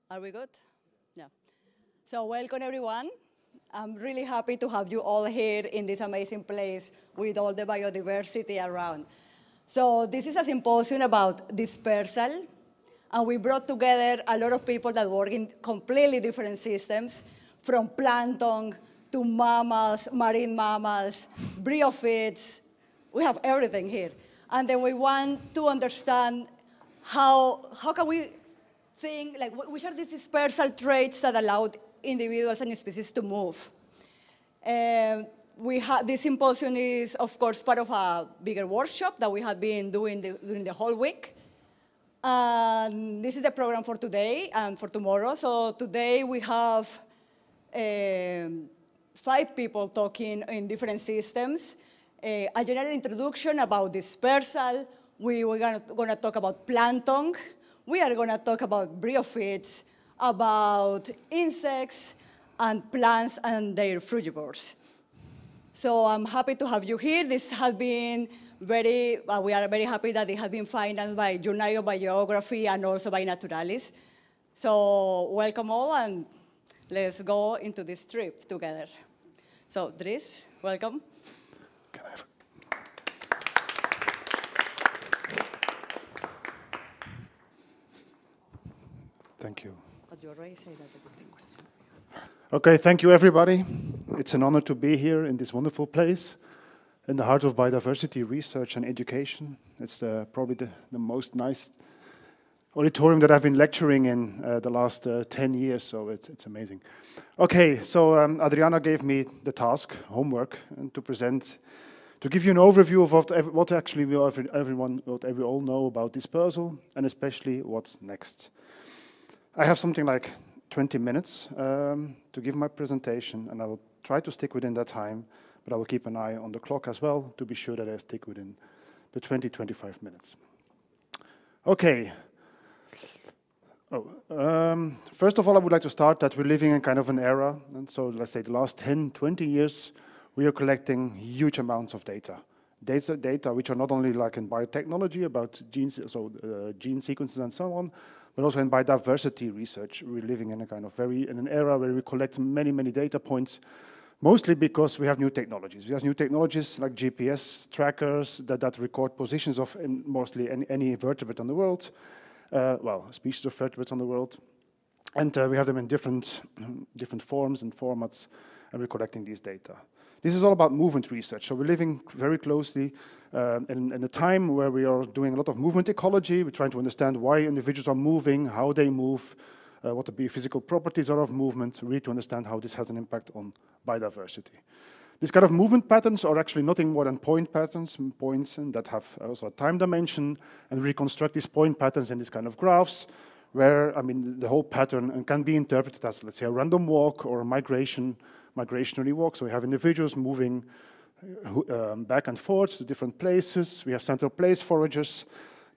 Are we good? Yeah. So welcome, everyone. I'm really happy to have you all here in this amazing place with all the biodiversity around. So this is a symposium about dispersal, and we brought together a lot of people that work in completely different systems, from plankton to mammals, marine mammals, bryophytes. We have everything here. And then we want to understand how can we think, like, which are these dispersal traits that allow individuals and species to move. This symposium is, of course, part of a bigger workshop that we have been doing during the whole week. And this is the program for today and for tomorrow. So today we have 5 people talking in different systems. A general introduction about dispersal. We're going to talk about plankton. We are going to talk about bryophytes, about insects, and plants and their frugivores. So I'm happy to have you here. This has been we are very happy that it has been financed by Journal of Biography and also by Naturalis. So welcome all, and let's go into this trip together. So Dries, welcome. Thank you. But you already said that the questions. Okay, thank you, everybody. It's an honor to be here in this wonderful place, in the heart of biodiversity research and education. It's probably the most nice auditorium that I've been lecturing in the last 10 years, so it's amazing. Okay, so Adriana gave me the task, homework, and to give you an overview of what actually we all know about dispersal, and especially what's next. I have something like 20 minutes to give my presentation, and I will try to stick within that time, but I will keep an eye on the clock as well to be sure that I stick within the 20-25 minutes. Okay. First of all, I would like to start that we're living in kind of an era, and so let's say the last 10, 20 years, we are collecting huge amounts of data. Data which are not only like in biotechnology about genes, so gene sequences and so on, but also in biodiversity research. We're living in a kind of in an era where we collect many, many data points, mostly because we have new technologies. We have new technologies like GPS trackers that record positions of mostly any vertebrate on the world, species of vertebrates on the world. And we have them in different forms and formats, and we're collecting these data. This is all about movement research. So we're living very closely in a time where we are doing a lot of movement ecology. We're trying to understand why individuals are moving, how they move, what the physical properties are of movement, really to understand how this has an impact on biodiversity. These kind of movement patterns are actually nothing more than point patterns, points that have also a time dimension, and we reconstruct these point patterns in these kind of graphs, where, the whole pattern can be interpreted as, let's say, a random walk or a migrationary walk. So we have individuals moving back and forth to different places. We have central place foragers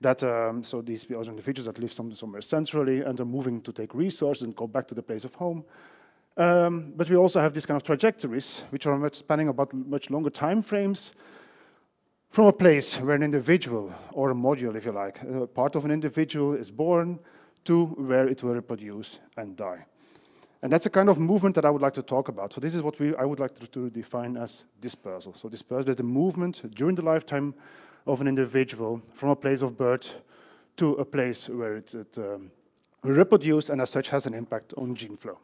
so these are individuals that live somewhere centrally and are moving to take resources and go back to the place of home. But we also have these kind of trajectories, which are spanning about much longer time frames, from a place where an individual, or a module, if you like, part of an individual is born, to where it will reproduce and die. And that's a kind of movement that I would like to talk about. So this is what I would like to define as dispersal. So dispersal is the movement during the lifetime of an individual from a place of birth to a place where it will reproduce and as such has an impact on gene flow.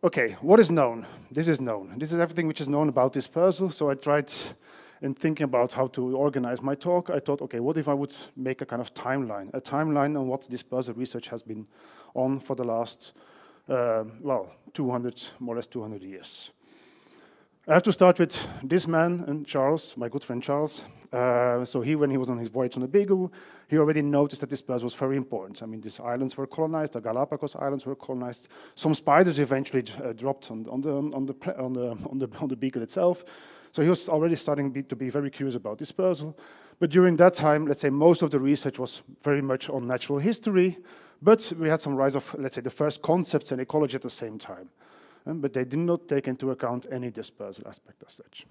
Okay, what is known? This is known. This is everything which is known about dispersal. So I tried, in thinking about how to organize my talk, I thought, okay, what if I would make a kind of timeline, on what dispersal research has been on for the last, more or less 200 years. I have to start with this man, and Charles, my good friend Charles. So when he was on his voyage on the Beagle, he already noticed that dispersal was very important. These islands were colonized, the Galapagos Islands were colonized. Some spiders eventually dropped on the Beagle itself. So he was already starting to be very curious about dispersal. But during that time, let's say most of the research was very much on natural history, but we had some rise of, let's say, the first concepts in ecology at the same time. But they did not take into account any dispersal aspect as such.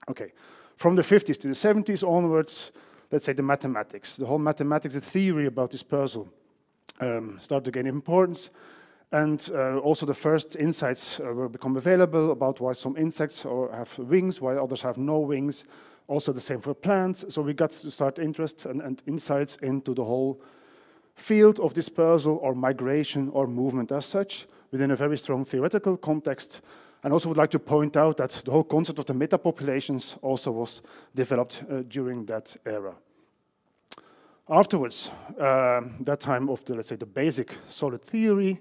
Okay, from the 50s to the 70s onwards, let's say the mathematics, the whole mathematics, the theory about dispersal started to gain importance. And also the first insights will become available about why some insects have wings, why others have no wings. Also the same for plants. So we got to start interest and insights into the whole field of dispersal or migration or movement as such within a very strong theoretical context. And also would like to point out that the whole concept of the metapopulations also was developed during that era. Afterwards, that time of the, let's say, the basic solid theory,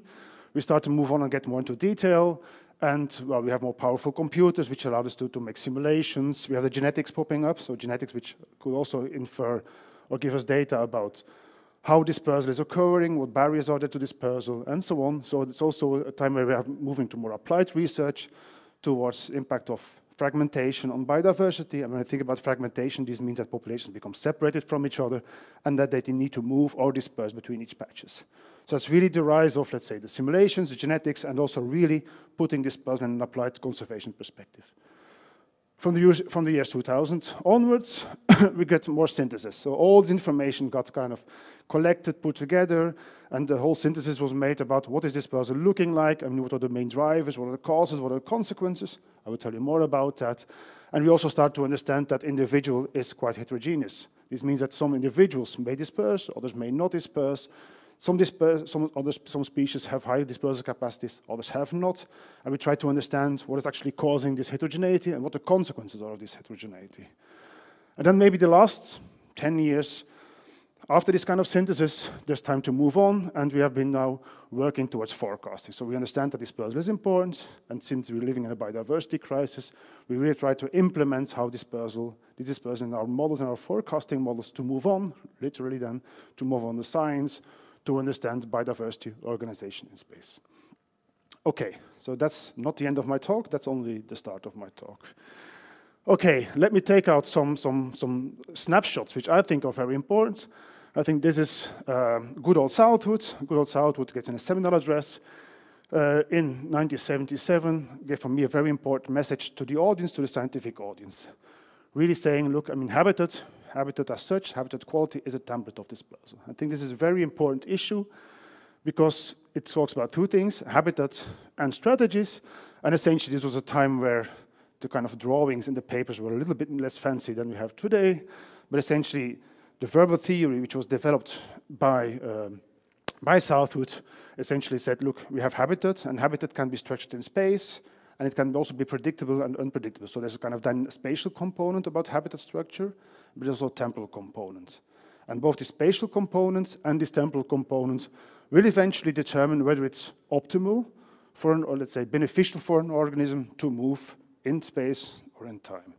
we start to move on and get more into detail. And well, we have more powerful computers, which allowed us to make simulations. We have the genetics popping up, so genetics which could also infer or give us data about how dispersal is occurring, what barriers are there to dispersal, and so on. So it's also a time where we are moving to more applied research towards impact of fragmentation on biodiversity. And when I think about fragmentation, this means that populations become separated from each other and that they need to move or disperse between each patches. So it's really the rise of, let's say, the simulations, the genetics, and also really putting dispersal in an applied conservation perspective. From the years 2000 onwards, we get more synthesis. So all this information got kind of collected, put together, and the whole synthesis was made about what is dispersal looking like, and what are the main drivers, what are the causes, what are the consequences. I will tell you more about that. And we also start to understand that individual is quite heterogeneous. This means that some individuals may disperse, others may not disperse. Some species have higher dispersal capacities, others have not. And we try to understand what is actually causing this heterogeneity and what the consequences are of this heterogeneity. And then maybe the last 10 years, after this kind of synthesis, there's time to move on, and we have been now working towards forecasting. So we understand that dispersal is important, and since we're living in a biodiversity crisis, we really try to implement how the dispersal in our models and our forecasting models to move on, literally then, to move on the science, to understand biodiversity organization in space. Okay, so that's not the end of my talk, that's only the start of my talk. Okay, let me take out some snapshots which I think are very important. I think this is good old Southwood. Good old Southwood gets in a seminar address in 1977, gave for me a very important message to the audience, to the scientific audience. Really saying, look, I mean, habitat as such, habitat quality is a template of dispersal. I think this is a very important issue because it talks about two things, habitat and strategies. And essentially, this was a time where the kind of drawings in the papers were a little bit less fancy than we have today. But essentially, the verbal theory, which was developed by Southwood, essentially said, look, we have habitat, and habitat can be structured in space, and it can also be predictable and unpredictable. So there's a kind of then spatial component about habitat structure, but there's also a temporal component. And both the spatial component and this temporal component will eventually determine whether it's optimal for or let's say beneficial for an organism to move in space or in time.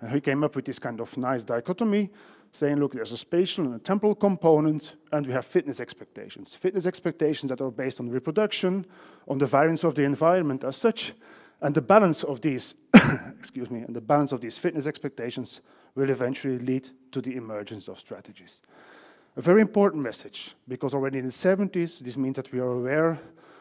And he came up with this kind of nice dichotomy, saying, look, there's a spatial and a temporal component, and we have fitness expectations. Fitness expectations that are based on reproduction, on the variance of the environment as such, and the balance of these, excuse me, and the balance of these fitness expectations will eventually lead to the emergence of strategies. A very important message, because already in the 70s, this means that we are aware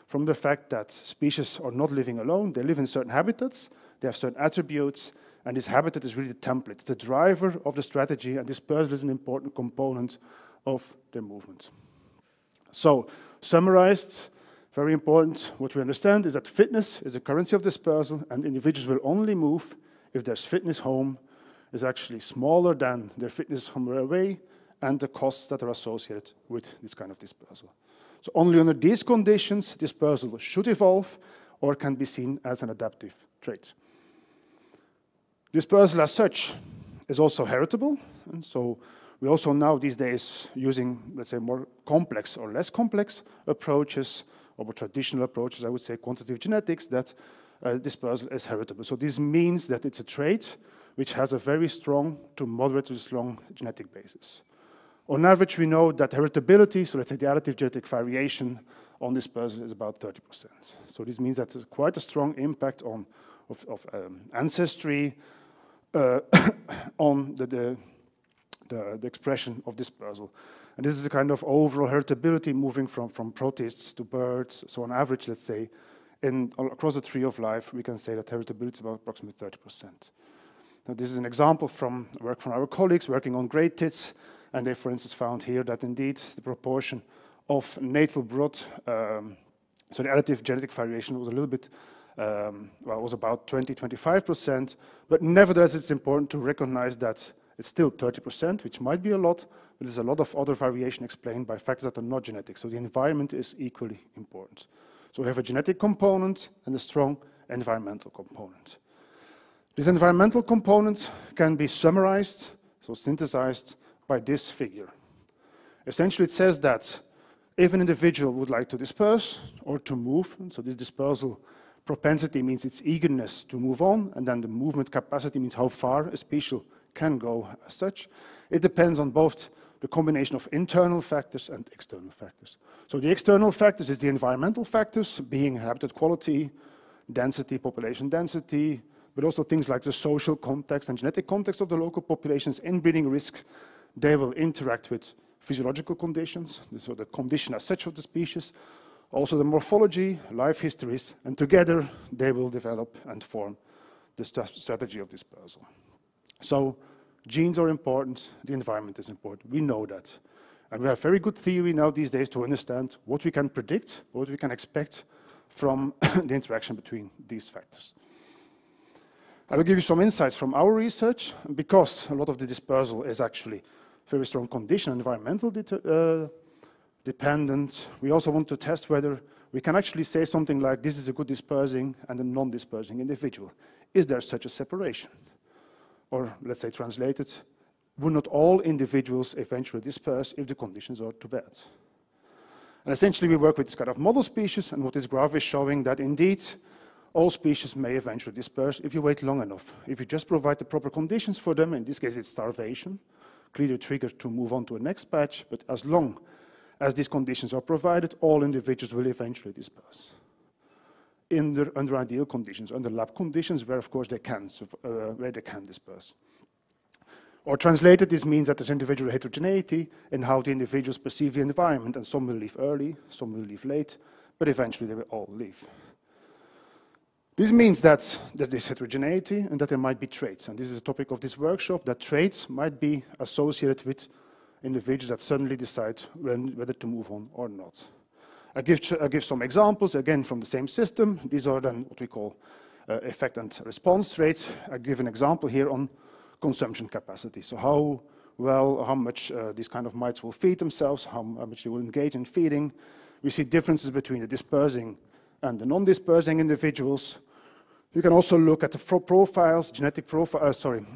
from the fact that species are not living alone. They live in certain habitats, they have certain attributes, and this habitat is really the template, the driver of the strategy, and dispersal is an important component of their movement. So, summarized, very important, what we understand is that fitness is a currency of dispersal, and individuals will only move if their fitness home is actually smaller than their fitness somewhere away, and the costs that are associated with this kind of dispersal. So only under these conditions, dispersal should evolve or can be seen as an adaptive trait. Dispersal as such is also heritable, and so we also now these days using, let's say, more complex or less complex approaches, or more traditional approaches, I would say quantitative genetics, that dispersal is heritable. So this means that it's a trait which has a very strong to moderate to strong genetic basis. On average, we know that heritability, so let's say the additive genetic variation on dispersal is about 30%. So this means that there's quite a strong impact on ancestry, on the expression of dispersal. And this is a kind of overall heritability moving from protists to birds. So on average, let's say, across the tree of life, we can say that heritability is about approximately 30%. Now, this is an example from work from our colleagues working on great tits, and they, for instance, found here that indeed the proportion of natal blood. So the additive genetic variation was a little bit, well, it was about 20–25%, but nevertheless it's important to recognize that it's still 30%, which might be a lot, but there's a lot of other variation explained by factors that are not genetic, so the environment is equally important. So we have a genetic component and a strong environmental component. This environmental component can be summarized, so synthesized, by this figure. Essentially it says that if an individual would like to disperse or to move, so this dispersal propensity means its eagerness to move on, and then the movement capacity means how far a species can go as such. It depends on both the combination of internal factors and external factors. So the external factors is the environmental factors, being habitat quality, density, population density, but also things like the social context and genetic context of the local populations, inbreeding risk. They will interact with physiological conditions, so the condition as such of the species, also the morphology, life histories, and together they will develop and form the strategy of dispersal. So genes are important, the environment is important, we know that. And we have very good theory now these days to understand what we can predict, what we can expect from the interaction between these factors. I will give you some insights from our research, because a lot of the dispersal is actually very strong condition, environmental dependent. We also want to test whether we can actually say something like this is a good dispersing and a non-dispersing individual. Is there such a separation? Or let's say translated, would not all individuals eventually disperse if the conditions are too bad? And essentially we work with this kind of model species, and what this graph is showing that indeed all species may eventually disperse if you wait long enough. If you just provide the proper conditions for them, in this case it's starvation, clearly trigger to move on to a next patch, but as long as these conditions are provided, all individuals will eventually disperse. Under ideal conditions, under lab conditions, where of course they can disperse. Or translated, this means that there's individual heterogeneity in how the individuals perceive the environment, and some will leave early, some will leave late, but eventually they will all leave. This means that there's heterogeneity and that there might be traits, and this is the topic of this workshop, that traits might be associated with individuals that suddenly decide whether to move on or not. I give some examples, again, from the same system. These are then what we call effect and response traits. I give an example here on consumption capacity. So how much these kind of mites will feed themselves, how much they will engage in feeding. We see differences between the dispersing and the non-dispersing individuals. You can also look at the profiles,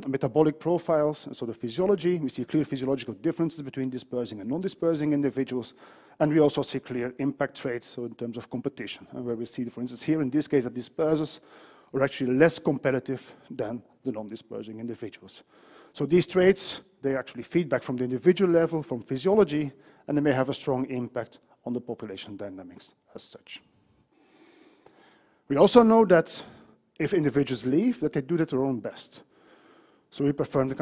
metabolic profiles, so the physiology. We see clear physiological differences between dispersing and non-dispersing individuals. And we also see clear impact traits, so in terms of competition, and where we see, for instance, here in this case, that dispersers are actually less competitive than the non-dispersing individuals. So these traits, they actually feedback from the individual level, from physiology, and they may have a strong impact on the population dynamics as such. We also know that if individuals leave, that they do it at their own best. So we perform the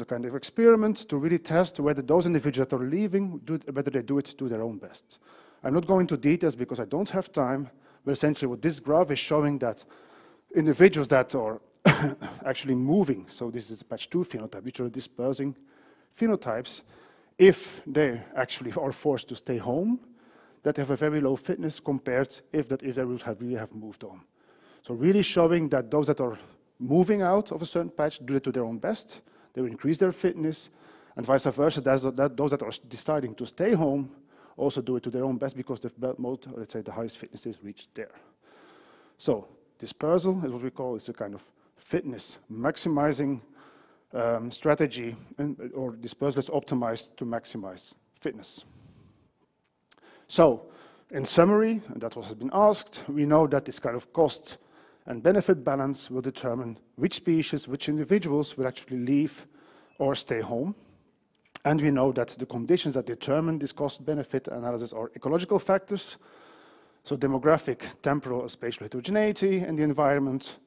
kind of experiment to really test whether those individuals that are leaving, whether they do it to their own best. I'm not going into details because I don't have time, but essentially what this graph is showing that individuals that are actually moving, so this is the patch 2 phenotype, which are dispersing phenotypes, if they actually are forced to stay home, that they have a very low fitness compared if they would really have moved on. So really showing that those that are moving out of a certain patch do it to their own best, they will increase their fitness, and vice versa, those that are deciding to stay home also do it to their own best because the highest fitness is reached there. So dispersal is what we call, is a kind of fitness maximizing strategy, or dispersal is optimized to maximize fitness. So in summary, and that has been asked, we know that this kind of cost and benefit balance will determine which species, which individuals will actually leave or stay home. And we know that the conditions that determine this cost-benefit analysis are ecological factors, so demographic, temporal, and spatial heterogeneity in the environment.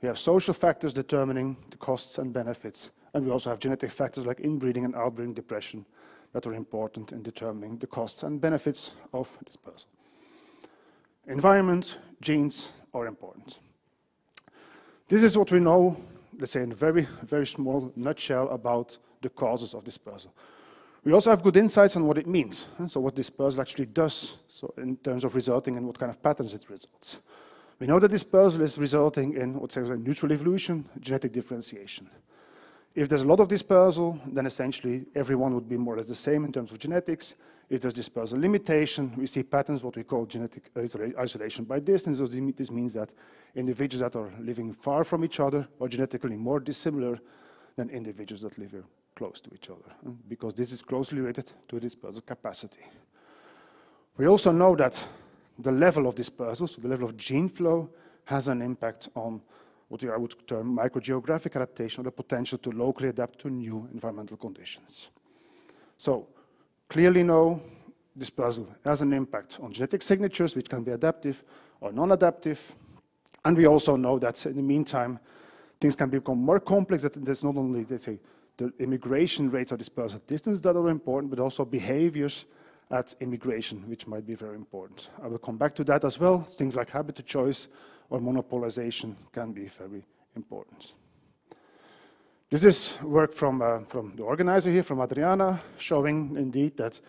We have social factors determining the costs and benefits, and we also have genetic factors like inbreeding and outbreeding depression that are important in determining the costs and benefits of dispersal. Environment, genes are important. This is what we know, let's say in a very, very small nutshell about the causes of dispersal. We also have good insights on what it means, and so what dispersal actually does, so in terms of resulting in what kind of patterns it results. We know that dispersal is resulting in what's called neutral evolution, genetic differentiation. If there's a lot of dispersal, then essentially everyone would be more or less the same in terms of genetics. If there's dispersal limitation, we see patterns, what we call genetic isolation by distance. So this means that individuals that are living far from each other are genetically more dissimilar than individuals that live close to each other, because this is closely related to dispersal capacity. We also know that the level of dispersal, so the level of gene flow, has an impact on what I would term microgeographic adaptation, or the potential to locally adapt to new environmental conditions. So clearly know dispersal has an impact on genetic signatures, which can be adaptive or non-adaptive. And we also know that in the meantime, things can become more complex, that there's not only, let's say, the immigration rates or dispersal distance that are important, but also behaviors at immigration, which might be very important. I will come back to that as well. Things like habitat choice or monopolization can be very important. This is work from the organizer here, from Adriana, showing indeed that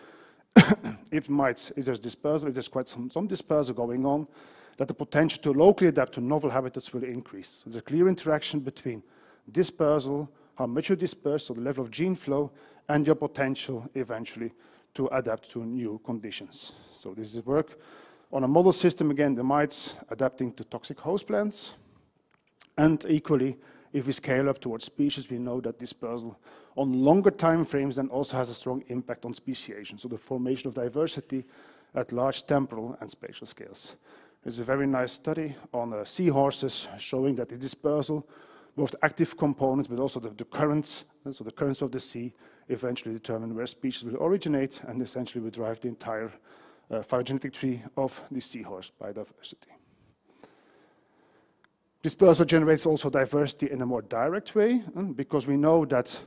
if there's dispersal, if there's quite some dispersal going on, that the potential to locally adapt to novel habitats will increase. So there's a clear interaction between dispersal, how much you disperse, so the level of gene flow, and your potential eventually to adapt to new conditions. So this is work on a model system, again, the mites adapting to toxic host plants. And equally, if we scale up towards species, we know that dispersal on longer time frames then also has a strong impact on speciation, so the formation of diversity at large temporal and spatial scales. There's a very nice study on seahorses showing that the dispersal, both the active components but also the currents, so the currents of the sea, eventually determine where species will originate and essentially will drive the entire phylogenetic tree of the seahorse biodiversity. Dispersal generates also diversity in a more direct way, because we know that,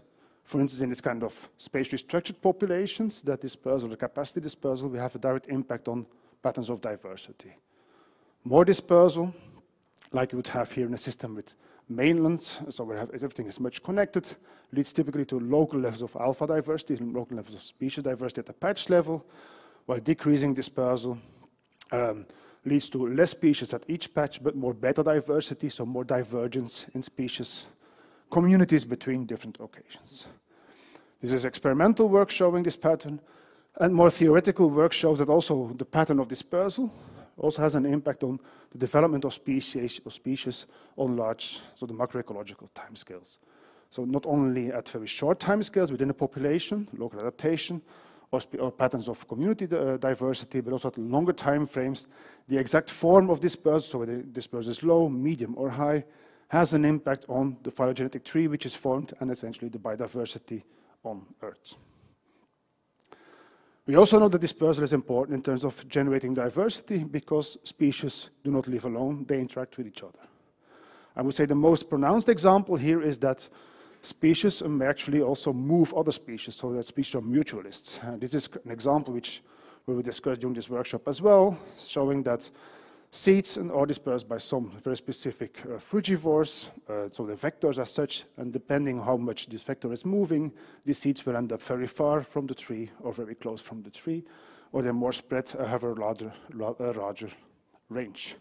for instance, in this kind of spatially structured populations, that dispersal, the capacity dispersal, we have a direct impact on patterns of diversity. More dispersal, like you would have here in a system with mainlands, so where everything is much connected, leads typically to local levels of alpha diversity and local levels of species diversity at the patch level, while decreasing dispersal leads to less species at each patch, but more beta diversity, so more divergence in species communities between different locations. This is experimental work showing this pattern, and more theoretical work shows that also the pattern of dispersal also has an impact on the development of species on large, so the macroecological timescales. So not only at very short timescales within a population, local adaptation, or patterns of community diversity, but also at longer time frames, the exact form of dispersal, so whether dispersal is low, medium, or high, has an impact on the phylogenetic tree which is formed and essentially the biodiversity on Earth. We also know that dispersal is important in terms of generating diversity because species do not live alone, they interact with each other. I would say the most pronounced example here is that species may actually also move other species, so that species are mutualists. This is an example which we will discuss during this workshop as well, showing that seeds are dispersed by some very specific frugivores, so the vectors as such, and depending how much this vector is moving, these seeds will end up very far from the tree or very close from the tree, or they're more spread, have a larger range.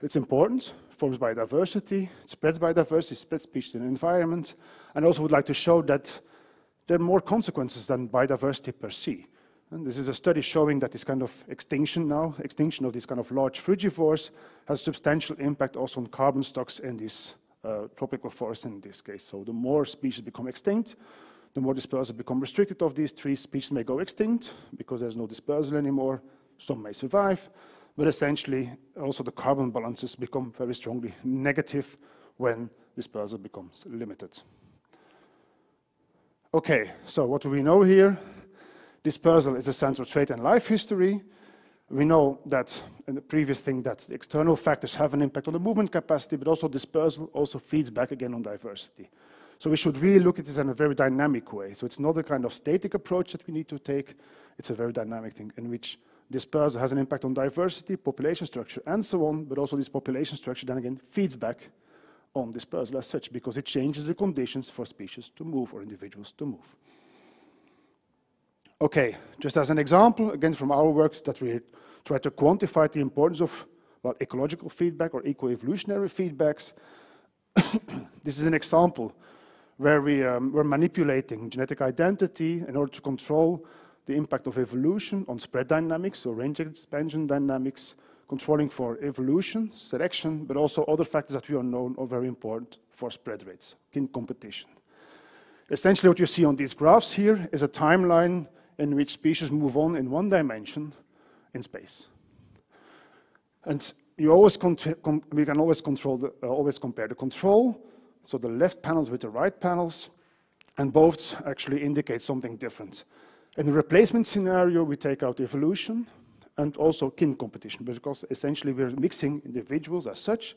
It's important, forms biodiversity, spreads biodiversity, spreads species in the environment, and also would like to show that there are more consequences than biodiversity per se. And this is a study showing that this kind of extinction of these kind of large frugivores has substantial impact also on carbon stocks in these tropical forests in this case. So the more species become extinct, the more dispersal become restricted of these trees. Species may go extinct because there's no dispersal anymore. Some may survive, but essentially also the carbon balances become very strongly negative when dispersal becomes limited. Okay, so what do we know here? Dispersal is a central trait in life history. We know that in the previous thing that the external factors have an impact on the movement capacity, but also dispersal also feeds back again on diversity. So we should really look at this in a very dynamic way. So it's not a kind of static approach that we need to take. It's a very dynamic thing in which dispersal has an impact on diversity, population structure, and so on, but also this population structure then again feeds back on dispersal as such because it changes the conditions for species to move or individuals to move. Okay, just as an example, again from our work, that we try to quantify the importance of ecological feedback or eco-evolutionary feedbacks. This is an example where we're manipulating genetic identity in order to control the impact of evolution on spread dynamics, so range expansion dynamics, controlling for evolution, selection, but also other factors that we are known are very important for spread rates in competition. Essentially what you see on these graphs here is a timeline in which species move on in one dimension in space. And you always we can always always compare the control, so the left panels with the right panels, and both actually indicate something different. In the replacement scenario, we take out evolution and also kin competition, because essentially we're mixing individuals as such,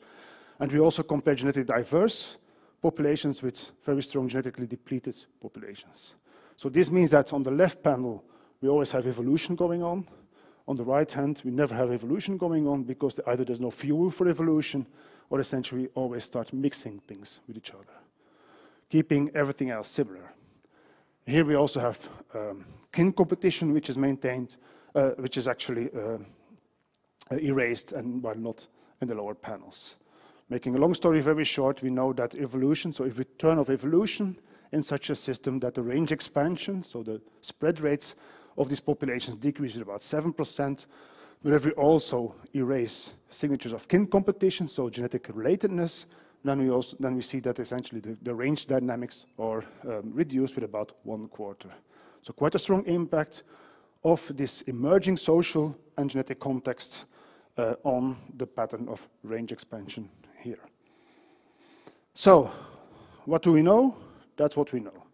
and we also compare genetically diverse populations with very strong genetically depleted populations. So this means that on the left panel, we always have evolution going on. On the right hand, we never have evolution going on because either there's no fuel for evolution or essentially we always start mixing things with each other, keeping everything else similar. Here we also have kin competition, which is maintained, which is actually erased and while not in the lower panels. Making a long story very short, we know that evolution, so if we turn off evolution in such a system, that the range expansion, so the spread rates of these populations decrease with about 7%, but if we also erase signatures of kin competition, so genetic relatedness, then we see that essentially the range dynamics are reduced with about 1/4. So quite a strong impact of this emerging social and genetic context on the pattern of range expansion here. So what do we know? That's what we know.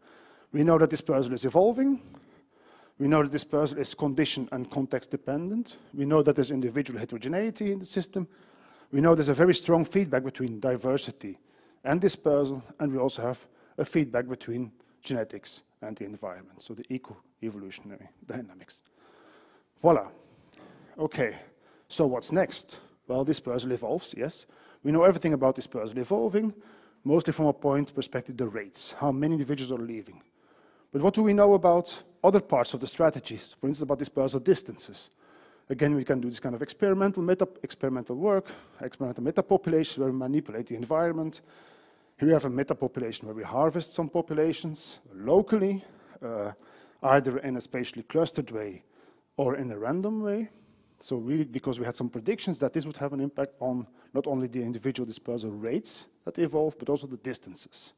We know that dispersal is evolving. We know that dispersal is condition and context dependent. We know that there's individual heterogeneity in the system. We know there's a very strong feedback between diversity and dispersal, and we also have a feedback between genetics and the environment, so the eco-evolutionary dynamics. Voila. Okay, so what's next? Well, dispersal evolves, yes. We know everything about dispersal evolving, mostly from a point perspective, the rates, how many individuals are leaving. But what do we know about other parts of the strategies? For instance, about dispersal distances. Again, we can do this kind of experimental work, experimental metapopulations where we manipulate the environment. Here we have a metapopulation where we harvest some populations locally, either in a spatially clustered way or in a random way. So really, because we had some predictions that this would have an impact on not only the individual dispersal rates that evolve, but also the distances.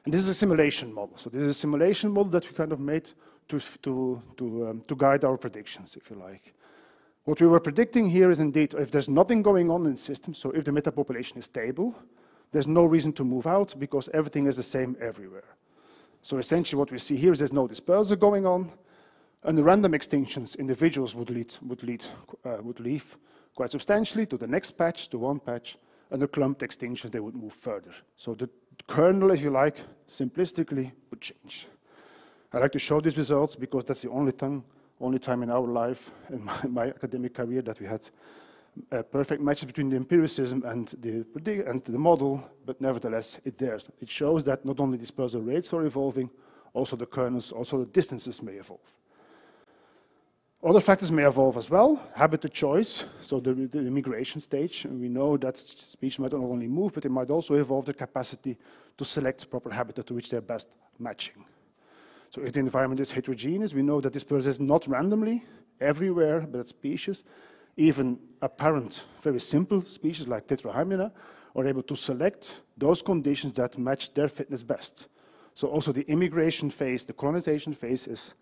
And this is a simulation model. So this is a simulation model that we kind of made to guide our predictions, if you like. What we were predicting here is indeed, if there's nothing going on in the system, so if the metapopulation is stable, there's no reason to move out because everything is the same everywhere. So essentially what we see here is there's no dispersal going on, and the random extinctions, individuals would leave quite substantially to the next patch, to one patch, and the clumped extinctions, they would move further. So the kernel, if you like, simplistically would change. I like to show these results because that's the only time in our life, in my academic career, that we had a perfect match between the empiricism and the model, but nevertheless, it's there. It shows that not only dispersal rates are evolving, also the kernels, also the distances may evolve. Other factors may evolve as well. Habitat choice, so the migration stage. And we know that species might not only move, but they might also evolve their capacity to select proper habitat to which they're best matching. So if the environment is heterogeneous, we know that dispersal is not randomly everywhere, but that species, even apparent very simple species like Tetrahymena, are able to select those conditions that match their fitness best. So also the immigration phase, the colonization phase is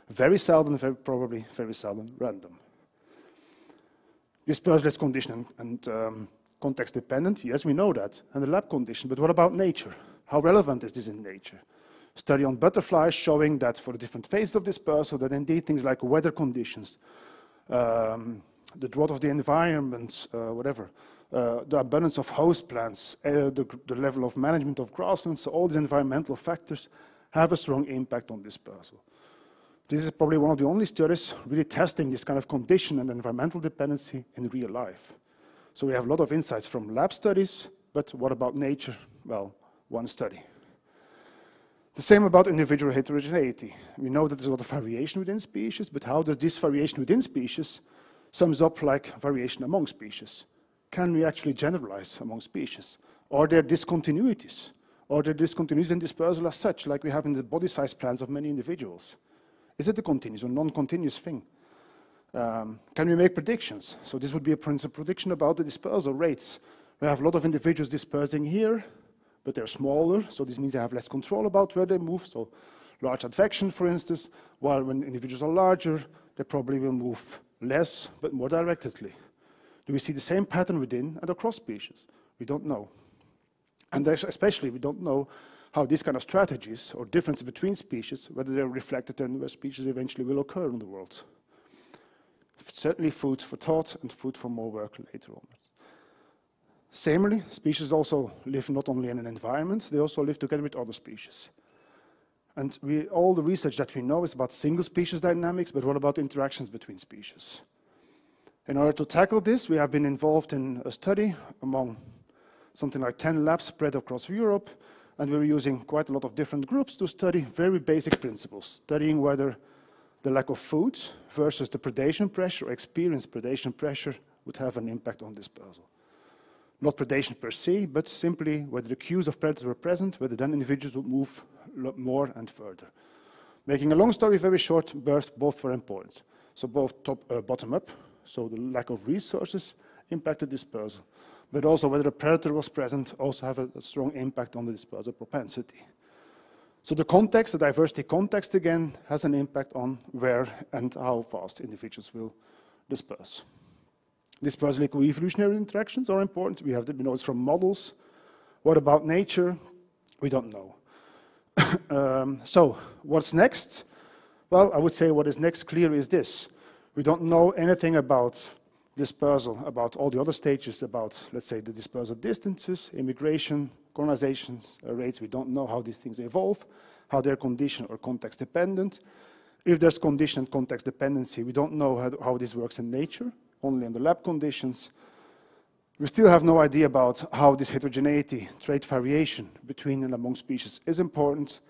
very seldom, probably very seldom random. Dispersal is condition and context dependent. Yes, we know that, and the lab condition. But what about nature? How relevant is this in nature? Study on butterflies showing that for the different phases of dispersal, that indeed things like weather conditions, the drought of the environment, the abundance of host plants, the level of management of grasslands, so all these environmental factors have a strong impact on dispersal. This is probably one of the only studies really testing this kind of condition and environmental dependency in real life. So we have a lot of insights from lab studies, but what about nature? Well, one study. The same about individual heterogeneity. We know that there's a lot of variation within species, but how does this variation within species sums up like variation among species? Can we actually generalize among species? Are there discontinuities? Are there discontinuities in dispersal as such, like we have in the body size plans of many individuals? Is it a continuous or non-continuous thing? Can we make predictions? So this would be a prediction about the dispersal rates. We have a lot of individuals dispersing here, but they're smaller, so this means they have less control about where they move, so large advection, for instance, while when individuals are larger, they probably will move less, but more directly. Do we see the same pattern within and across species? We don't know. And especially, we don't know how these kind of strategies or differences between species, whether they're reflected in where species eventually will occur in the world. Certainly food for thought and food for more work later on. Similarly, species also live not only in an environment, they also live together with other species. And all the research that we know is about single species dynamics, but what about interactions between species? In order to tackle this, we have been involved in a study among something like 10 labs spread across Europe, and we're using quite a lot of different groups to study very basic principles, studying whether the lack of food versus the predation pressure, or experienced predation pressure, would have an impact on dispersal. Not predation per se, but simply whether the cues of predators were present, whether then individuals would move more and further. Making a long story very short, both were important. So both bottom up, so the lack of resources impacted dispersal, but also whether a predator was present also have a strong impact on the dispersal propensity. So the context, the diversity context again, has an impact on where and how fast individuals will disperse. Dispersal evolutionary interactions are important. We know it's from models. What about nature? We don't know. So what's next? Well, I would say what is next clear is this. We don't know anything about dispersal, about all the other stages, about, let's say, the dispersal distances, immigration, colonization rates. We don't know how these things evolve, how they're condition or context dependent. If there's condition and context dependency, we don't know how this works in nature, only in the lab conditions. We still have no idea about how this heterogeneity, trait variation between and among species is important,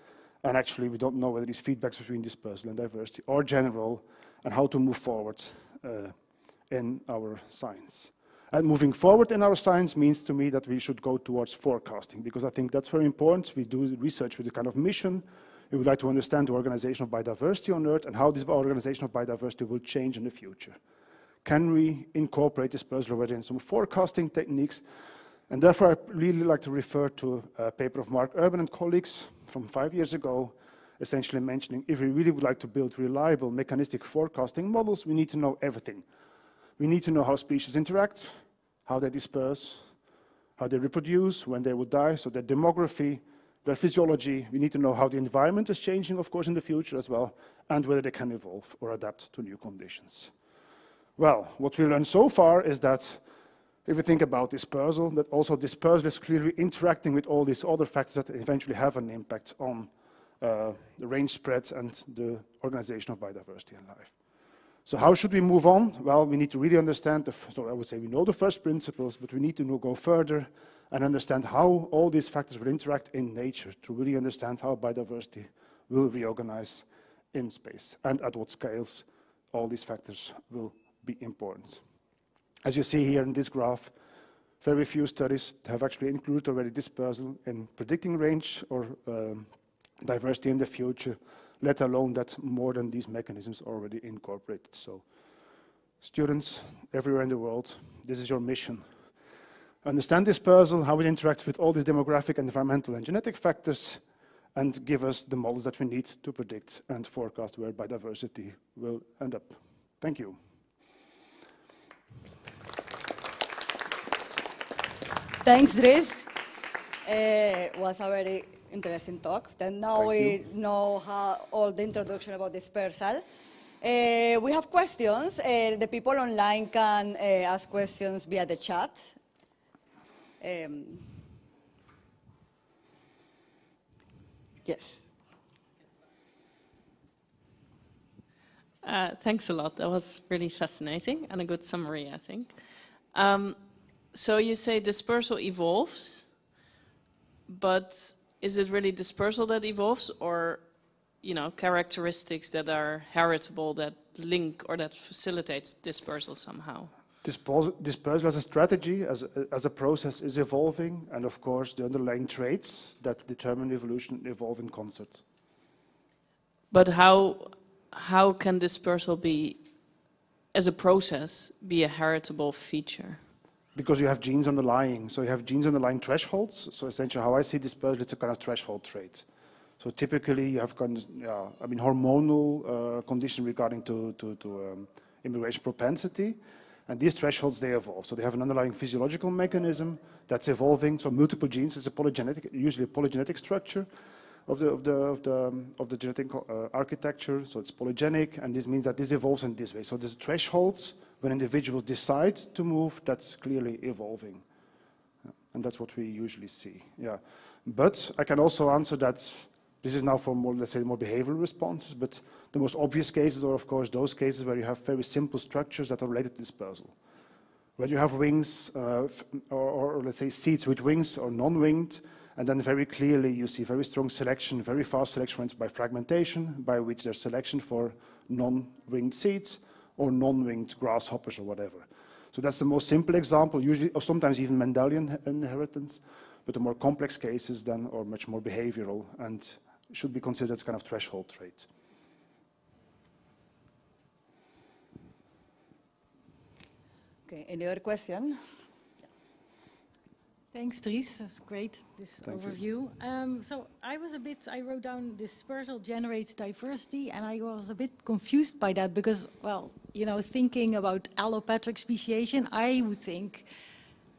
and actually we don't know whether these feedbacks between dispersal and diversity are general, and how to move forward in our science. And moving forward in our science means to me that we should go towards forecasting, because I think that's very important. We do research with a kind of mission. We would like to understand the organization of biodiversity on Earth and how this organization of biodiversity will change in the future. Can we incorporate dispersal already in some forecasting techniques? And therefore, I really like to refer to a paper of Mark Urban and colleagues from 5 years ago, essentially mentioning if we really would like to build reliable mechanistic forecasting models, we need to know everything. We need to know how species interact, how they disperse, how they reproduce, when they would die, so their demography, their physiology. We need to know how the environment is changing, of course, in the future as well, and whether they can evolve or adapt to new conditions. Well, what we learned so far is that if we think about dispersal, that also dispersal is clearly interacting with all these other factors that eventually have an impact on the range spread and the organization of biodiversity and life. So how should we move on? Well, we need to really understand, so I would say we know the first principles, but we need to go further and understand how all these factors will interact in nature to really understand how biodiversity will reorganize in space and at what scales all these factors will be important. As you see here in this graph, very few studies have actually included already dispersal in predicting range or diversity in the future, let alone that more than these mechanisms are already incorporated. So students everywhere in the world, this is your mission. Understand dispersal, how it interacts with all these demographic, environmental, and genetic factors, and give us the models that we need to predict and forecast where biodiversity will end up. Thank you. Thanks, Dries. It was a very interesting talk. Then now we know all the introduction about dispersal. We have questions. The people online can ask questions via the chat. Yes. Thanks a lot. That was really fascinating and a good summary, I think. So you say dispersal evolves, but is it really dispersal that evolves, or characteristics that are heritable that link or that facilitates dispersal somehow? Dispersal as a strategy, as a process, is evolving, and of course the underlying traits that determine evolution evolve in concert. But how can dispersal be, as a process, be a heritable feature? Because you have genes underlying. So you have genes underlying thresholds. So essentially how I see dispersal, it's a kind of threshold trait. So typically you have hormonal conditions regarding to immigration propensity. And these thresholds, they evolve. So they have an underlying physiological mechanism that's evolving. So multiple genes is usually a polygenetic structure of the genetic architecture. So it's polygenic, and this means that this evolves in this way. So there's thresholds when individuals decide to move, that's clearly evolving. And that's what we usually see. Yeah. But I can also answer that this is now for more, let's say, more behavioral responses, but the most obvious cases are, of course, those cases where you have very simple structures that are related to dispersal. Where you have wings, or let's say seeds with wings or non-winged, and then very clearly you see very strong selection, very fast selection, for instance, by fragmentation, by which there's selection for non-winged seeds or non-winged grasshoppers or whatever. So that's the most simple example, usually, or sometimes even Mendelian inheritance, but the more complex cases then are much more behavioral and should be considered as kind of threshold trait. Okay, any other question? Thanks, Dries. That's great, this overview. So I wrote down dispersal generates diversity, and I was a bit confused by that because, well, thinking about allopatric speciation, I would think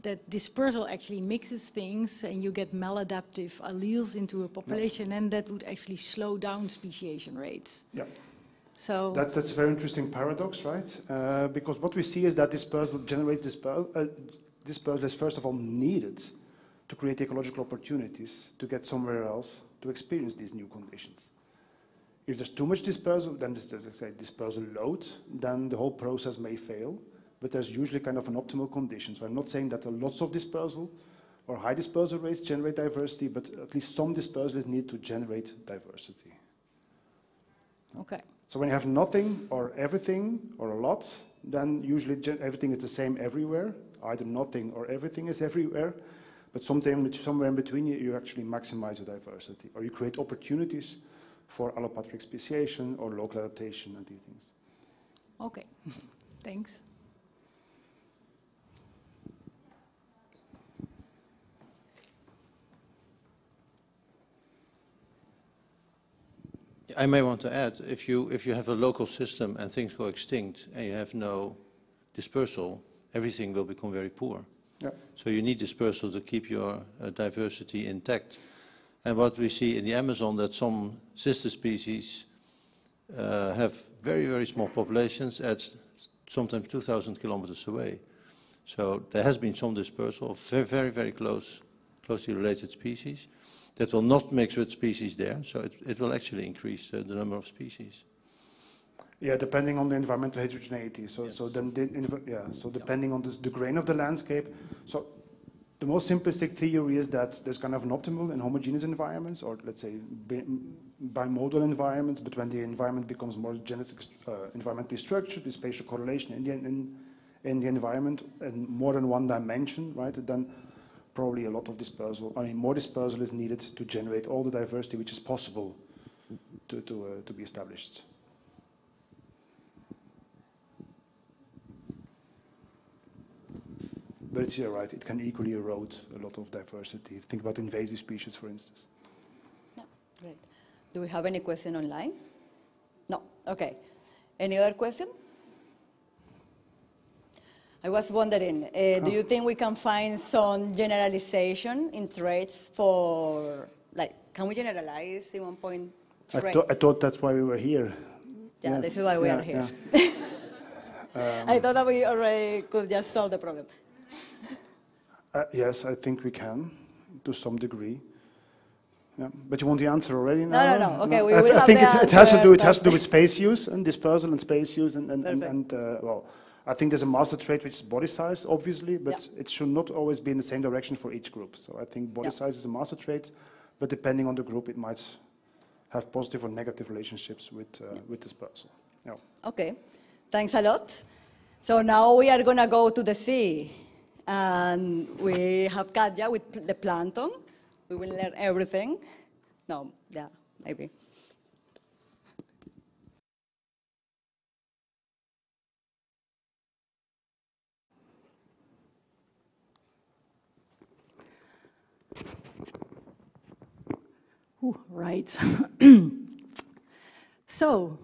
that dispersal actually mixes things and you get maladaptive alleles into a population, and that would actually slow down speciation rates. Yeah. So that's a very interesting paradox, right? Because what we see is that dispersal generates dispersal is first of all needed to create ecological opportunities to get somewhere else to experience these new conditions. If there's too much dispersal, then let's say dispersal load, then the whole process may fail, but there's usually kind of an optimal condition. So I'm not saying that lots of dispersal or high dispersal rates generate diversity, but at least some dispersal is needed to generate diversity. okay. So when you have nothing or everything or a lot, then usually everything is the same everywhere. Either nothing or everything is everywhere. But somewhere in between you actually maximize your diversity, or you create opportunities for allopatric speciation or local adaptation and these things. Okay, thanks. I may want to add, if you have a local system and things go extinct and you have no dispersal, everything will become very poor. Yeah. So you need dispersal to keep your diversity intact. And what we see in the Amazon, that some sister species have very, very small populations at sometimes 2,000 kilometers away. So there has been some dispersal of very, very, very closely related species that will not mix with species there. So it will actually increase the number of species. Yeah, depending on the environmental heterogeneity. So, Yes. So depending on the grain of the landscape. So the most simplistic theory is that there's kind of an optimal in homogeneous environments, or let's say bimodal environments, but when the environment becomes more environmentally structured, the spatial correlation in the environment in more than one dimension, right? Then probably a lot of dispersal. I mean, more dispersal is needed to generate all the diversity which is possible to be established. But you're right, it can equally erode a lot of diversity. Think about invasive species, for instance. Yeah, great. Do we have any question online? No, okay. Any other question? I was wondering, do you think we can find some generalization in traits for, like, can we generalize in one point traits? I thought that's why we were here. Yeah, Yes. this is why we are here. Yeah. I thought that we already could just solve the problem. Yes, I think we can, to some degree. Yeah. But you want the answer already now? No. Okay, we I will have think the it has to do. It answer, has to do with space use and dispersal and space use and well, I think there's a master trait which is body size, obviously, but it should not always be in the same direction for each group. So I think body size is a master trait, but depending on the group, it might have positive or negative relationships with dispersal. Yeah. Okay, thanks a lot. So now we are going to go to the sea. And we have Katja with the plankton. We will learn everything. No, yeah, maybe. Ooh, right. So,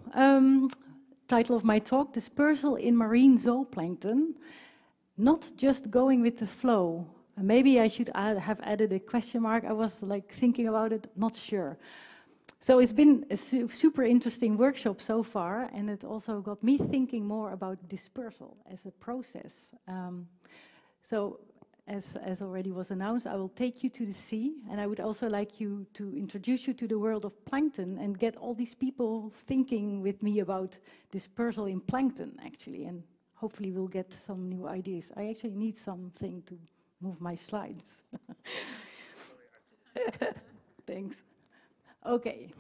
title of my talk, Dispersal in Marine Zooplankton. Not just going with the flow. Maybe I should have added a question mark. I was like thinking about it, not sure. So it's been a super interesting workshop so far, and it also got me thinking more about dispersal as a process. So as already was announced, I will take you to the sea, and I would also like you to introduce you to the world of plankton and get all these people thinking with me about dispersal in plankton, actually, and hopefully we'll get some new ideas. I actually need something to move my slides. Thanks. Okay.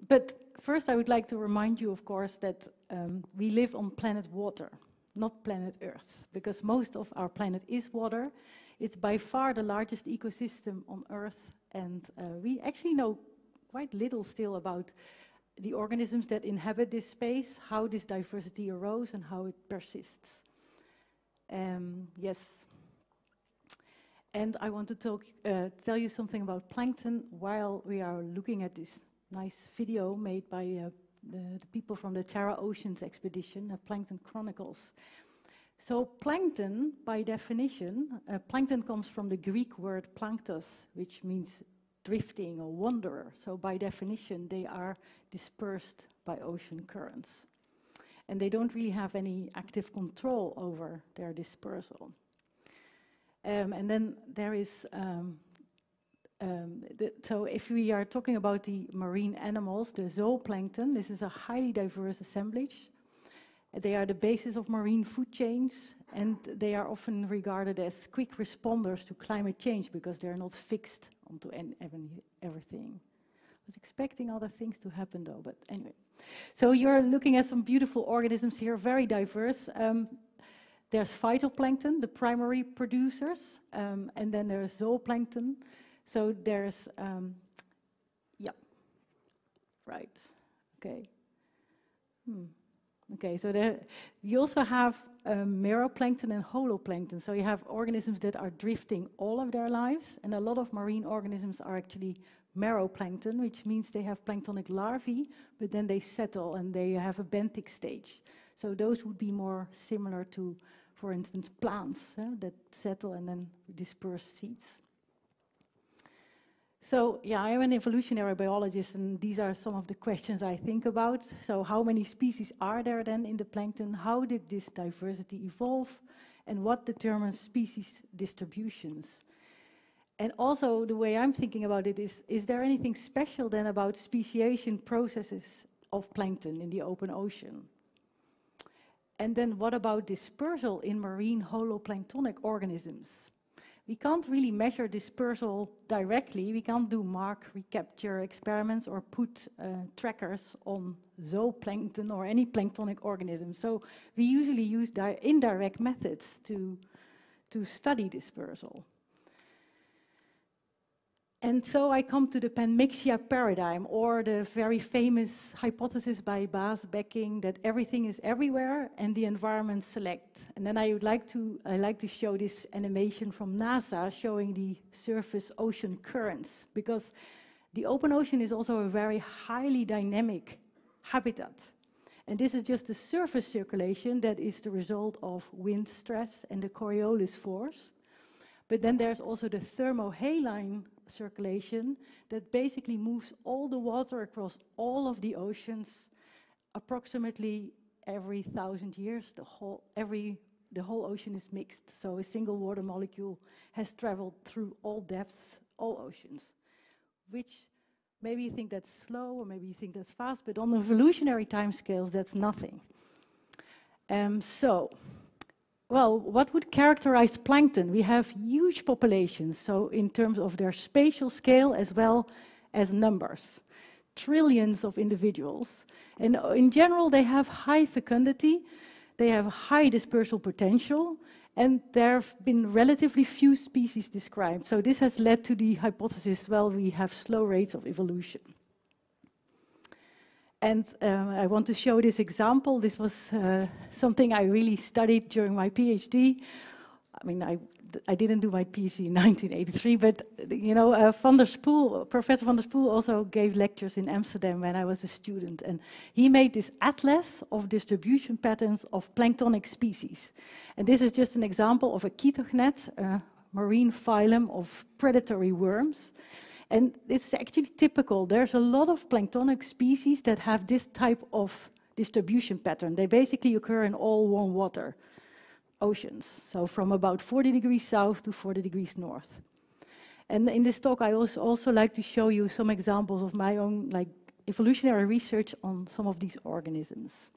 But first I would like to remind you, of course, that we live on planet water, not planet Earth, because most of our planet is water. It's by far the largest ecosystem on Earth, and we actually know quite little still about the organisms that inhabit this space, how this diversity arose and how it persists. Yes. And I want to tell you something about plankton while we are looking at this nice video made by the people from the Terra Oceans expedition, Plankton Chronicles. So plankton, by definition, plankton comes from the Greek word planktos, which means drifting or wanderer. So by definition, they are dispersed by ocean currents. And they don't really have any active control over their dispersal. And then there is, so if we are talking about the marine animals, the zooplankton, this is a highly diverse assemblage. They are the basis of marine food chains, and they are often regarded as quick responders to climate change because they're not fixed onto everything. I was expecting other things to happen though, but anyway. So you're looking at some beautiful organisms here, very diverse. There's phytoplankton, the primary producers, and then there's zooplankton. So there's, yeah, right, okay. Okay, so you also have meroplankton and holoplankton. So you have organisms that are drifting all of their lives, and a lot of marine organisms are actually meroplankton, which means they have planktonic larvae, but then they settle and they have a benthic stage. So those would be more similar to, for instance, plants that settle and then disperse seeds. So yeah, I'm an evolutionary biologist, and these are some of the questions I think about. So how many species are there then in the plankton? How did this diversity evolve? And what determines species distributions? And also the way I'm thinking about it is there anything special then about speciation processes of plankton in the open ocean? And then what about dispersal in marine holoplanktonic organisms? We can't really measure dispersal directly. We can't do mark recapture experiments or put trackers on zooplankton or any planktonic organism. So we usually use indirect methods to study dispersal. And so I come to the panmixia paradigm, or the very famous hypothesis by Bas Becking that everything is everywhere and the environment select. And then I like to show this animation from NASA showing the surface ocean currents, because the open ocean is also a very highly dynamic habitat. And this is just the surface circulation that is the result of wind stress and the Coriolis force. But then there's also the thermohaline circulation that basically moves all the water across all of the oceans approximately every 1,000 years. The whole ocean is mixed, so a single water molecule has traveled through all depths, all oceans, which maybe you think that's slow or maybe you think that's fast, but on evolutionary timescales that's nothing. well, what would characterize plankton? We have huge populations, so in terms of their spatial scale as well as numbers. Trillions of individuals. And in general, they have high fecundity, they have high dispersal potential, and there have been relatively few species described. So this has led to the hypothesis, well, we have slow rates of evolution. And I want to show this example. This was something I really studied during my PhD. I mean, I didn't do my PhD in 1983, but you know, Professor Van der Spoel also gave lectures in Amsterdam when I was a student, and he made this atlas of distribution patterns of planktonic species. And this is just an example of a ketognet, a marine phylum of predatory worms. And it's actually typical. There's a lot of planktonic species that have this type of distribution pattern. They basically occur in all warm water oceans, so from about 40 degrees south to 40 degrees north. And in this talk, I also like to show you some examples of my own evolutionary research on some of these organisms.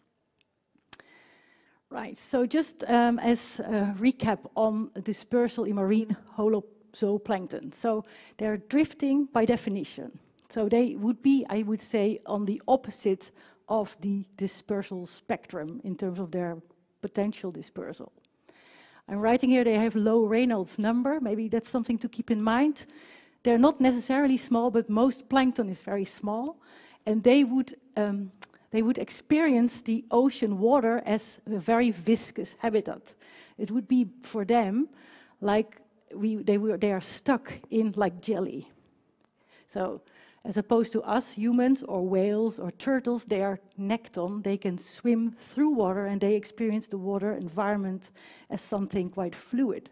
Right, so just as a recap on dispersal in marine holozooplankton. So they're drifting by definition. So they would be, I would say, on the opposite of the dispersal spectrum in terms of their potential dispersal. I'm writing here they have low Reynolds number. Maybe that's something to keep in mind. They're not necessarily small, but most plankton is very small. And they would experience the ocean water as a very viscous habitat. It would be for them like they are stuck in like jelly. So as opposed to us humans or whales or turtles, they are nekton, they can swim through water and they experience the water environment as something quite fluid.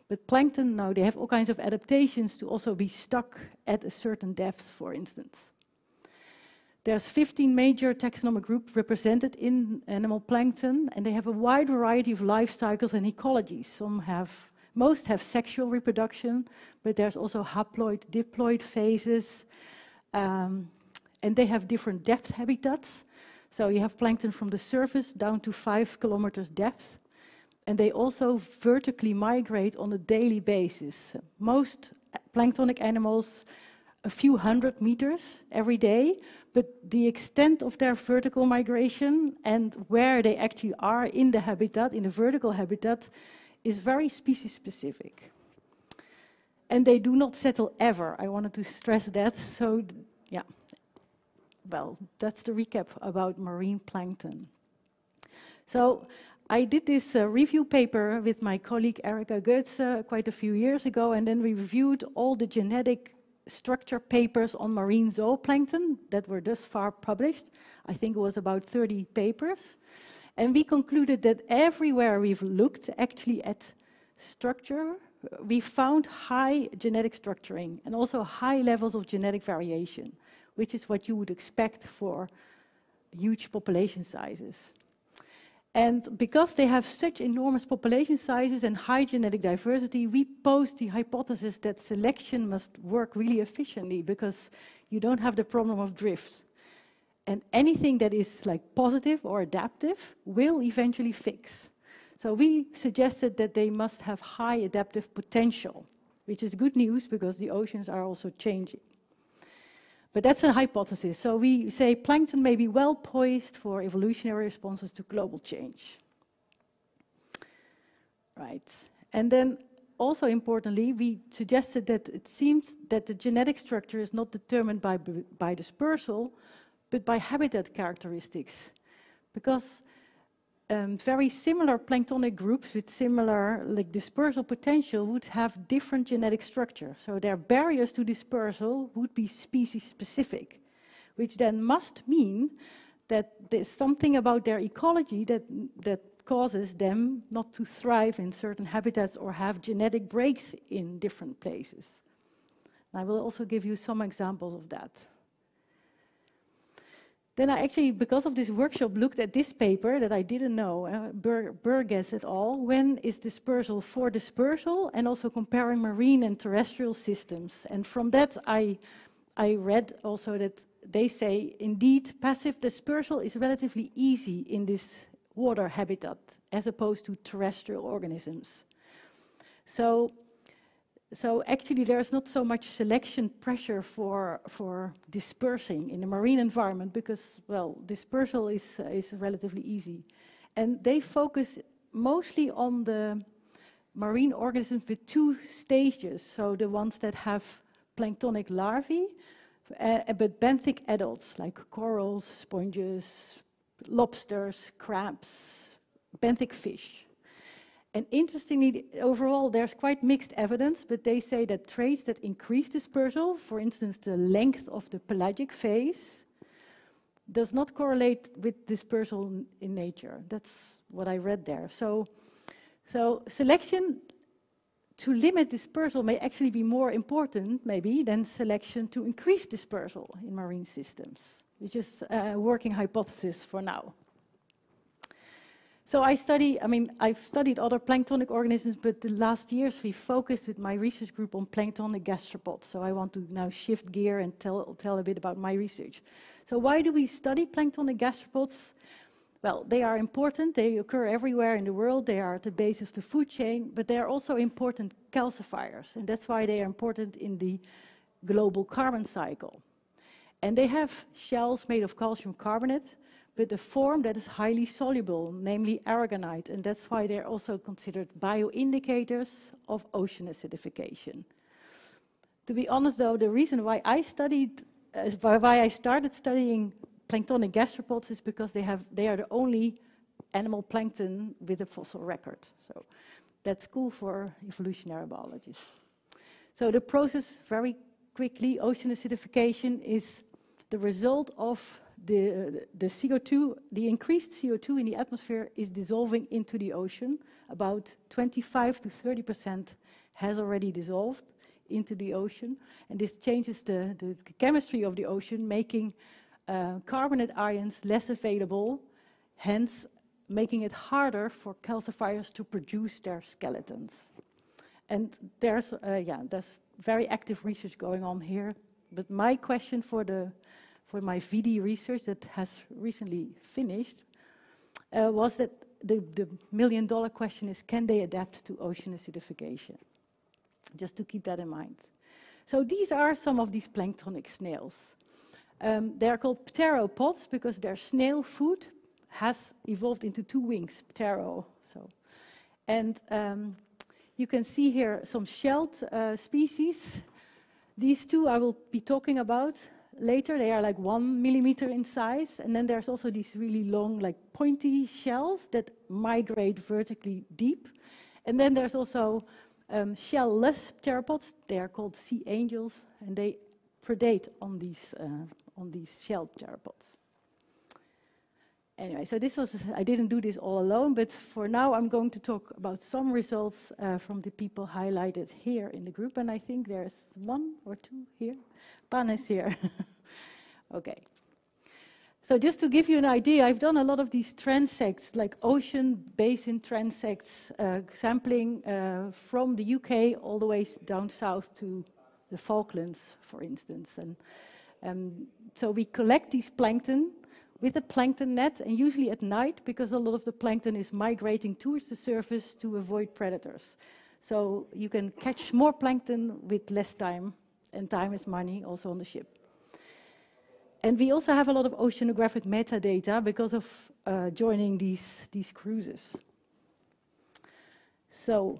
But plankton, no, they have all kinds of adaptations to also be stuck at a certain depth, for instance. There's 15 major taxonomic groups represented in animal plankton, and they have a wide variety of life cycles and ecologies. Most have sexual reproduction, but there's also haploid, diploid phases, and they have different depth habitats. So you have plankton from the surface down to 5 kilometers depth, and they also vertically migrate on a daily basis. Most planktonic animals, a few hundred meters every day, but the extent of their vertical migration and where they actually are in the habitat, in the vertical habitat, is very species specific. And they do not settle ever. I wanted to stress that. So, yeah, well, that's the recap about marine plankton. So I did this review paper with my colleague Erika Goetze quite a few years ago, and then we reviewed all the genetic structure papers on marine zooplankton that were thus far published. I think it was about 30 papers. And we concluded that everywhere we've looked actually at structure, we found high genetic structuring and also high levels of genetic variation, which is what you would expect for huge population sizes. And because they have such enormous population sizes and high genetic diversity, we posed the hypothesis that selection must work really efficiently because you don't have the problem of drift. And anything that is like positive or adaptive will eventually fix. So we suggested that they must have high adaptive potential, which is good news because the oceans are also changing. But that's a hypothesis. So we say plankton may be well poised for evolutionary responses to global change. Right. And then also importantly, we suggested that it seems that the genetic structure is not determined by dispersal, but by habitat characteristics. Because very similar planktonic groups with similar dispersal potential would have different genetic structure. So their barriers to dispersal would be species specific, which then must mean that there's something about their ecology that causes them not to thrive in certain habitats or have genetic breaks in different places. And I will also give you some examples of that. Then I actually, because of this workshop, looked at this paper that I didn't know, Burgess et al., when is dispersal for dispersal, and also comparing marine and terrestrial systems. And from that I read also that they say, indeed, passive dispersal is relatively easy in this water habitat as opposed to terrestrial organisms. So actually there's not so much selection pressure for dispersing in the marine environment because, well, dispersal is relatively easy. And they focus mostly on the marine organisms with two stages, so the ones that have planktonic larvae, but benthic adults like corals, sponges, lobsters, crabs, benthic fish. And interestingly, overall, there's quite mixed evidence, but they say that traits that increase dispersal, for instance, the length of the pelagic phase, does not correlate with dispersal in nature. That's what I read there. So selection to limit dispersal may actually be more important, maybe, than selection to increase dispersal in marine systems, which is a working hypothesis for now. So I've studied other planktonic organisms, but the last years we focused with my research group on planktonic gastropods. So I want to now shift gear and tell a bit about my research. So why do we study planktonic gastropods? Well, they are important. They occur everywhere in the world. They are at the base of the food chain, but they are also important calcifiers. And that's why they are important in the global carbon cycle. And they have shells made of calcium carbonate, but a form that is highly soluble, namely aragonite, and that's why they're also considered bioindicators of ocean acidification. To be honest, though, the reason why I started studying planktonic gastropods is because they are the only animal plankton with a fossil record. So that's cool for evolutionary biologists. So the process, very quickly, ocean acidification is the result of the CO2, the increased CO2 in the atmosphere is dissolving into the ocean. About 25 to 30% has already dissolved into the ocean. And this changes the chemistry of the ocean, making carbonate ions less available, hence making it harder for calcifiers to produce their skeletons. And there's very active research going on here. But my question for my VD research that has recently finished was that the million-dollar question is, can they adapt to ocean acidification? Just to keep that in mind. So these are some of these planktonic snails. They are called pteropods because their snail food has evolved into two wings, ptero. And you can see here some shelled species. These two I will be talking about later. They are like 1 millimeter in size, and then there's also these really long, like pointy shells that migrate vertically deep. And then there's also shell-less pteropods. They are called sea angels, and they predate on these shelled pteropods. Anyway, so I didn't do this all alone, but for now I'm going to talk about some results from the people highlighted here in the group, and I think there's one or two here. Pan is here. Okay. So just to give you an idea, I've done a lot of these transects, like ocean basin transects, sampling from the UK all the way down south to the Falklands, for instance. And so we collect these plankton with a plankton net, and usually at night, because a lot of the plankton is migrating towards the surface to avoid predators. So you can catch more plankton with less time, and time is money, also on the ship. And we also have a lot of oceanographic metadata because of joining these cruises. So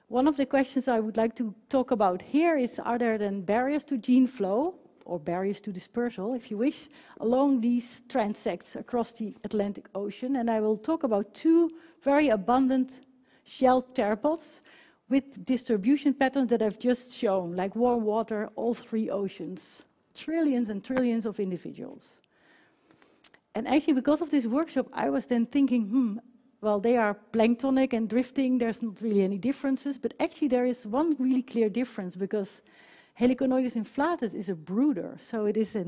one of the questions I would like to talk about here is, are there then barriers to gene flow, or barriers to dispersal, if you wish, along these transects across the Atlantic Ocean? And I will talk about two very abundant shelled pteropods with distribution patterns that I've just shown, like warm water, all three oceans, trillions and trillions of individuals. And actually, because of this workshop, I was then thinking, well, they are planktonic and drifting, there's not really any differences, but actually there is one really clear difference, because Heliconoidus inflatus is a brooder, so it is a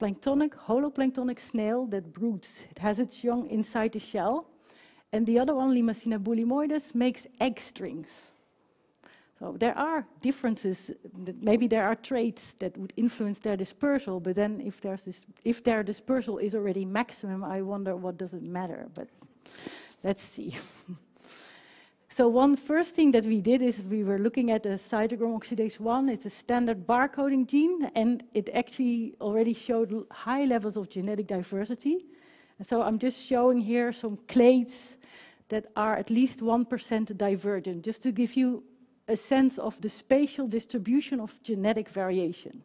planktonic, holoplanktonic snail that broods. It has its young inside the shell, and the other one, Limacina bullimoides, makes egg strings. So there are differences, maybe there are traits that would influence their dispersal, but then if their dispersal is already maximum, I wonder what does it matter. But Let's see. So one first thing that we did is we were looking at the cytochrome oxidase 1. It's a standard barcoding gene, and it actually already showed high levels of genetic diversity. And so I'm just showing here some clades that are at least 1% divergent, just to give you a sense of the spatial distribution of genetic variation.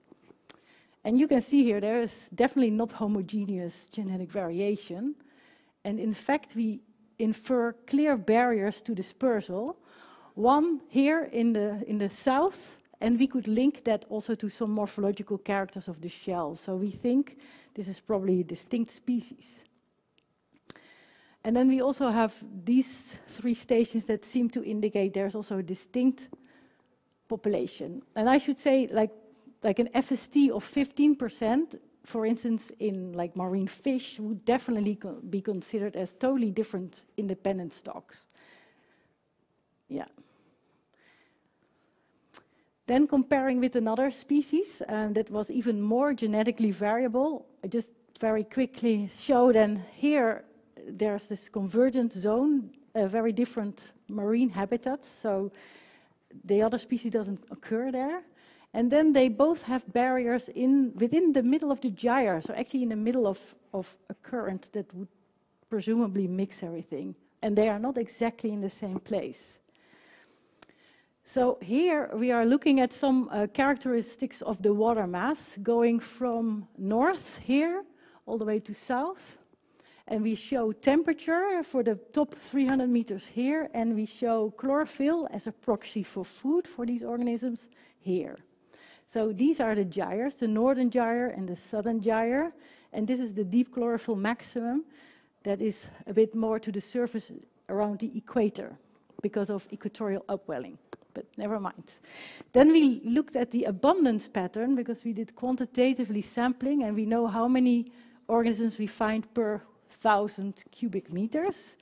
And you can see here there is definitely not homogeneous genetic variation. And in fact, we infer clear barriers to dispersal. One here in the south, and we could link that also to some morphological characters of the shell. So we think this is probably a distinct species. And then we also have these 3 stations that seem to indicate there's also a distinct population. And I should say, like an FST of 15%, for instance, in like marine fish, would definitely be considered as totally different independent stocks. Yeah. Then comparing with another species that was even more genetically variable, I just very quickly showed, and here there's this convergence zone, a very different marine habitat, so the other species doesn't occur there. And then they both have barriers within the middle of the gyre, so actually in the middle of a current that would presumably mix everything. And they are not exactly in the same place. So here we are looking at some characteristics of the water mass going from north here all the way to south. And we show temperature for the top 300 meters here, and we show chlorophyll as a proxy for food for these organisms here. So these are the gyres, the northern gyre and the southern gyre, and this is the deep chlorophyll maximum that is a bit more to the surface around the equator because of equatorial upwelling, but never mind. Then we looked at the abundance pattern because we did quantitatively sampling, and we know how many organisms we find per 1,000 cubic meters,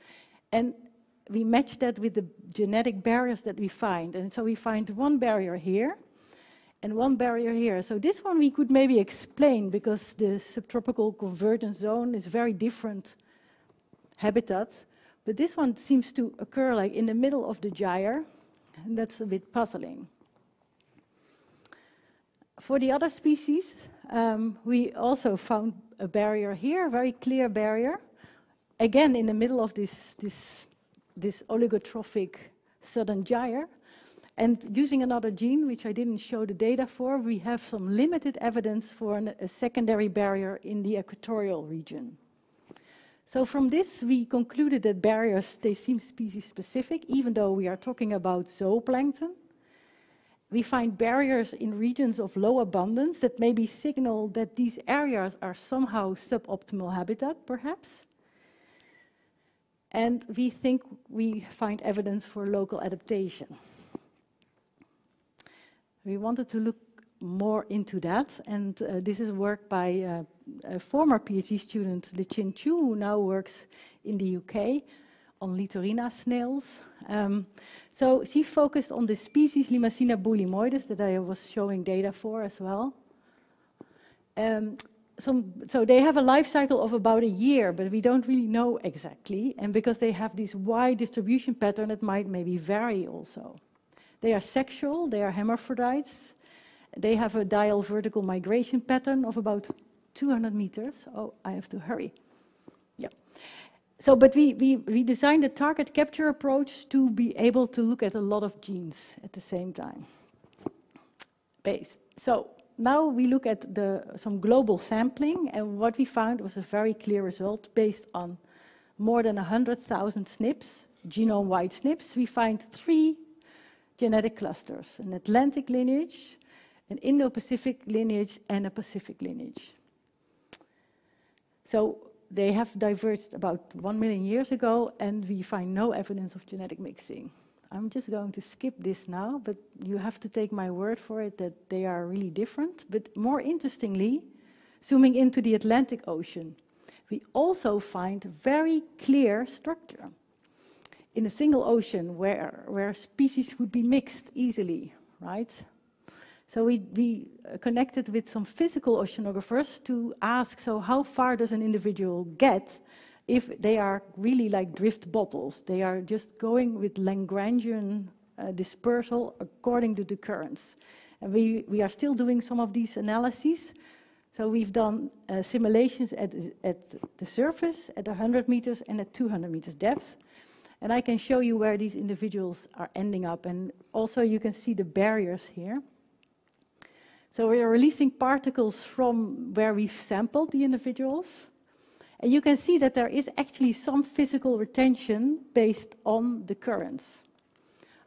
and we match that with the genetic barriers that we find. And so we find one barrier here and one barrier here. So this one we could maybe explain because the subtropical convergence zone is very different habitat, but this one seems to occur like in the middle of the gyre, and that's a bit puzzling. For the other species, we also found a barrier here, a very clear barrier, again in the middle of this oligotrophic southern gyre. And using another gene, which I didn't show the data for, we have some limited evidence for a secondary barrier in the equatorial region. So from this, we concluded that barriers, they seem species-specific, even though we are talking about zooplankton. We find barriers in regions of low abundance that maybe signal that these areas are somehow suboptimal habitat, perhaps. And we think we find evidence for local adaptation. We wanted to look more into that, and this is work by a former PhD student, Lichin Chu, who now works in the UK on Litorina snails. So she focused on the species Limacina bullimoides that I was showing data for as well. So they have a life cycle of about a year, but we don't really know exactly. And because they have this wide distribution pattern, it might maybe vary also. They are sexual, they are hermaphrodites. They have a diel vertical migration pattern of about 200 meters. Oh, I have to hurry. Yeah. So, but we designed a target capture approach to be able to look at a lot of genes at the same time. So now we look at some global sampling, and what we found was a very clear result based on more than 100,000 SNPs, genome-wide SNPs. We find 3 genetic clusters: an Atlantic lineage, an Indo-Pacific lineage, and a Pacific lineage. So they have diverged about 1 million years ago, and we find no evidence of genetic mixing. I'm just going to skip this now, but you have to take my word for it that they are really different. But more interestingly, zooming into the Atlantic Ocean, we also find very clear structure in a single ocean where species would be mixed easily, right? So we connected with some physical oceanographers to ask, so how far does an individual get if they are really like drift bottles. They are just going with Lagrangian dispersal according to the currents. And we are still doing some of these analyses. So we've done simulations at the surface, at 100 meters and at 200 meters depth. And I can show you where these individuals are ending up. And also you can see the barriers here. So we are releasing particles from where we've sampled the individuals. And you can see that there is actually some physical retention based on the currents.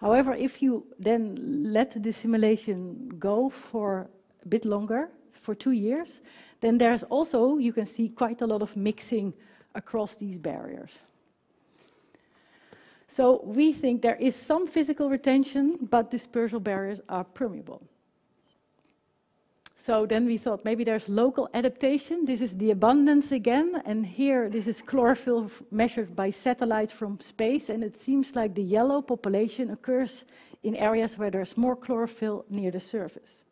However, if you then let the simulation go for a bit longer, for 2 years, then there's also, you can see quite a lot of mixing across these barriers. So we think there is some physical retention, but dispersal barriers are permeable. So then we thought maybe there's local adaptation. This is the abundance again, and here this is chlorophyll measured by satellite from space, and it seems like the yellow population occurs in areas where there's more chlorophyll near the surface.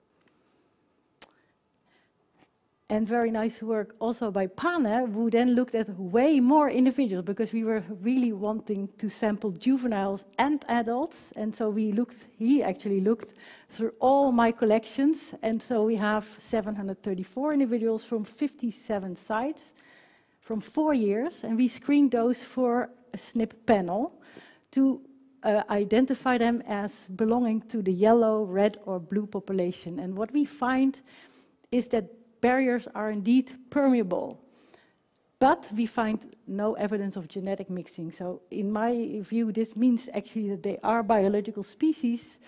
And very nice work also by Pane, who then looked at way more individuals, because we were really wanting to sample juveniles and adults. And so he actually looked through all my collections. And so we have 734 individuals from 57 sites from 4 years. And we screened those for a SNP panel to identify them as belonging to the yellow, red, or blue population. And what we find is that barriers are indeed permeable, but we find no evidence of genetic mixing. So in my view, this means actually that they are biological species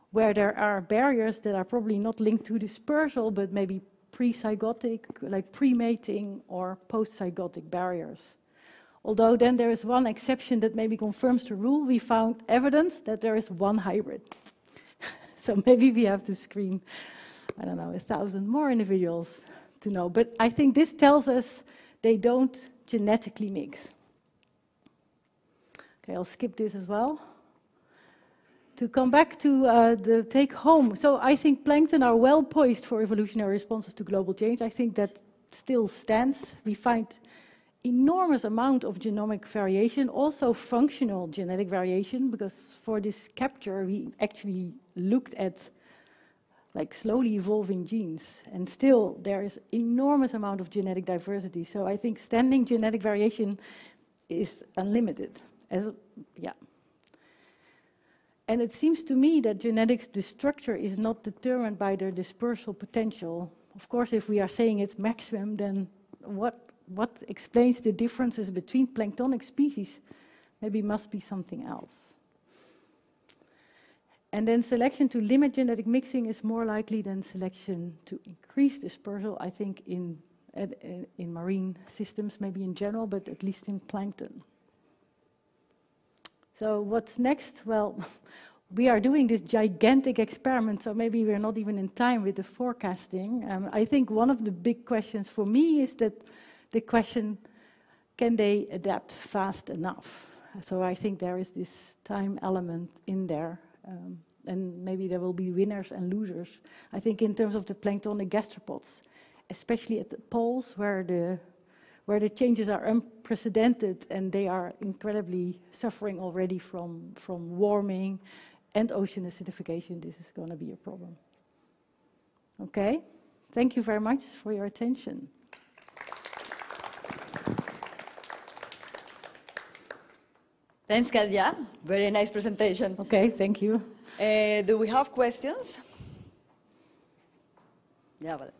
where there are barriers that are probably not linked to dispersal, but maybe pre-zygotic, like pre-mating or post-zygotic barriers. Although then there is one exception that maybe confirms the rule. We found evidence that there is one hybrid. So maybe we have to screen, I don't know, 1,000 more individuals to know. But I think this tells us they don't genetically mix. Okay, I'll skip this as well. To come back to the take home. So I think plankton are well poised for evolutionary responses to global change. I think that still stands. We find enormous amount of genomic variation, also functional genetic variation, because for this capture we actually looked at like slowly evolving genes, and still there is enormous amount of genetic diversity. So I think standing genetic variation is unlimited. And it seems to me that genetics, the structure is not determined by their dispersal potential. Of course, if we are saying it's maximum, then what explains the differences between planktonic species? Maybe must be something else. And then selection to limit genetic mixing is more likely than selection to increase dispersal, I think, in marine systems, maybe in general, but at least in plankton. So what's next? Well, we are doing this gigantic experiment, so maybe we're not even in time with the forecasting. I think one of the big questions for me is that the question, can they adapt fast enough? So I think there is this time element in there. And maybe there will be winners and losers. I think in terms of the planktonic gastropods, especially at the poles where the changes are unprecedented and they are incredibly suffering already from warming and ocean acidification, this is going to be a problem. Okay, thank you very much for your attention. Thanks, Katja. Very nice presentation. Okay, thank you. Do we have questions? Yeah, vale.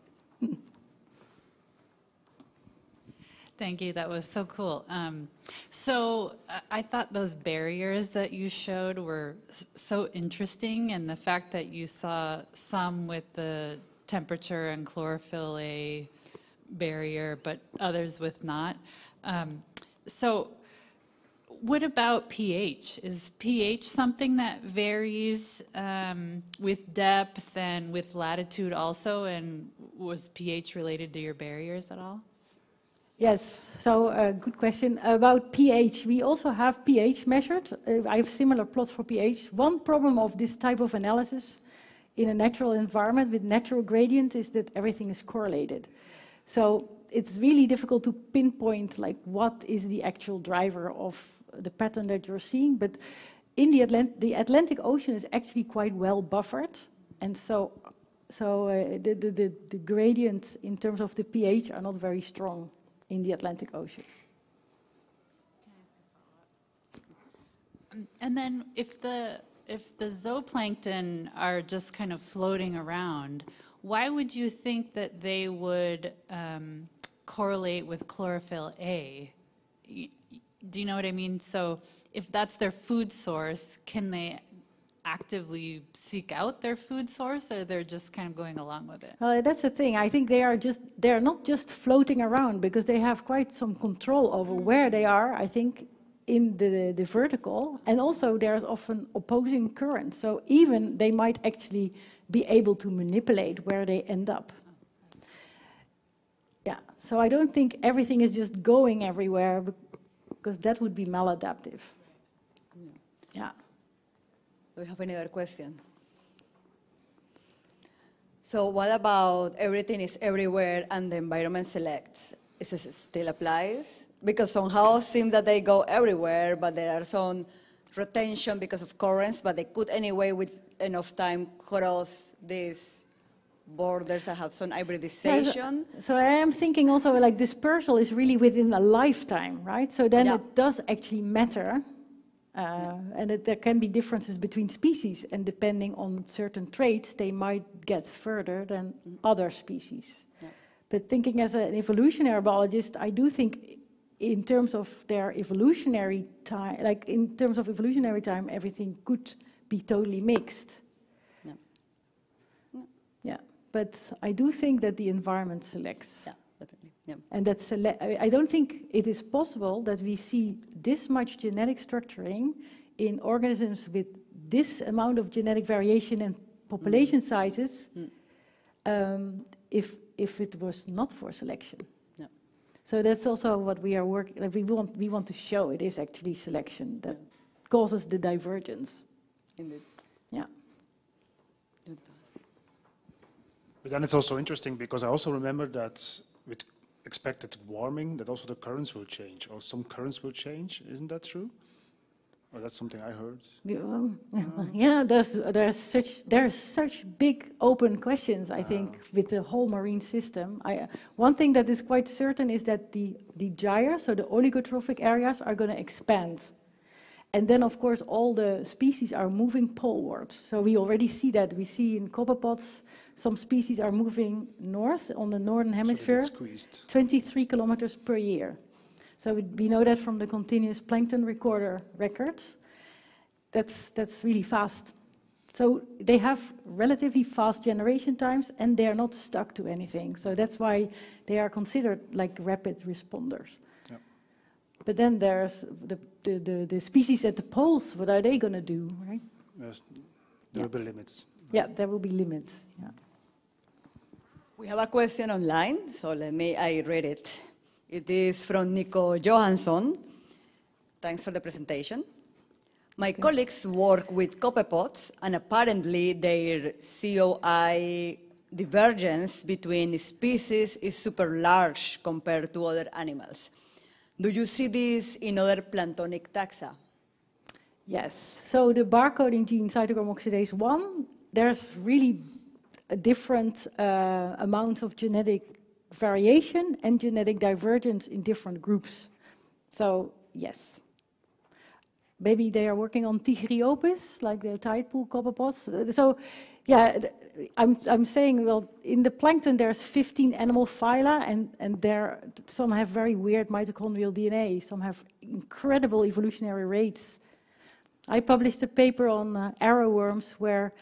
Thank you, that was so cool. I thought those barriers that you showed were so interesting, and the fact that you saw some with the temperature and chlorophyll A barrier, but others with not. What about pH? Is pH something that varies with depth and with latitude also, and was pH related to your barriers at all? Yes, so good question. About pH, we also have pH measured. I have similar plots for pH. One problem of this type of analysis in a natural environment with natural gradient is that everything is correlated. So it's really difficult to pinpoint like what is the actual driver of the pattern that you're seeing. But in the Atlantic Ocean is actually quite well buffered, and so the gradients in terms of the pH are not very strong in the Atlantic Ocean. And then if the zooplankton are just kind of floating around, why would you think that they would correlate with chlorophyll A? Do you know what I mean? So if that's their food source, can they actively seek out their food source, or they're just kind of going along with it? That's the thing. I think they're not just floating around, because they have quite some control over where they are, I think, in the vertical, and also there's often opposing currents. So even they might actually be able to manipulate where they end up. Yeah, so I don't think everything is just going everywhere, because that would be maladaptive. Yeah. Do we have any other question? So what about everything is everywhere and the environment selects? Is it still applies? Because somehow it seems that they go everywhere, but there are some retention because of currents, but they could anyway, with enough time, cross these borders and have some hybridization. So I am thinking also like dispersal is really within a lifetime, right? So then it does actually matter. And there can be differences between species, and depending on certain traits, they might get further than other species. Yeah. But thinking as an evolutionary biologist, I do think in terms of their evolutionary time, like in terms of evolutionary time, everything could be totally mixed. Yeah. Yeah. But I do think that the environment selects. Yeah, definitely. Yeah. And that's I don't think it is possible that we see this much genetic structuring in organisms with this amount of genetic variation and population sizes if it was not for selection. Yeah. So that's also what we are working. We want to show it is actually selection that causes the divergence. Indeed. Yeah. But then it's also interesting, because I also remember that with expected warming, that also the currents will change, or some currents will change. Isn't that true? Or that's something I heard? Yeah, there's such big open questions, I think, with the whole marine system. One thing that is quite certain is that the gyres, so the oligotrophic areas, are going to expand. And then, of course, all the species are moving polewards. So we already see that. We see in copepods, some species are moving north on the northern hemisphere, 23 kilometers per year. So we know that from the continuous plankton recorder records. That's really fast. So they have relatively fast generation times, and they are not stuck to anything. So that's why they are considered like rapid responders. Yep. But then there's the species at the poles. What are they going to do, right? Yes, there will be limits. Yeah, there will be limits. Yeah. We have a question online, so I read it. It is from Nico Johansson. Thanks for the presentation. My colleagues work with copepods, and apparently their COI divergence between species is super large compared to other animals. Do you see this in other planktonic taxa? Yes. So the barcoding gene cytochrome oxidase 1, there's really a different amounts of genetic variation and genetic divergence in different groups. So, yes. Maybe they are working on Tigriopus, like the tide pool copepods. So, yeah, I'm saying, well, in the plankton there's 15 animal phyla, and some have very weird mitochondrial DNA, some have incredible evolutionary rates. I published a paper on arrowworms where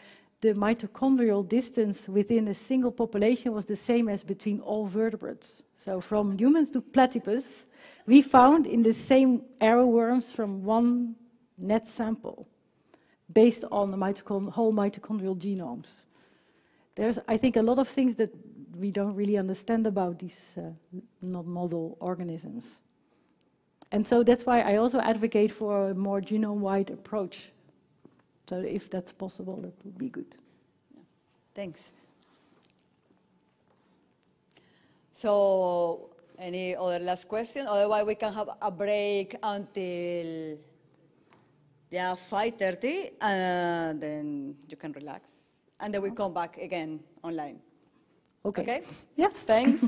the mitochondrial distance within a single population was the same as between all vertebrates. So from humans to platypus, we found in the same arrowworms from one net sample, based on the whole mitochondrial genomes. There's, I think, a lot of things that we don't really understand about these non-model organisms. And so that's why I also advocate for a more genome-wide approach. So if that's possible, that would be good. Thanks. So Any other last question? Otherwise, we can have a break until 5:30, and then you can relax. And then we come back again online. Okay? Yes. Thanks.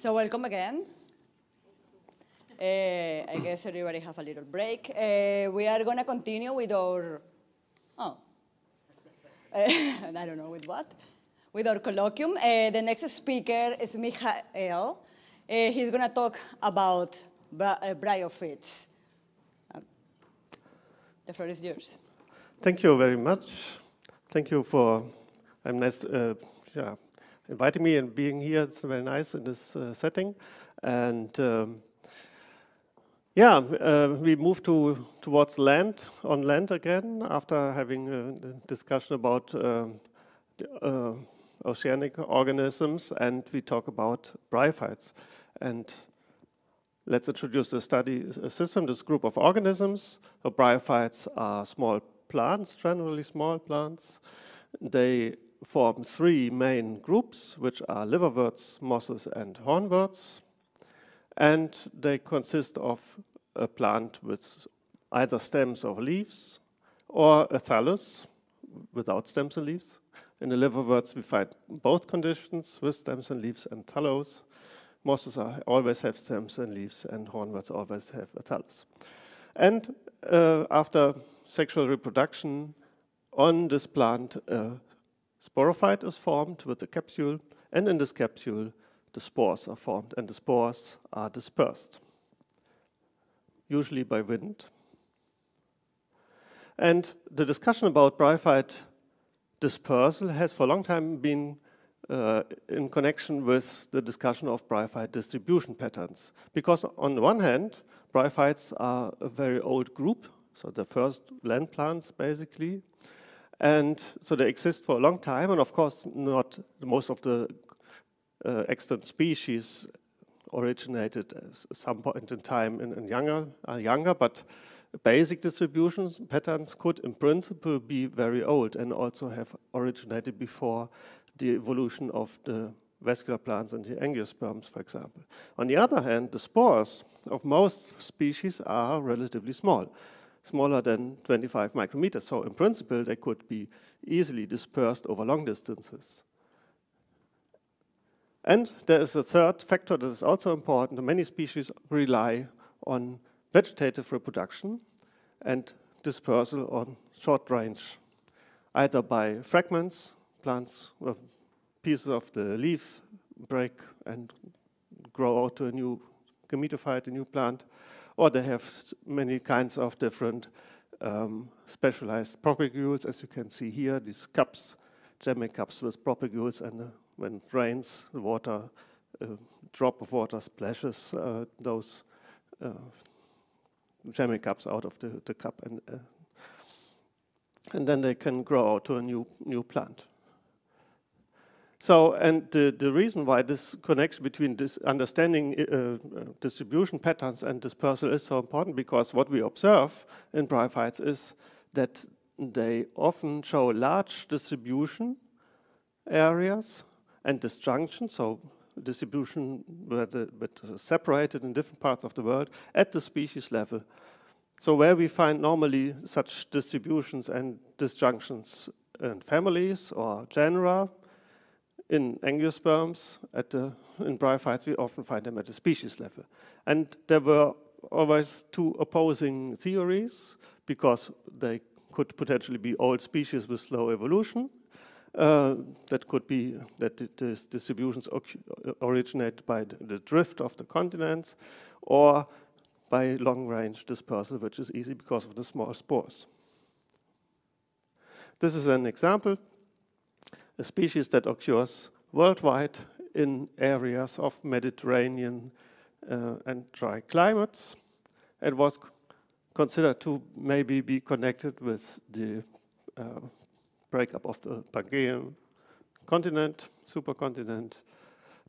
So welcome again. I guess everybody have a little break. We are going to continue with our, I don't know with what, with our colloquium. The next speaker is Michael. He's going to talk about bryophytes. The floor is yours. Thank you very much. Thank you for inviting me and being here. It's very nice in this setting. And we moved towards land, on land again, after having a discussion about oceanic organisms, and we talk about bryophytes. And let's introduce the study system, this group of organisms. So bryophytes are small plants, generally small plants. They form three main groups, which are liverworts, mosses, and hornworts. And they consist of a plant with either stems or leaves, or a thallus without stems and leaves. In the liverworts, we find both conditions, with stems and leaves and thallus. Mosses always have stems and leaves, and hornworts always have a thallus. And after sexual reproduction on this plant, a sporophyte is formed with a capsule, and in this capsule, the spores are formed, and the spores are dispersed, usually by wind. And the discussion about bryophyte dispersal has for a long time been in connection with the discussion of bryophyte distribution patterns. Because on the one hand, bryophytes are a very old group, so the first land plants basically, and so they exist for a long time, and of course not most of the extant species originated at some point in time are younger, but basic distribution patterns could in principle be very old and also have originated before the evolution of the vascular plants and the angiosperms, for example. On the other hand, the spores of most species are relatively small, smaller than 25 micrometers. So in principle, they could be easily dispersed over long distances. And there is a third factor that is also important. Many species rely on vegetative reproduction and dispersal on short range, either by fragments, plants, pieces of the leaf break and grow out to a new gametophyte, a new plant, or they have many kinds of different specialized propagules, as you can see here, these cups, gemming cups with propagules, and when it rains, the water, drop of water splashes those gemming cups out of the cup, and then they can grow out to a new plant. So, and the reason why this connection between this understanding distribution patterns and dispersal is so important, because what we observe in bryophytes is that they often show large distribution areas and disjunction, so distribution but separated in different parts of the world at the species level. So where we find normally such distributions and disjunctions in families or genera, in angiosperms, in bryophytes, we often find them at the species level. And there were always two opposing theories, because they could potentially be old species with slow evolution. That could be that these distributions originate by the drift of the continents, or by long-range dispersal, which is easy because of the small spores. This is an example, a species that occurs worldwide in areas of Mediterranean and dry climates. It was considered to maybe be connected with the breakup of the Pangaean continent, supercontinent.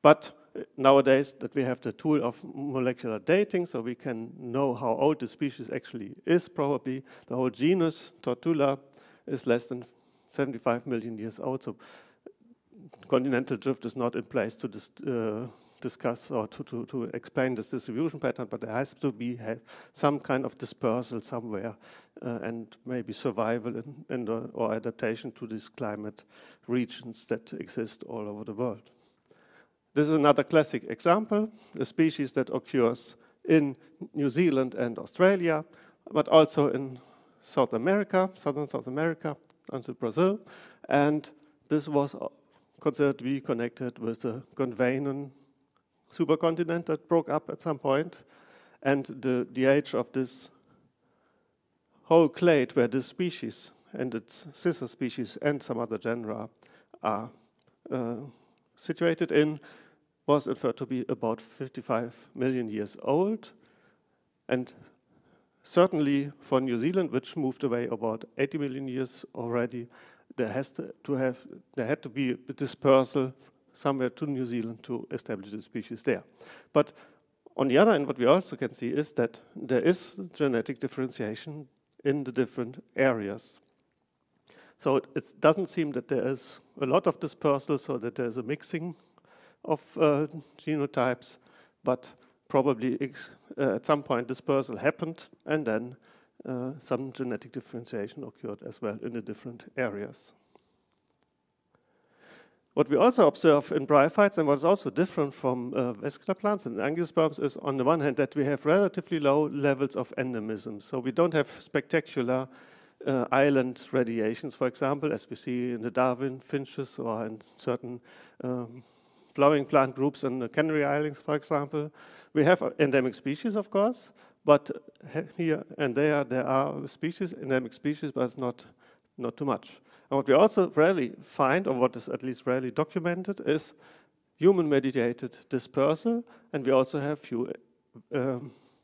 But nowadays that we have the tool of molecular dating, so we can know how old the species actually is probably. The whole genus, Tortula, is less than 75 million years old. So continental drift is not in place to discuss or to explain this distribution pattern, but there has to be some kind of dispersal somewhere and maybe survival or adaptation to these climate regions that exist all over the world. This is another classic example, a species that occurs in New Zealand and Australia, but also in South America, southern South America, until Brazil. And this was considered to be connected with the Gondwanan supercontinent that broke up at some point. And the age of this whole clade where this species and its sister species and some other genera are situated in was inferred to be about 55 million years old. And certainly for New Zealand, which moved away about 80 million years already, there had to be a dispersal somewhere to New Zealand to establish the species there. But on the other hand, what we also can see is that there is genetic differentiation in the different areas. So it doesn't seem that there is a lot of dispersal, so that there's a mixing of genotypes, but probably at some point dispersal happened, and then some genetic differentiation occurred as well in the different areas. What we also observe in bryophytes, and what's also different from vascular plants and angiosperms, is on the one hand that we have relatively low levels of endemism. So we don't have spectacular island radiations, for example, as we see in the Darwin finches or in certain flowering plant groups in the Canary Islands, for example. We have endemic species, of course, but here and there are species, endemic species, but it's not too much. And what we also rarely find, or what is at least rarely documented, is human-mediated dispersal, and we also have few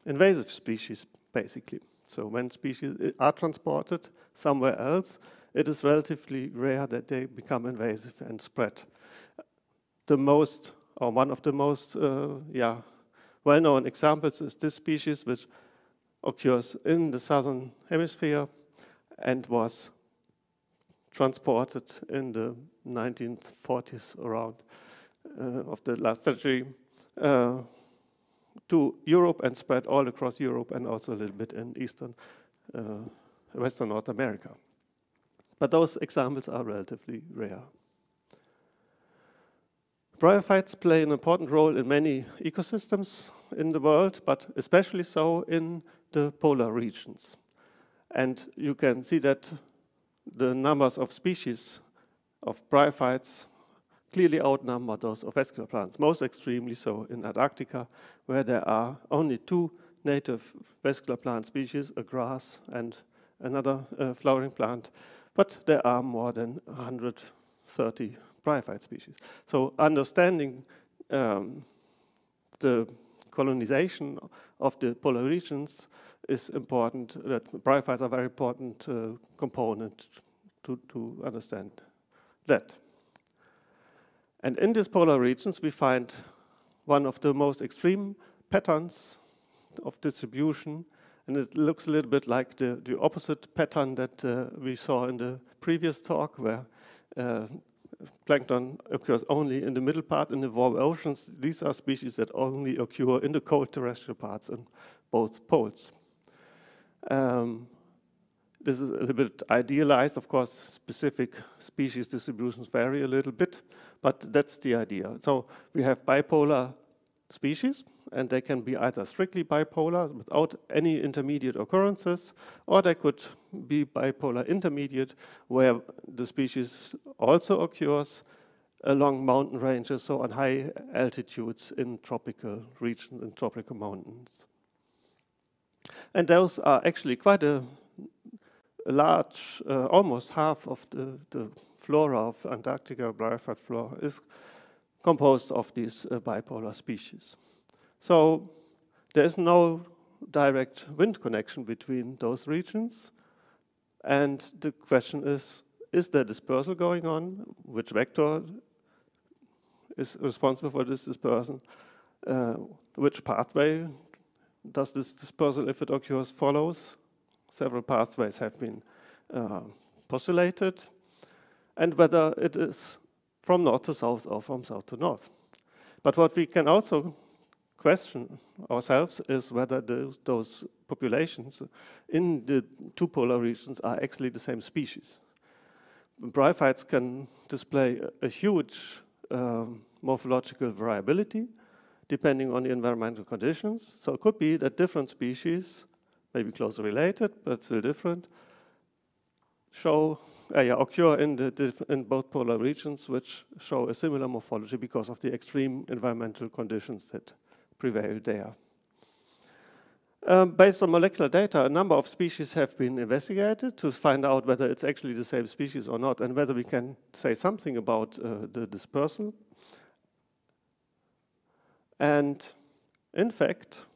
invasive species, basically. So when species are transported somewhere else, it is relatively rare that they become invasive and spread. The most, or one of the most well-known examples is this species, which occurs in the southern hemisphere and was transported in the 1940s around of the last century to Europe and spread all across Europe and also a little bit in Western North America. But those examples are relatively rare. Bryophytes play an important role in many ecosystems in the world, but especially so in the polar regions. And you can see that the numbers of species of bryophytes clearly outnumber those of vascular plants, most extremely so in Antarctica, where there are only 2 native vascular plant species, a grass and another flowering plant, but there are more than 130 bryophyte species. So understanding the colonization of the polar regions is important, that bryophytes are a very important component to understand that. And in these polar regions, we find one of the most extreme patterns of distribution, and it looks a little bit like the opposite pattern that we saw in the previous talk, where plankton occurs only in the middle part in the warm oceans. These are species that only occur in the cold terrestrial parts in both poles. This is a little bit idealized. Of course, specific species distributions vary a little bit, but that's the idea. So we have bipolar species, and they can be either strictly bipolar without any intermediate occurrences, or they could be bipolar intermediate, where the species also occurs along mountain ranges, so on high altitudes in tropical regions and tropical mountains. And those are actually quite a large, almost half of the flora of Antarctica, bryophyte flora, is composed of these bipolar species. So there is no direct wind connection between those regions. And the question is there dispersal going on? Which vector is responsible for this dispersal? Which pathway does this dispersal, if it occurs, follows? Several pathways have been postulated. And whether it is from north to south or from south to north. But what we can also question ourselves is whether those populations in the 2 polar regions are actually the same species. Bryophytes can display a huge morphological variability depending on the environmental conditions. So it could be that different species, maybe closely related, but still different, occur in both polar regions, which show a similar morphology because of the extreme environmental conditions that prevail there. Based on molecular data, a number of species have been investigated to find out whether it's actually the same species or not, and whether we can say something about the dispersal. And in fact,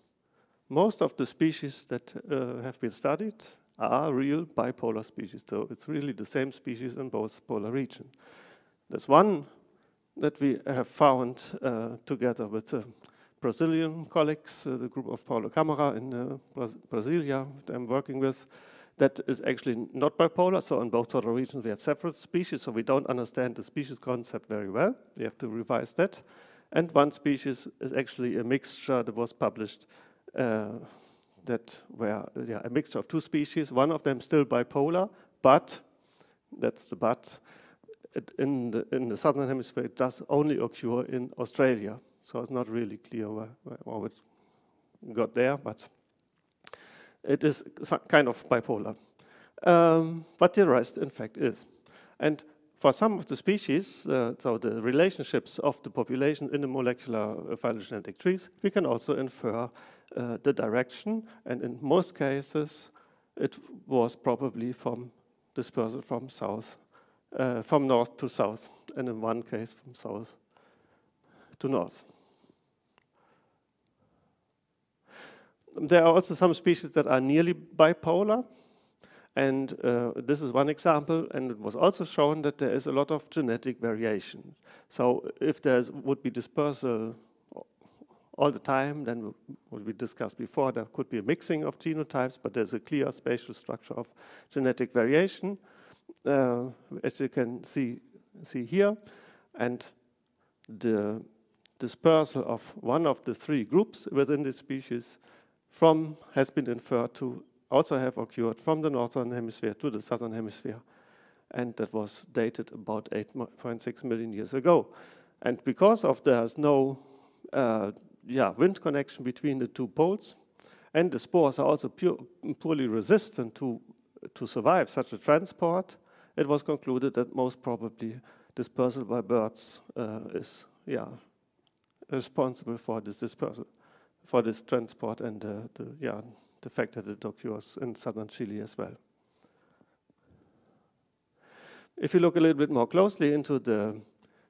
most of the species that have been studied are real bipolar species. So it's really the same species in both polar regions. There's one that we have found together with Brazilian colleagues, the group of Paulo Câmara in Brasilia that I'm working with, that is actually not bipolar. So in both polar regions we have separate species, so we don't understand the species concept very well. We have to revise that. And one species is actually a mixture that was published a mixture of two species, one of them still bipolar, but, that's the but, in the southern hemisphere it does only occur in Australia. So it's not really clear how it got there, but it is kind of bipolar. But the rest, in fact, is. And for some of the species, so the relationships of the population in the molecular phylogenetic trees, we can also infer the direction, and in most cases, it was probably from dispersal from from north to south, and in one case from south to north. There are also some species that are nearly bipolar, and this is one example, and it was also shown that there is a lot of genetic variation. So if there would be dispersal all the time, then what we discussed before, there could be a mixing of genotypes, but there's a clear spatial structure of genetic variation, as you can see here. And the dispersal of one of the three groups within the species has been inferred to also have occurred from the northern hemisphere to the southern hemisphere. And that was dated about 8.6 million years ago. And because of there's no wind connection between the two poles, and the spores are also poorly resistant to survive such a transport, it was concluded that most probably dispersal by birds is responsible for this dispersal, for this transport, and the fact that it occurs in southern Chile as well. If you look a little bit more closely into the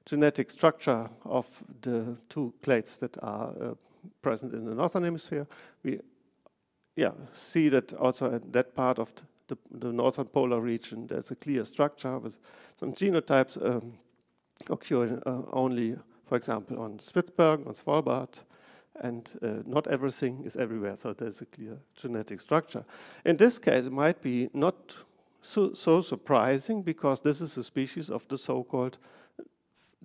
genetic structure of the two clades that are present in the northern hemisphere, we see that also in that part of the northern polar region, there's a clear structure with some genotypes occurring only, for example, on Spitsbergen, on Svalbard, and not everything is everywhere, so there's a clear genetic structure. In this case, it might be not so surprising, because this is a species of the so-called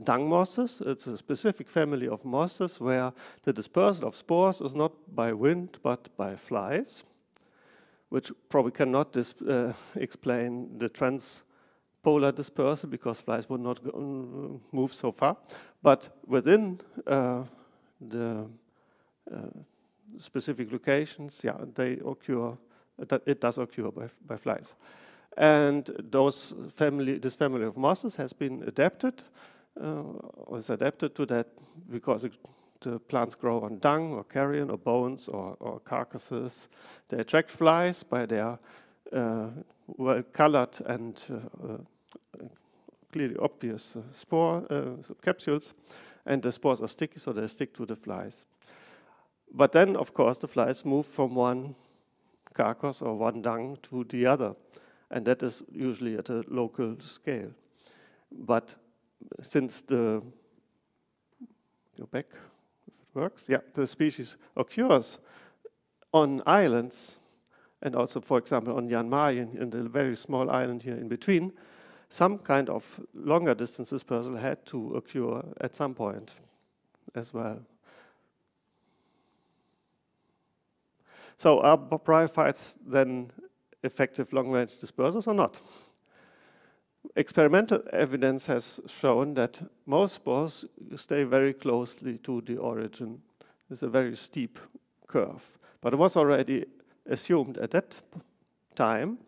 dung mosses. It's a specific family of mosses where the dispersal of spores is not by wind, but by flies, which probably cannot explain the transpolar dispersal, because flies would not move so far. But within the specific locations, they occur. It does occur by flies, and this family of mosses has been adapted, or is adapted to that because the plants grow on dung or carrion or bones or carcasses. They attract flies by their well-colored and clearly obvious spore capsules, and the spores are sticky, so they stick to the flies. But then, of course, the flies move from one carcass or one dung to the other, and that is usually at a local scale. But since the species occurs on islands, and also, for example, on Jan Mayen, in the very small island here in between, some kind of longer distance dispersal had to occur at some point as well. So are bryophytes then effective long-range dispersals or not? experimental evidence has shown that most spores stay very closely to the origin. It's a very steep curve. But it was already assumed at that time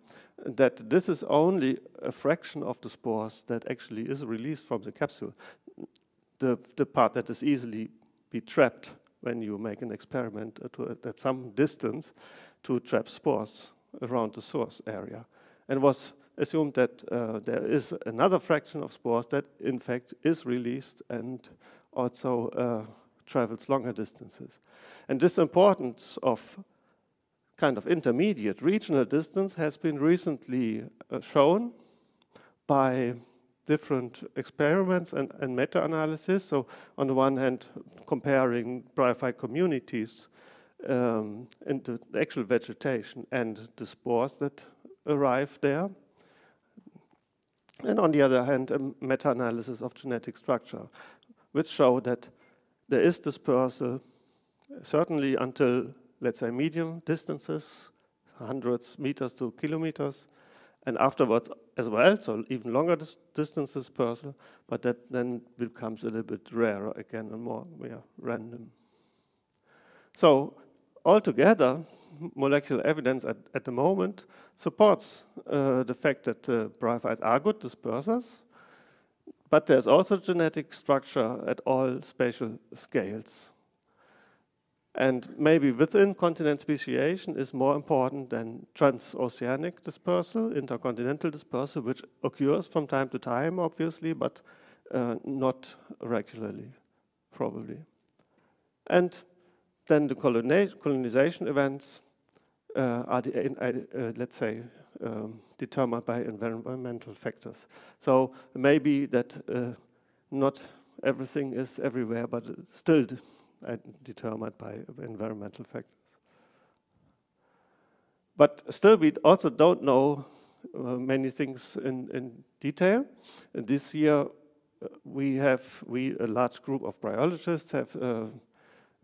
that this is only a fraction of the spores that actually is released from the capsule. The part that is easily be trapped when you make an experiment at some distance to trap spores around the source area. And was assumed that there is another fraction of spores that in fact is released and also travels longer distances. And this importance of kind of intermediate regional distance has been recently shown by different experiments and meta-analysis. So on the one hand, comparing bryophyte communities into the actual vegetation and the spores that arrive there. And on the other hand, a meta-analysis of genetic structure, which show that there is dispersal, certainly until, let's say, medium distances, hundreds meters to kilometers, and afterwards as well, so even longer distance dispersal, but that then becomes a little bit rarer again and more random. So altogether, molecular evidence at the moment supports the fact that bryophytes are good dispersers, but there's also genetic structure at all spatial scales. And maybe within continent speciation is more important than transoceanic dispersal, intercontinental dispersal, which occurs from time to time, obviously, but not regularly, probably. And then the colonization events are, let's say, determined by environmental factors. So maybe that not everything is everywhere, but still determined by environmental factors. But still, we also don't know many things in detail. And this year, a large group of biologists, have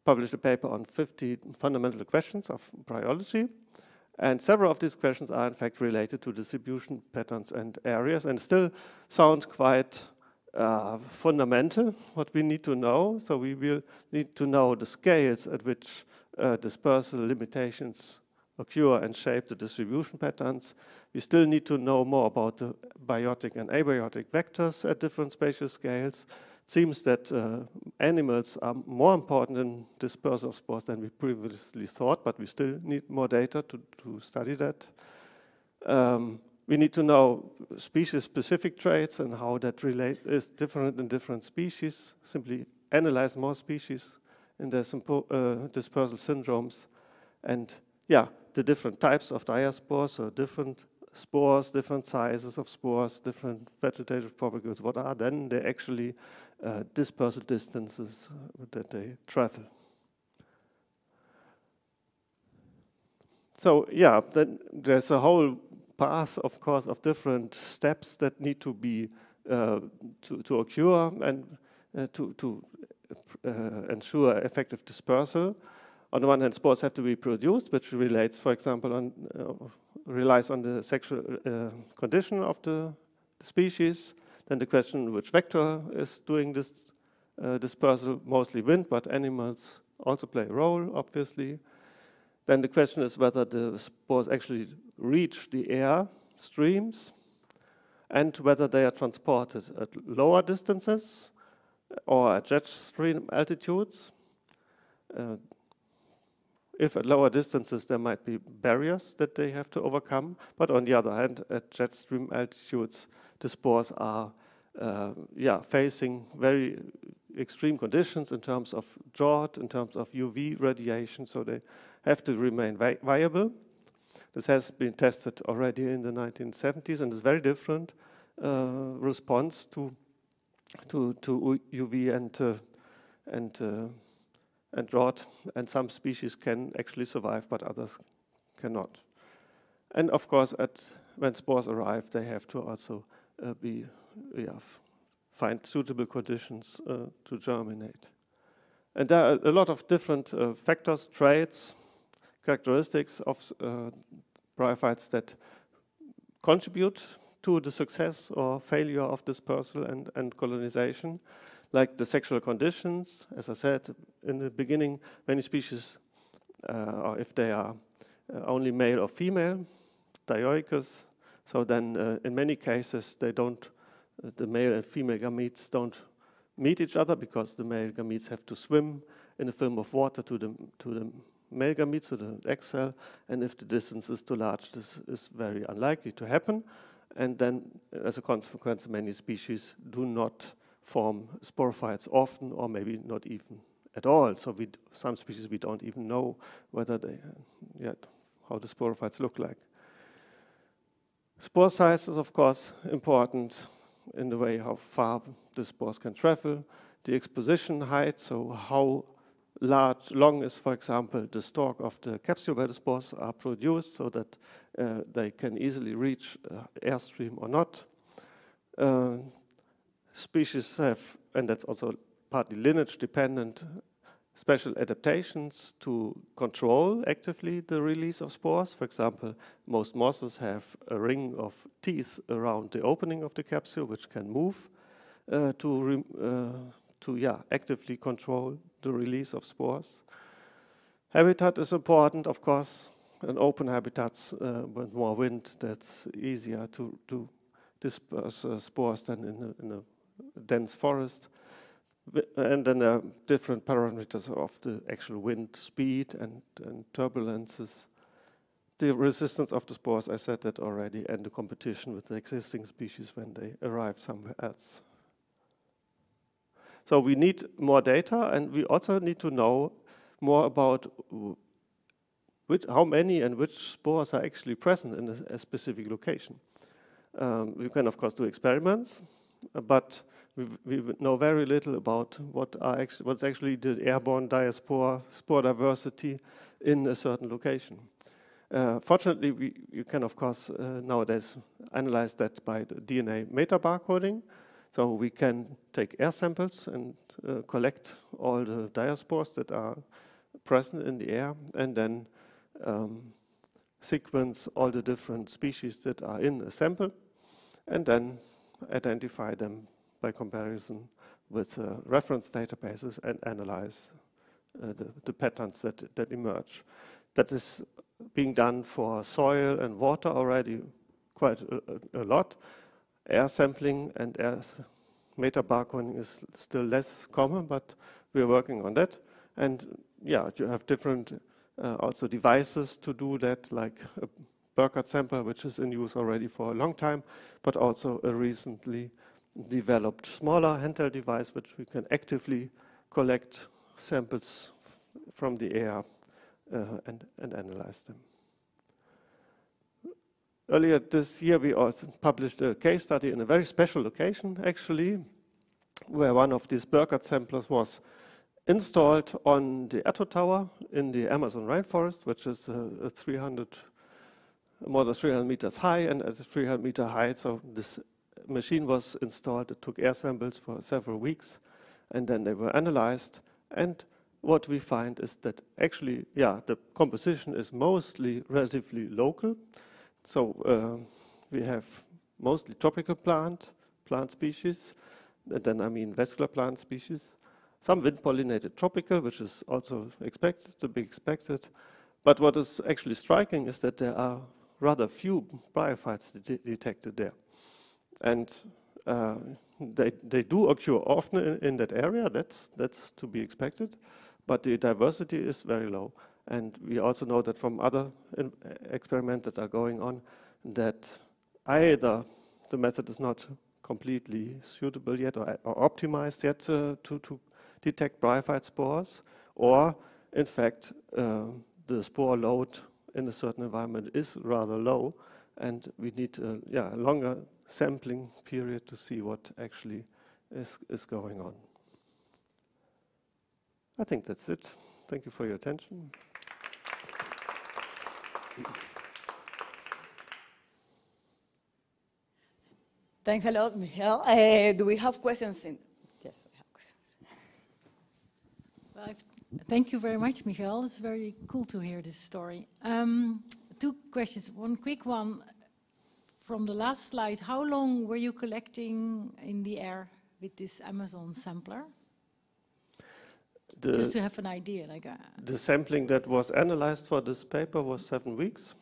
published a paper on 50 fundamental questions of biology. And several of these questions are in fact related to distribution patterns and areas, and still sound quite fundamental, what we need to know. So we will need to know the scales at which dispersal limitations occur and shape the distribution patterns. We still need to know more about the biotic and abiotic vectors at different spatial scales. It seems that animals are more important in dispersal of spores than we previously thought, but we still need more data to study that. We need to know species-specific traits and how that is different in different species. Simply analyze more species in their dispersal syndromes. And yeah, the different types of diaspores, so different spores, different sizes of spores, different vegetative propagules. What are then the actually dispersal distances that they travel? So yeah, then there's a whole path, of course, of different steps that need to be to occur and to ensure effective dispersal. On the one hand, spores have to be produced, which relates, for example, relies on the sexual condition of the species. Then the question which vector is doing this dispersal, mostly wind, but animals also play a role, obviously. Then the question is whether the spores actually reach the air streams and whether they are transported at lower distances or at jet stream altitudes. If at lower distances, there might be barriers that they have to overcome. But on the other hand, at jet stream altitudes, the spores are facing very extreme conditions in terms of drought, in terms of UV radiation, so they have to remain viable. This has been tested already in the 1970s and is very different response to UV and drought. And some species can actually survive, but others cannot. And of course, when spores arrive, they have to also find suitable conditions to germinate. And there are a lot of different factors, traits, characteristics of bryophytes that contribute to the success or failure of dispersal and colonization, like the sexual conditions. As I said in the beginning, many species, or if they are only male or female, dioicous, so then in many cases they don't, the male and female gametes don't meet each other because the male gametes have to swim in a film of water to the male gametes, to the egg cell, and if the distance is too large, this is very unlikely to happen. And then, as a consequence, many species do not form sporophytes often, or maybe not even at all. So some species we don't even know whether they yet how the sporophytes look like. Spore size is, of course, important in the way how far the spores can travel. The exposition height, so how long is, for example, the stalk of the capsule where the spores are produced, so that they can easily reach airstream or not. Species have, and that's also partly lineage dependent, special adaptations to control actively the release of spores. For example, most mosses have a ring of teeth around the opening of the capsule, which can move to actively control the release of spores. Habitat is important, of course. In open habitats with more wind, that's easier to disperse spores than in a dense forest. And then there are different parameters of the actual wind speed and turbulences. The resistance of the spores, I said that already, and the competition with the existing species when they arrive somewhere else. So we need more data, and we also need to know more about how many and which spores are actually present in a specific location. We can, of course, do experiments, but we know very little about what's actually the airborne diaspora, spore diversity in a certain location. Fortunately, you can, of course, nowadays analyze that by the DNA metabarcoding. So we can take air samples and collect all the diaspores that are present in the air, and then sequence all the different species that are in a sample, and then identify them by comparison with reference databases and analyze the patterns that emerge. That is being done for soil and water already quite a lot. Air sampling and air metabarcoding is still less common, but we are working on that. And yeah, you have different also devices to do that, like a Burkhardt sample, which is in use already for a long time, but also a recently developed smaller handheld device, which we can actively collect samples from the air and analyze them. Earlier this year, we also published a case study in a very special location, actually, where one of these Burkhardt samplers was installed on the Atto Tower in the Amazon rainforest, which is more than 300 meters high, and at 300 meter height. So this machine was installed. It took air samples for several weeks, and then they were analyzed. And what we find is that actually, the composition is mostly relatively local. So we have mostly tropical plant species, and then I mean vascular plant species. Some wind-pollinated tropical, which is also to be expected. But what is actually striking is that there are rather few bryophytes detected there. And they do occur often in that area, that's to be expected, but the diversity is very low. And we also know that from other experiments that are going on, that either the method is not completely suitable yet or optimized yet to detect bryophyte spores, or in fact the spore load in a certain environment is rather low, and we need a longer sampling period to see what actually is going on. I think that's it. Thank you for your attention. Thanks a lot, Michael. Do we have questions? Yes, we have questions. Well, thank you very much, Michael. It's very cool to hear this story. Two questions. One quick one. from the last slide, how long were you collecting in the air with this Amazon sampler? Just to have an idea, like the sampling that was analyzed for this paper was 7 weeks.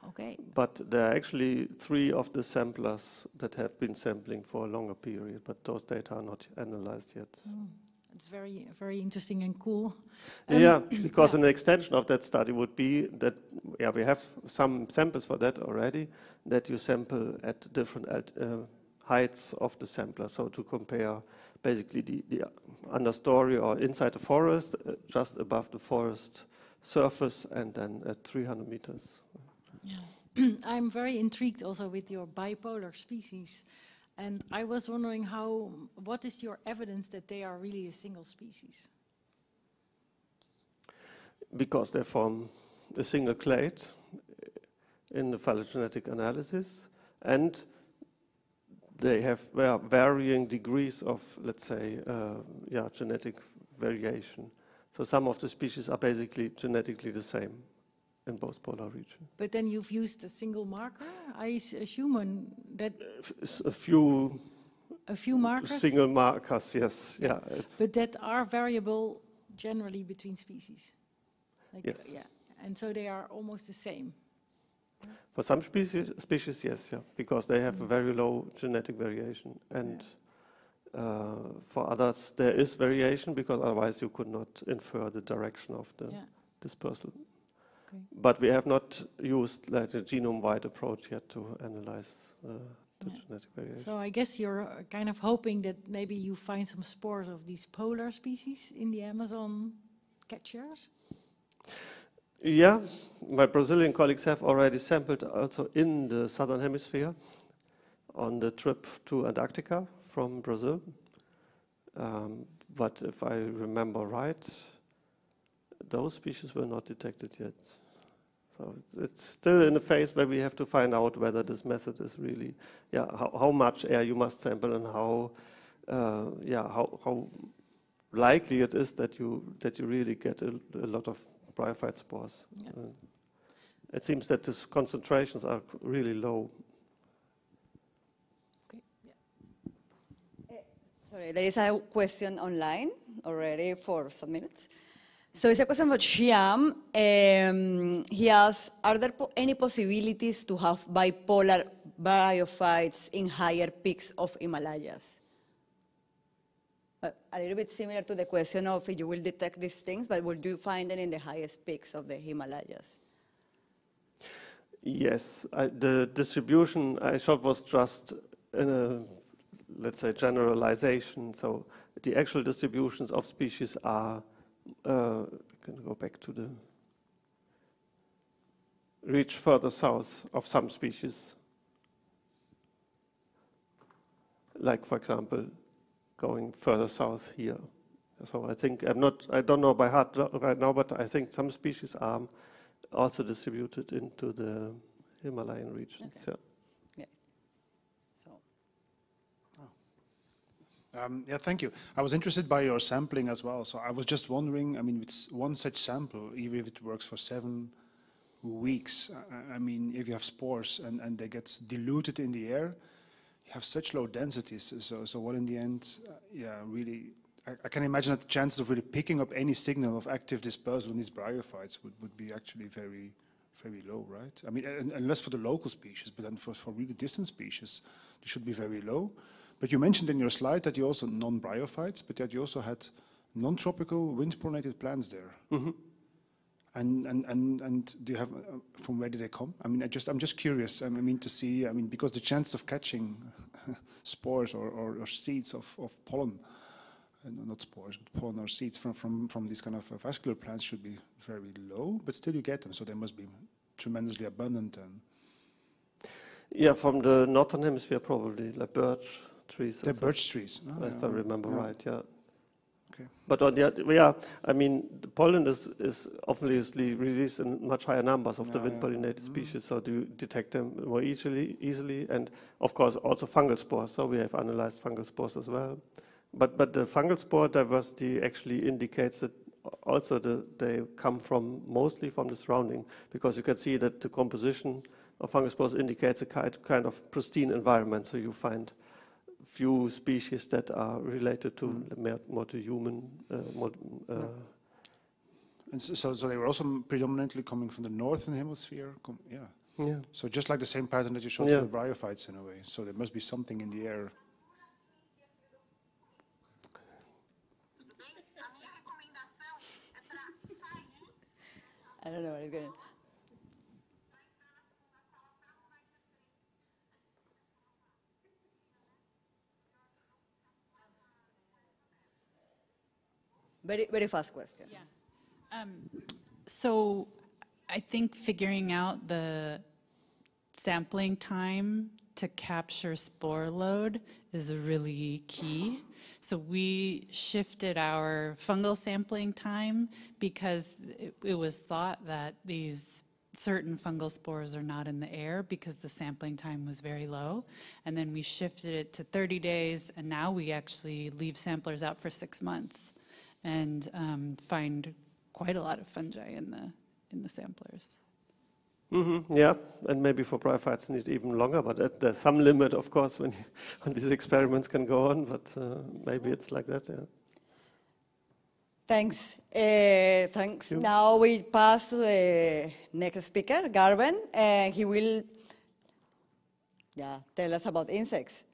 okay. But there are actually 3 of the samplers that have been sampling for a longer period, but those data are not analyzed yet. It's very, very interesting and cool. Yeah, because an extension of that study would be that, yeah, we have some samples for that already, that you sample at different heights of the sampler. So to compare basically the understory or inside the forest, just above the forest surface, and then at 300 meters. Yeah. I'm very intrigued also with your bipolar species. And I was wondering what is your evidence that they are really a single species? Because they form a single clade in the phylogenetic analysis, and they have varying degrees of, let's say, genetic variation. So some of the species are basically genetically the same in both polar regions. But then you've used a single marker? I assume that A few markers? Single markers, yes. Yeah. But that are variable generally between species? Like, yes. Yeah. And so they are almost the same? For some species, yes, yeah, because they have a very low genetic variation. And for others, there is variation, because otherwise you could not infer the direction of the dispersal. Okay. But we have not used like a genome-wide approach yet to analyze the genetic variation. So I guess you're kind of hoping that maybe you find some spores of these polar species in the Amazon catchers? Yeah, my Brazilian colleagues have already sampled also in the southern hemisphere on the trip to Antarctica from Brazil. But if I remember right, those species were not detected yet. So it's still in a phase where we have to find out whether this method is really, how much air you must sample, and how likely it is that you really get a lot of bryophyte spores. Yeah. It seems that these concentrations are really low. Okay. Yeah. Sorry, there is a question online already for some minutes. So it's a question about Shyam. He asks, are there any possibilities to have bipolar bryophytes in higher peaks of Himalayas? A little bit similar to the question of if you will detect these things, but would you find them in the highest peaks of the Himalayas? Yes, the distribution I showed was just let's say, generalization. So the actual distributions of species are, can go back to the reach further south of some species. Like, for example, going further south here. So I think, I don't know by heart right now, but I think some species are also distributed into the Himalayan regions. Okay. Yeah. So. Yeah, thank you. I was interested by your sampling as well. So I was just wondering, I mean, with one such sample, even if it works for 7 weeks, I mean, if you have spores and they get diluted in the air, you have such low densities. So what in the end, really, I can imagine that the chances of really picking up any signal of active dispersal in these bryophytes would be actually very, very low, right? I mean, unless for the local species, but then for really distant species, they should be very low. But you mentioned in your slide that you also non-bryophytes, but that you also had non-tropical wind-pollinated plants there. Mm-hmm. And do you have, from where did they come? I mean, I'm just curious. I mean, to see, I mean, because the chance of catching spores or seeds of pollen, not spores, but pollen or seeds from these kind of vascular plants should be very low, but still you get them, so they must be tremendously abundant. Yeah, from the northern hemisphere probably, like birch trees. They're birch trees. Oh, if I remember right, yeah. Okay. But on the I mean, the pollen is obviously released in much higher numbers of the wind-pollinated species, so you detect them more easily, and of course also fungal spores. So we have analyzed fungal spores as well. But the fungal spore diversity actually indicates that also they come mostly from the surrounding, because you can see that the composition of fungus spores indicates a kind of pristine environment. So you find few species that are related to more to human. And so they were also predominantly coming from the northern hemisphere. Yeah. So just like the same pattern that you showed for the bryophytes in a way. So there must be something in the air. I don't know what it's going to... Very, very fast question. Yeah. So I think figuring out the sampling time to capture spore load is really key. So we shifted our fungal sampling time because it was thought that these certain fungal spores are not in the air because the sampling time was very low. And then we shifted it to 30 days, and now we actually leave samplers out for 6 months and find quite a lot of fungi in the samplers. Yeah, and maybe for bryophytes need even longer, but there's some limit, of course, when these experiments can go on, but maybe it's like that, yeah. Thanks. Thanks. Now we pass to the next speaker, Garben, and he will tell us about insects.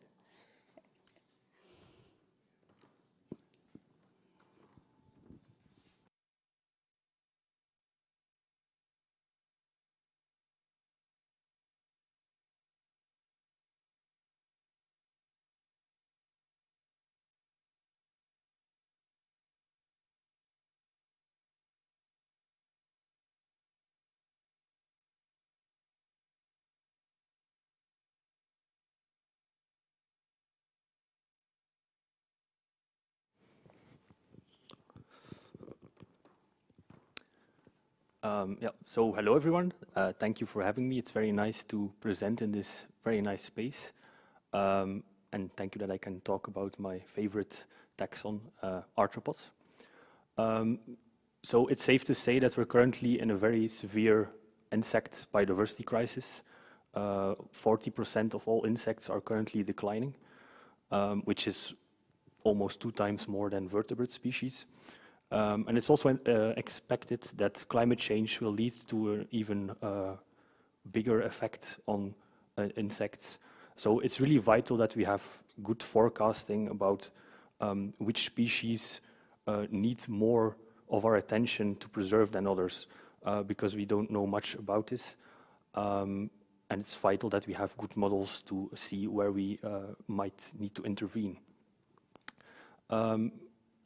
So hello everyone. Thank you for having me. It's very nice to present in this very nice space. And thank you that I can talk about my favorite taxon, arthropods. So it's safe to say that we're currently in a very severe insect biodiversity crisis. 40% of all insects are currently declining, which is almost 2 times more than vertebrate species. And it's also expected that climate change will lead to an even bigger effect on insects. So it's really vital that we have good forecasting about which species need more of our attention to preserve than others, because we don't know much about this. And it's vital that we have good models to see where we might need to intervene.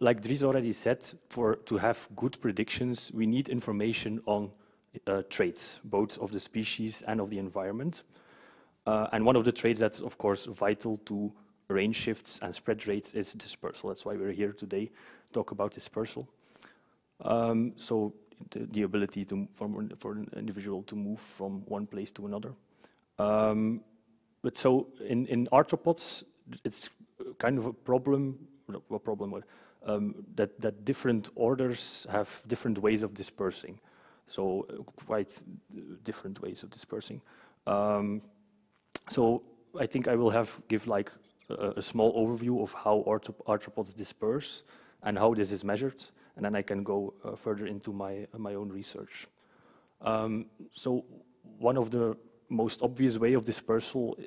Like Dries already said, to have good predictions, we need information on traits, both of the species and of the environment. And one of the traits that's, of course, vital to range shifts and spread rates is dispersal. That's why we're here today to talk about dispersal. So the ability for an individual to move from one place to another. But so in arthropods, it's kind of a problem, that different orders have different ways of dispersing. So quite different ways of dispersing. So I think I will give like a small overview of how arthropods disperse and how this is measured, and then I can go further into my own research. So one of the most obvious way of dispersal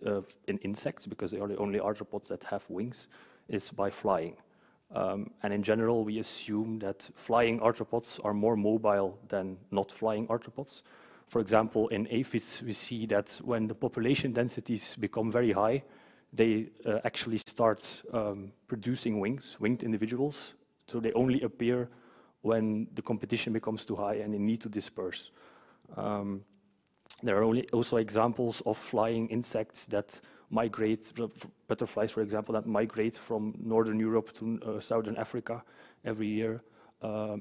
in insects, because they are the only arthropods that have wings, is by flying. And in general, we assume that flying arthropods are more mobile than not flying arthropods. For example, in aphids, we see that when the population densities become very high, they actually start producing winged individuals. So they only appear when the competition becomes too high and they need to disperse. There are also examples of flying insects that migrate, butterflies, for example, that migrate from Northern Europe to Southern Africa every year.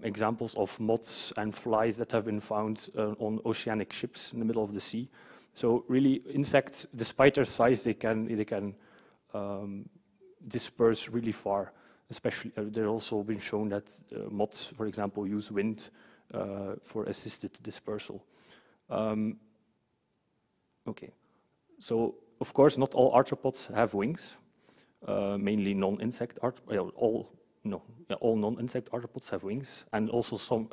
Examples of moths and flies that have been found on oceanic ships in the middle of the sea. So really, insects, despite their size, they can disperse really far. Especially, there's also been shown that moths, for example, use wind for assisted dispersal. Okay, so of course not all arthropods have wings. Mainly non-insect all non-insect arthropods have wings, and also some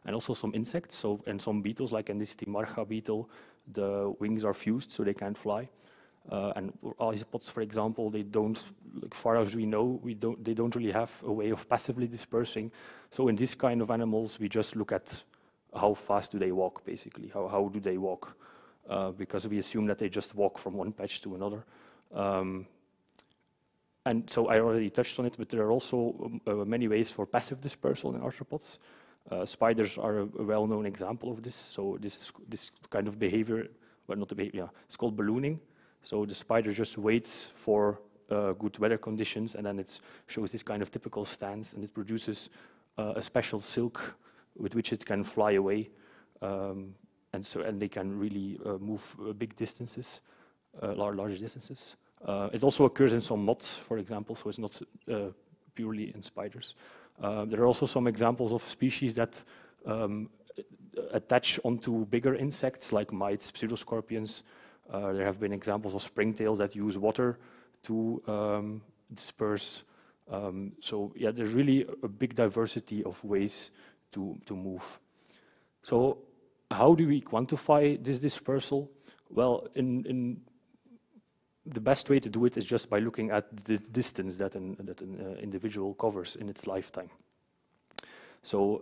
and also some insects. So and some beetles, like in this Timarcha beetle, the wings are fused, so they can't fly. And isopods, for example, they don't, like far as we know, they don't really have a way of passively dispersing. So in this kind of animals, we just look at how fast do they walk, basically. How do they walk? Because we assume that they just walk from one patch to another. And so I already touched on it, but there are also many ways for passive dispersal in arthropods. Spiders are a well-known example of this. So this kind of behavior, well, not the behavior, it's called ballooning. So the spider just waits for good weather conditions, and then it shows this kind of typical stance, and it produces a special silk with which it can fly away, and they can really move big distances, large distances. It also occurs in some moths, for example, so it's not purely in spiders. There are also some examples of species that attach onto bigger insects like mites, pseudoscorpions. There have been examples of springtails that use water to disperse. So yeah, there's really a big diversity of ways to move. So how do we quantify this dispersal? Well, the best way to do it is just by looking at the distance that an individual covers in its lifetime. So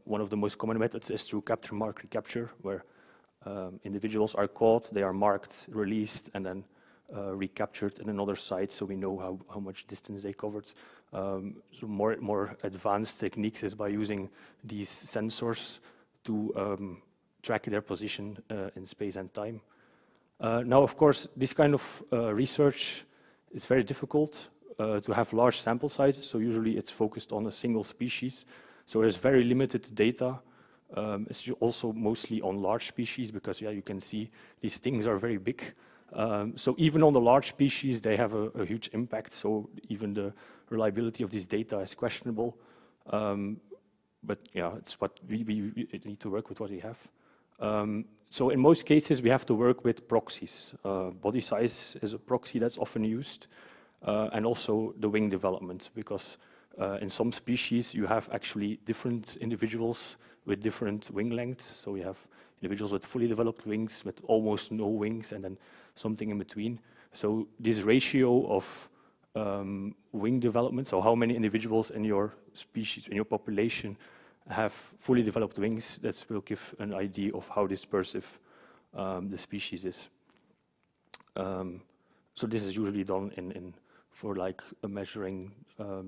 one of the most common methods is through capture-mark recapture, where individuals are caught, they are marked, released, and then recaptured in another site, so we know how much distance they covered. So more advanced techniques is by using these sensors to track their position in space and time. Now, of course, this kind of research is very difficult to have large sample sizes, so usually it's focused on a single species. So there's very limited data. It's also mostly on large species because, yeah, you can see these things are very big. So even on the large species, they have a huge impact. So even the reliability of this data is questionable. But yeah, it's what we need to work with what we have. So in most cases, we have to work with proxies. Body size is a proxy that's often used, and also the wing development, because in some species, you have actually different individuals with different wing lengths. So we have individuals with fully developed wings, with almost no wings, and then something in between. So this ratio of wing development, so how many individuals in your species, in your population, have fully developed wings, that will give an idea of how dispersive the species is. So this is usually done for like measuring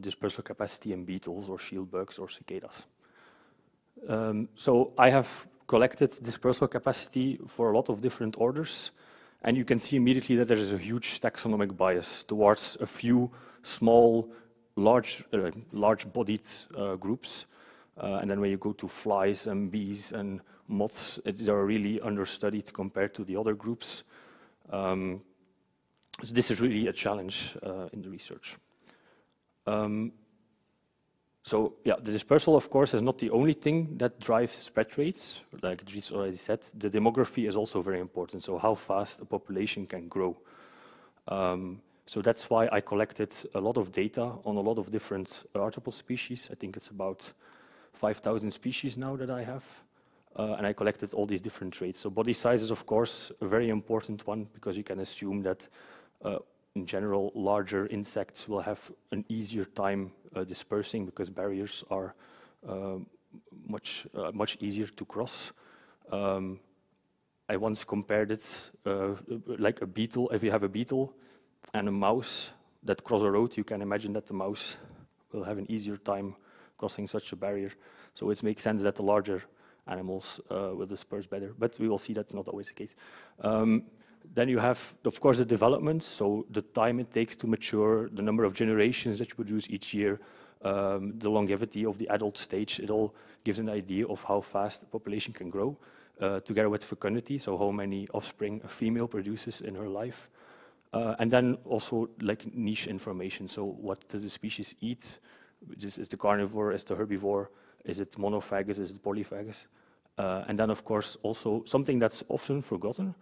dispersal capacity in beetles or shield bugs or cicadas. So I have collected dispersal capacity for a lot of different orders, and you can see immediately that there is a huge taxonomic bias towards a few small, large-bodied groups. And then when you go to flies and bees and moths, they are really understudied compared to the other groups. So this is really a challenge in the research. So yeah, the dispersal, of course, is not the only thing that drives spread rates. Like Dries already said, the demography is also very important. So how fast a population can grow. So that's why I collected a lot of data on a lot of different arthropod species. I think it's about 5,000 species now that I have. And I collected all these different traits. So body size is, of course, a very important one, because you can assume that in general, larger insects will have an easier time dispersing, because barriers are much easier to cross. I once compared it like a beetle. If you have a beetle and a mouse that cross a road, you can imagine that the mouse will have an easier time crossing such a barrier. So it makes sense that the larger animals will disperse better, but we will see that's not always the case. Then you have, of course, the development, so the time it takes to mature, the number of generations that you produce each year, the longevity of the adult stage. It all gives an idea of how fast the population can grow, together with fecundity, so how many offspring a female produces in her life. And then also like niche information, so what does the species eat? Is the carnivore, is the herbivore, is it monophagous, is it polyphagous? And then, of course, also something that's often forgotten,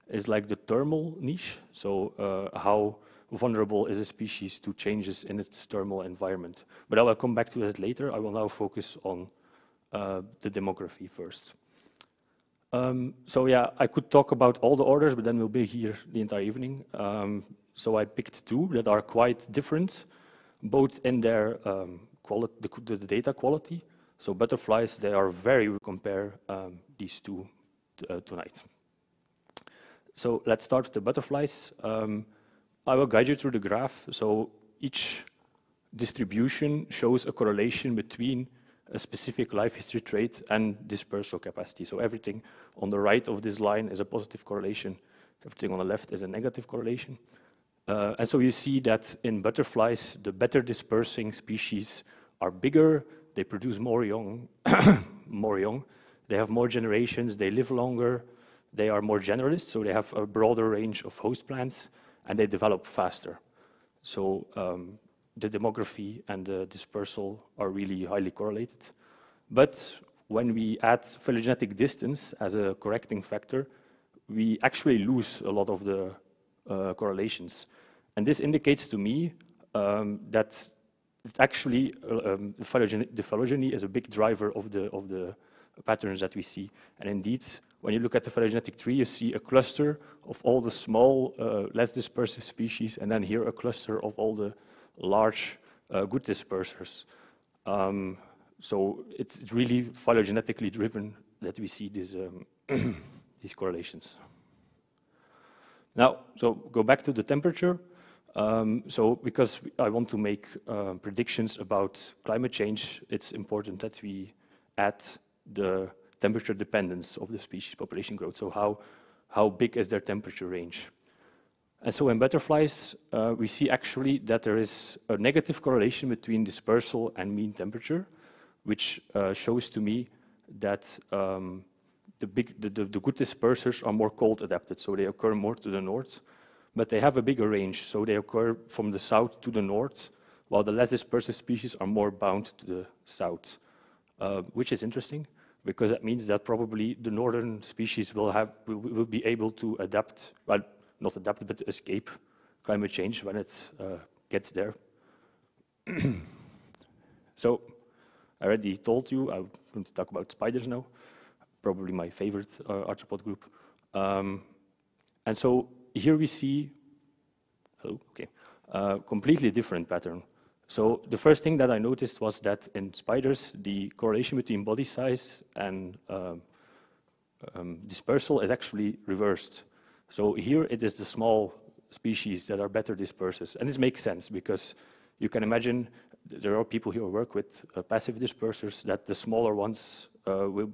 is like the thermal niche. So how vulnerable is a species to changes in its thermal environment. But I will come back to that later. I will now focus on the demography first. So yeah, I could talk about all the orders, but then we'll be here the entire evening. So I picked two that are quite different, both in their the data quality. So butterflies, they are very, we compare these two tonight. So let's start with the butterflies. I will guide you through the graph. So each distribution shows a correlation between a specific life history trait and dispersal capacity. So everything on the right of this line is a positive correlation. Everything on the left is a negative correlation. And so you see that in butterflies, the better dispersing species are bigger, they produce more young, they have more generations, they live longer, they are more generalist, so they have a broader range of host plants, and they develop faster. So the demography and the dispersal are really highly correlated. But when we add phylogenetic distance as a correcting factor, we actually lose a lot of the correlations. And this indicates to me that it's actually the phylogeny is a big driver of the patterns that we see. And indeed, when you look at the phylogenetic tree, you see a cluster of all the small, less dispersive species, and then here a cluster of all the large, good dispersers. So it's really phylogenetically driven that we see these, these correlations. Now, so go back to the temperature. So because I want to make predictions about climate change, it's important that we add the temperature dependence of the species population growth. So how big is their temperature range? And so in butterflies, we see actually that there is a negative correlation between dispersal and mean temperature, which shows to me that the good dispersers are more cold adapted, so they occur more to the north, but they have a bigger range, so they occur from the south to the north, while the less dispersive species are more bound to the south, which is interesting, because that means that probably the northern species will be able to adapt, well, not adapt, but escape climate change when it gets there. So I already told you, I'm going to talk about spiders now, probably my favorite arthropod group. And so here we see, completely different pattern. So the first thing that I noticed was that in spiders, the correlation between body size and dispersal is actually reversed. So here it is the small species that are better dispersers. And this makes sense because you can imagine there are people here who work with passive dispersers, that the smaller ones will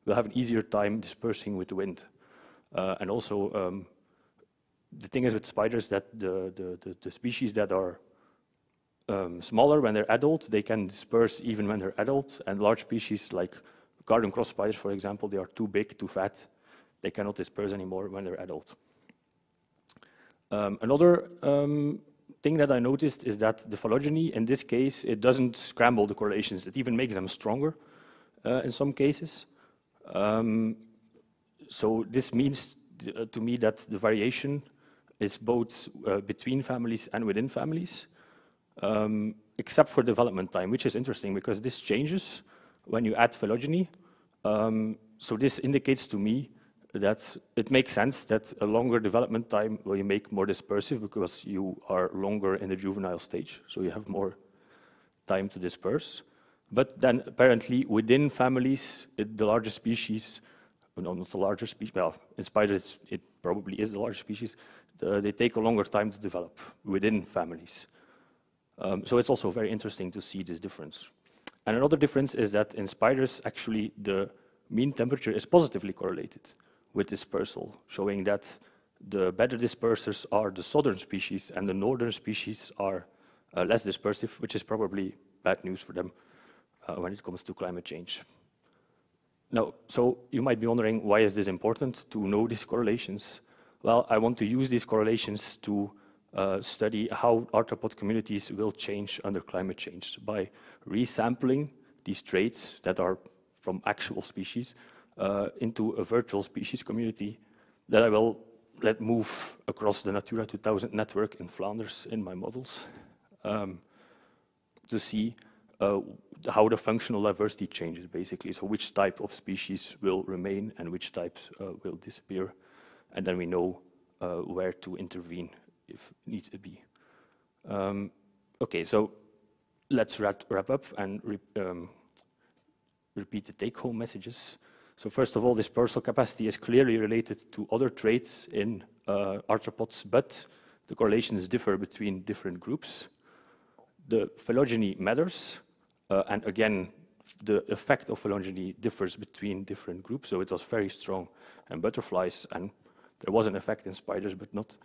have an easier time dispersing with the wind. And also, the thing is with spiders that the species that are smaller when they're adult, they can disperse even when they're adult, and large species like garden cross spiders, for example, they are too big, too fat, they cannot disperse anymore when they're adult. Another thing that I noticed is that the phylogeny, in this case, it doesn't scramble the correlations, it even makes them stronger in some cases. So this means to me that the variation is both between families and within families, except for development time, which is interesting because this changes when you add phylogeny. So this indicates to me that it makes sense that a longer development time will you make more dispersive because you are longer in the juvenile stage, so you have more time to disperse. But then apparently within families, the larger species, no, not the larger species, well, in spiders it probably is the larger species, they take a longer time to develop within families. So it's also very interesting to see this difference. And another difference is that in spiders, actually the mean temperature is positively correlated with dispersal, showing that the better dispersers are the southern species and the northern species are less dispersive, which is probably bad news for them when it comes to climate change. Now, so you might be wondering, why is this important to know these correlations? Well, I want to use these correlations to study how arthropod communities will change under climate change by resampling these traits that are from actual species into a virtual species community that I will let move across the Natura 2000 network in Flanders in my models to see how the functional diversity changes, basically. So which type of species will remain and which types will disappear. And then we know where to intervene if needs to be. Okay, so let's wrap up and repeat the take-home messages. So first of all, dispersal capacity is clearly related to other traits in arthropods, but the correlations differ between different groups. The phylogeny matters, and again, the effect of phylogeny differs between different groups, so it was very strong in butterflies, and there was an effect in spiders, but not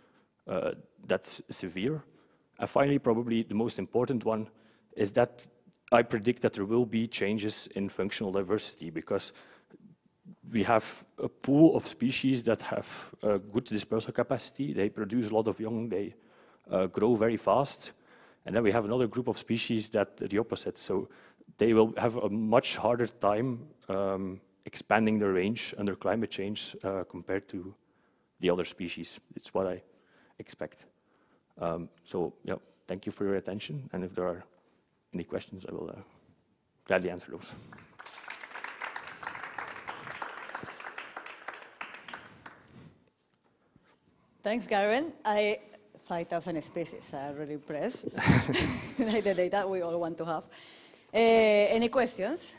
that severe. And finally, probably the most important one is that I predict that there will be changes in functional diversity, because we have a pool of species that have good dispersal capacity. They produce a lot of young, they grow very fast. And then we have another group of species that the opposite. So they will have a much harder time expanding their range under climate change compared to the other species. It's what I expect. So yeah, thank you for your attention. And if there are any questions, I will gladly answer those. Thanks, Garen. 5,000 species. I'm really impressed. Like the data we all want to have. Any questions?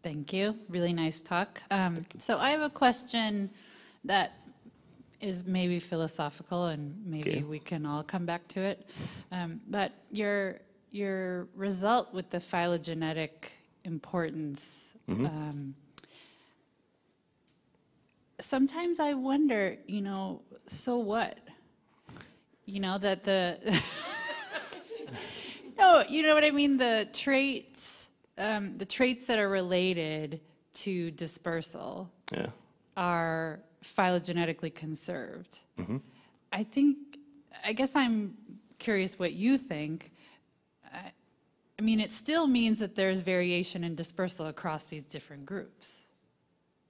Thank you. Really nice talk. So I have a question that is maybe philosophical, and maybe we can all come back to it. But your result with the phylogenetic importance, sometimes I wonder, you know, so what? You know, that the, no, you know what I mean? The traits that are related to dispersal are phylogenetically conserved. I guess I'm curious what you think. I mean, it still means that there's variation in dispersal across these different groups.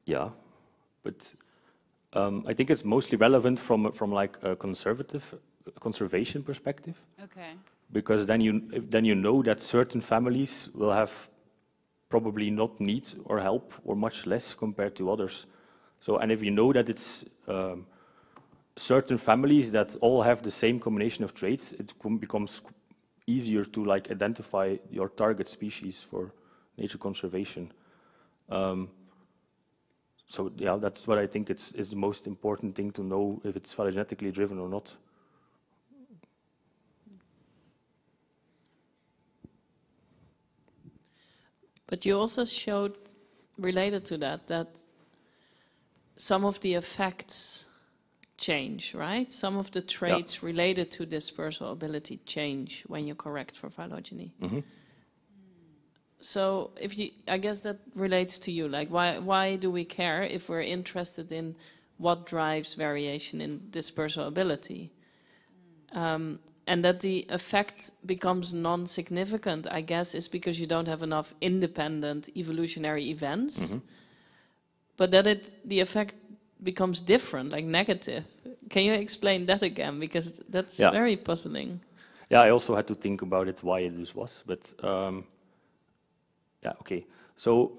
Yeah, but I think it's mostly relevant from like a conservation perspective. Okay. Because then you know that certain families will have probably not need or help or much less compared to others. So, and if you know that it's certain families that all have the same combination of traits, it becomes easier to like identify your target species for nature conservation. So yeah, that's what I think is the most important thing to know, if it's phylogenetically driven or not. But you also showed, related to that some of the effects change, right? Some of the traits related to dispersal ability change when you correct for phylogeny. So I guess that relates to you. Like, why do we care if we're interested in what drives variation in dispersal ability? And that the effect becomes non-significant, I guess, is because you don't have enough independent evolutionary events. But that the effect becomes different, like negative. Can you explain that again? Because that's very puzzling. Yeah, I also had to think about it, why this was. But yeah, okay. So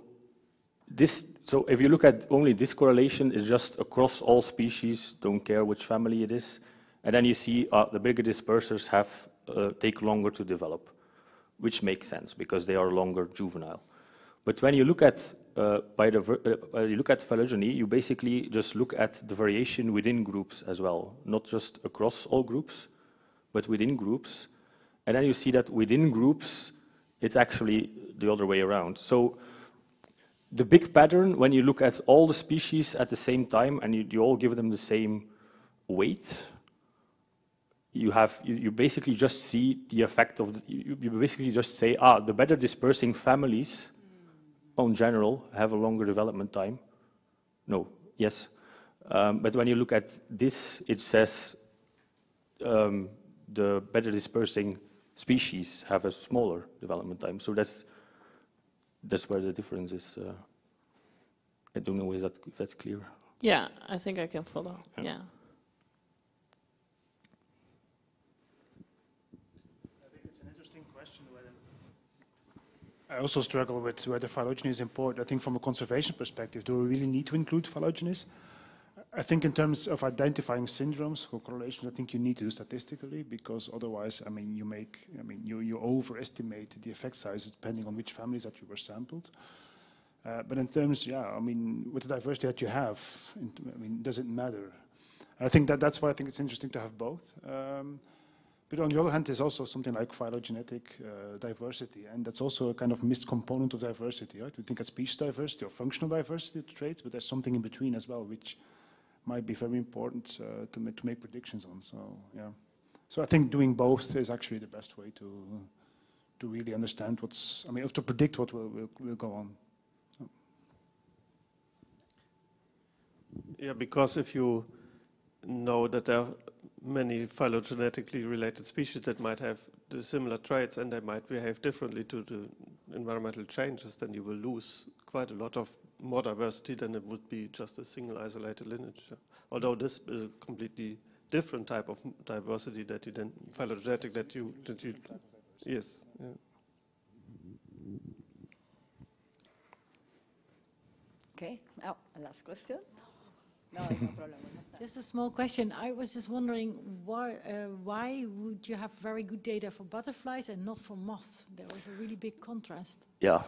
if you look at only this correlation, it's just across all species, don't care which family it is. And then you see the bigger dispersers take longer to develop, which makes sense because they are longer juvenile. But when you look at phylogeny, you basically just look at the variation within groups as well, not just across all groups, but within groups. And then you see that within groups, it's actually the other way around. So the big pattern, when you look at all the species at the same time and you all give them the same weight, you basically just see the effect of you basically just say, the better dispersing families in general have a longer development time. No, yes. But when you look at this, it says the better dispersing species have a smaller development time. So that's where the difference is. I don't know if that's clear. Yeah, I think I can follow. Yeah. I think it's an interesting question. I also struggle with whether phylogeny is important. I think from a conservation perspective, do we really need to include phylogenies? I think in terms of identifying syndromes or correlations, I think you need to do statistically, because otherwise, I mean, you overestimate the effect sizes depending on which families that you were sampled. But in terms, I mean, with the diversity that you have, I mean, does it matter? And I think that's why I think it's interesting to have both. But on the other hand, there's also something like phylogenetic diversity, and that's also a kind of missed component of diversity, right? We think of species diversity or functional diversity of traits, but there's something in between as well, which might be very important to make predictions on. So yeah, so I think doing both is actually the best way to really understand to predict what will go on. So. Yeah, because if you know that there are many phylogenetically related species that might have the similar traits and they might behave differently to the environmental changes, then you will lose quite a lot of more diversity than it would be just a single isolated lineage. Although this is a completely different type of diversity that you then phylogenetic that you yes. Yeah. Okay. Now, a last question. No, no problem. Just a small question. I was just wondering why would you have very good data for butterflies and not for moths? There was a really big contrast. Yeah,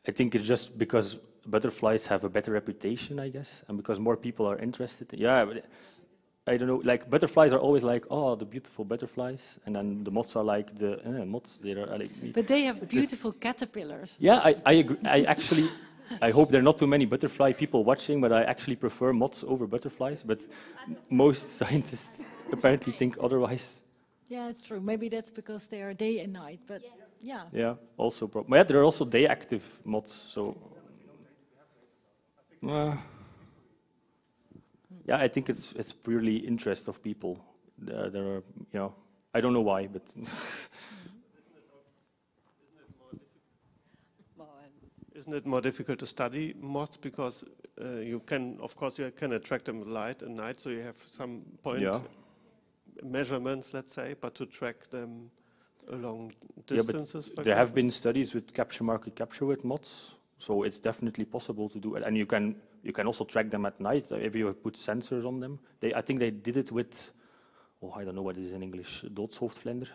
I think it's just because butterflies have a better reputation, I guess, and because more people are interested. Yeah, but I don't know. Like butterflies are always like, oh, the beautiful butterflies, and then the moths are like the moths. They are like. But they have beautiful caterpillars. Yeah, I agree. I actually. I hope there are not too many butterfly people watching, but I actually prefer moths over butterflies. But most scientists apparently think otherwise. Yeah, it's true. Maybe that's because they are day and night, but yeah. Yeah, also. But yeah, there are also day-active moths, so. Yeah, I think it's purely interest of people. There are, I don't know why, but. Isn't it more difficult to study moths because you can attract them with light at night, so you have some point measurements, let's say, but to track them along distances. Yeah, but there have been studies with market capture with moths, so it's definitely possible to do it, and you can also track them at night if you put sensors on them. I think they did it with, I don't know what it is in English, doodshoofdvlinder,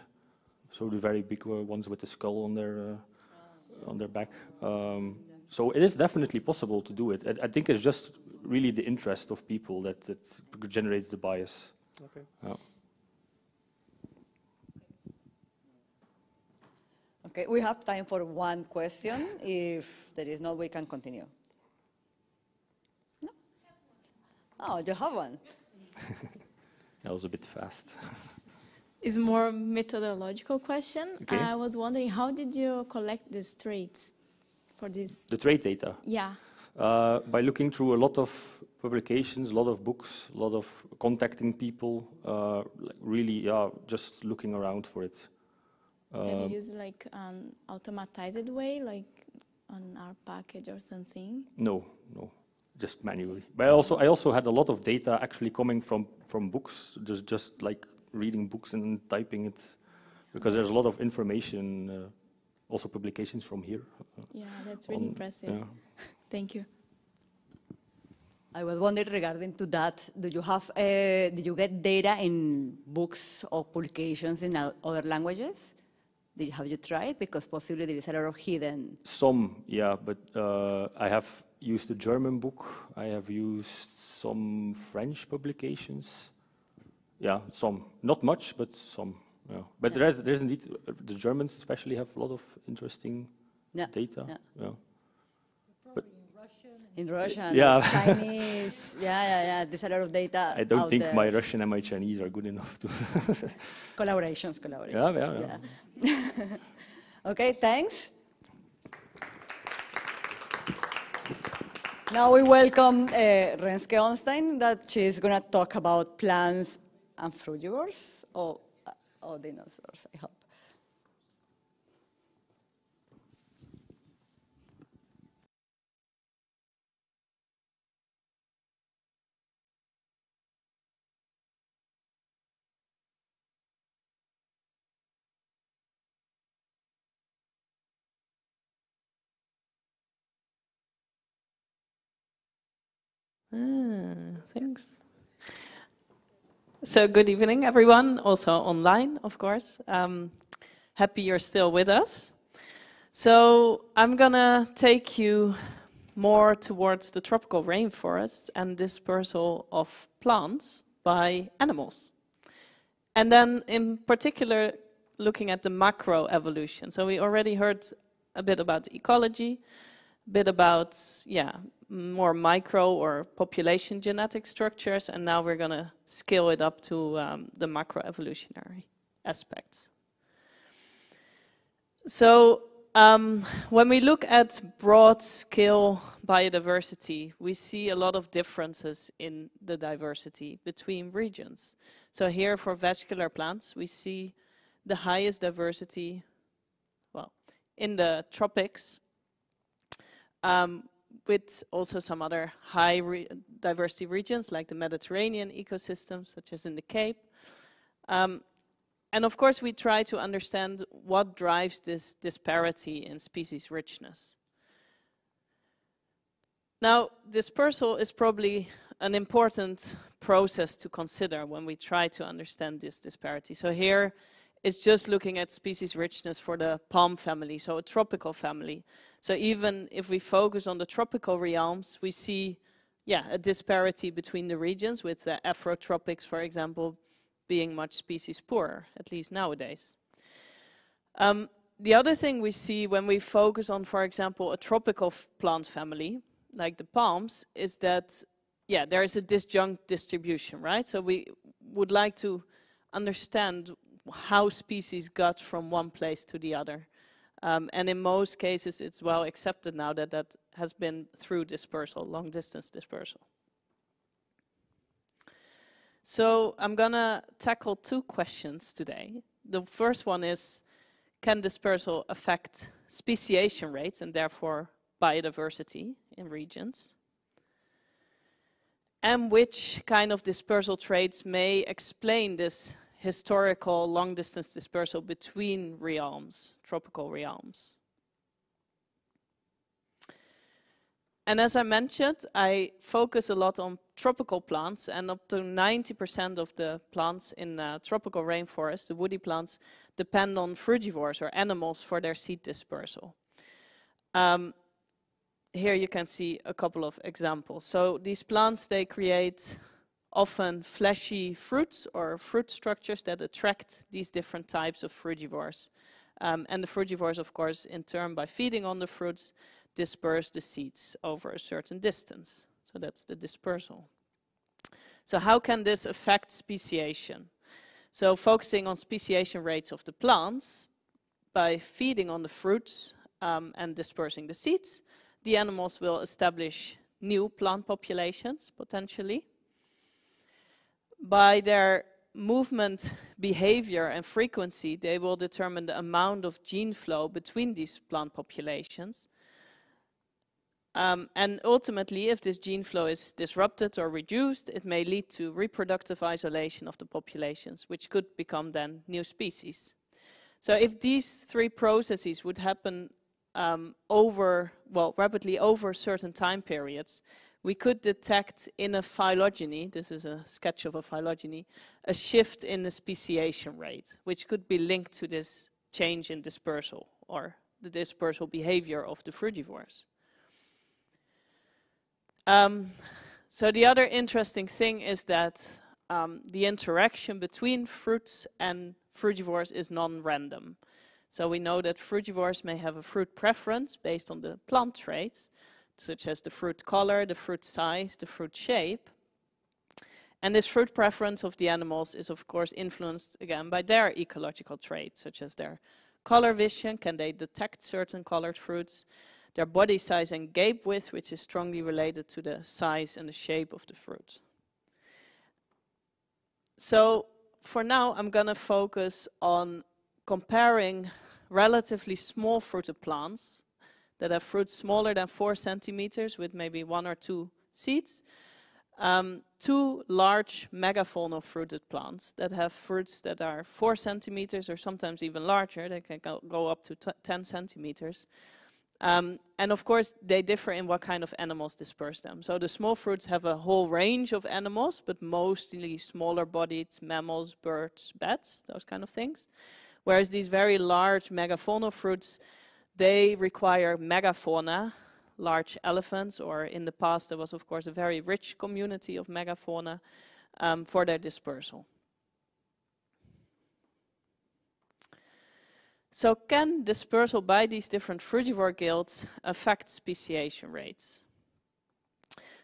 so the very big ones with the skull on their back. So it is definitely possible to do it. I think it's just really the interest of people that generates the bias. Okay. Okay, we have time for one question. If there is not, we can continue. No? Oh, you have one. That was a bit fast. It's more methodological question. Okay. I was wondering, how did you collect these traits for this? The trait data? Yeah. By looking through a lot of publications, a lot of books, a lot of contacting people, really, just looking around for it. Have you used like an automatized way, like on our package or something? No, just manually. But I also had a lot of data actually coming from books, just like reading books and typing it, because there's a lot of information, also publications from here. Yeah, that's really impressive. Yeah. Thank you. I was wondering regarding to that, did you get data in books or publications in other languages? Have you tried? Because possibly there is a lot of hidden. Some, yeah, but I have used a German book. I have used some French publications. Yeah, some. Not much, but some. Yeah. But there's indeed, the Germans especially have a lot of interesting data. Yeah. But in Russian, Chinese, there's a lot of data. I don't think my Russian and my Chinese are good enough to. Collaborations. Yeah. Okay, thanks. Now we welcome Renske Onstein, that she's going to talk about plants and frugivores, or dinosaurs, I hope. Thanks. So good evening, everyone, also online, of course. Happy you're still with us. So I'm gonna take you more towards the tropical rainforests and dispersal of plants by animals. And then in particular, looking at the macro evolution. So we already heard a bit about ecology, a bit about, more micro or population genetic structures, and now we're going to scale it up to the macroevolutionary aspects. So when we look at broad scale biodiversity, we see a lot of differences in the diversity between regions. So here for vascular plants, we see the highest diversity, well, in the tropics, with also some other high diversity regions like the Mediterranean ecosystems, such as in the Cape. And of course, we try to understand what drives this disparity in species richness. Now, dispersal is probably an important process to consider when we try to understand this disparity. So here is just looking at species richness for the palm family, so a tropical family. So even if we focus on the tropical realms, we see, a disparity between the regions, with the Afrotropics, for example, being much species poorer, at least nowadays. The other thing we see when we focus on, for example, a tropical plant family, like the palms, is that, there is a disjunct distribution, right? So we would like to understand how species got from one place to the other. And in most cases, it's well accepted now that that has been through dispersal, long distance dispersal. So I'm gonna tackle two questions today. The first one is, can dispersal affect speciation rates and therefore biodiversity in regions? And which kind of dispersal traits may explain this historical long-distance dispersal between realms, tropical realms? And as I mentioned, I focus a lot on tropical plants, and up to 90% of the plants in tropical rainforest, the woody plants, depend on frugivores or animals for their seed dispersal. Here you can see a couple of examples. So these plants, they create often fleshy fruits or fruit structures that attract these different types of frugivores. And the frugivores, of course, in turn, by feeding on the fruits, disperse the seeds over a certain distance. So that's the dispersal. So how can this affect speciation? So focusing on speciation rates of the plants, by feeding on the fruits and dispersing the seeds, the animals will establish new plant populations, potentially. By their movement behavior and frequency, they will determine the amount of gene flow between these plant populations. And ultimately, if this gene flow is disrupted or reduced, it may lead to reproductive isolation of the populations, which could become then new species. So if these three processes would happen rapidly over certain time periods, we could detect in a phylogeny, this is a sketch of a phylogeny, a shift in the speciation rate, which could be linked to this change in dispersal or the dispersal behavior of the frugivores. So the other interesting thing is that the interaction between fruits and frugivores is non-random. So we know that frugivores may have a fruit preference based on the plant traits, such as the fruit color, the fruit size, the fruit shape. And this fruit preference of the animals is, of course, influenced again by their ecological traits, such as their color vision, can they detect certain colored fruits, their body size and gape width, which is strongly related to the size and the shape of the fruit. So for now, I'm going to focus on comparing relatively small fruited plants that have fruits smaller than 4 centimeters with maybe 1 or 2 seeds, to large megafaunal fruited plants that have fruits that are 4 centimeters or sometimes even larger. They can go up to 10 centimeters. And of course, they differ in what kind of animals disperse them. So the small fruits have a whole range of animals, but mostly smaller-bodied mammals, birds, bats, those kind of things. Whereas these very large megafaunal fruits, they require megafauna, large elephants, or in the past there was of course a very rich community of megafauna for their dispersal. So can dispersal by these different frugivore guilds affect speciation rates?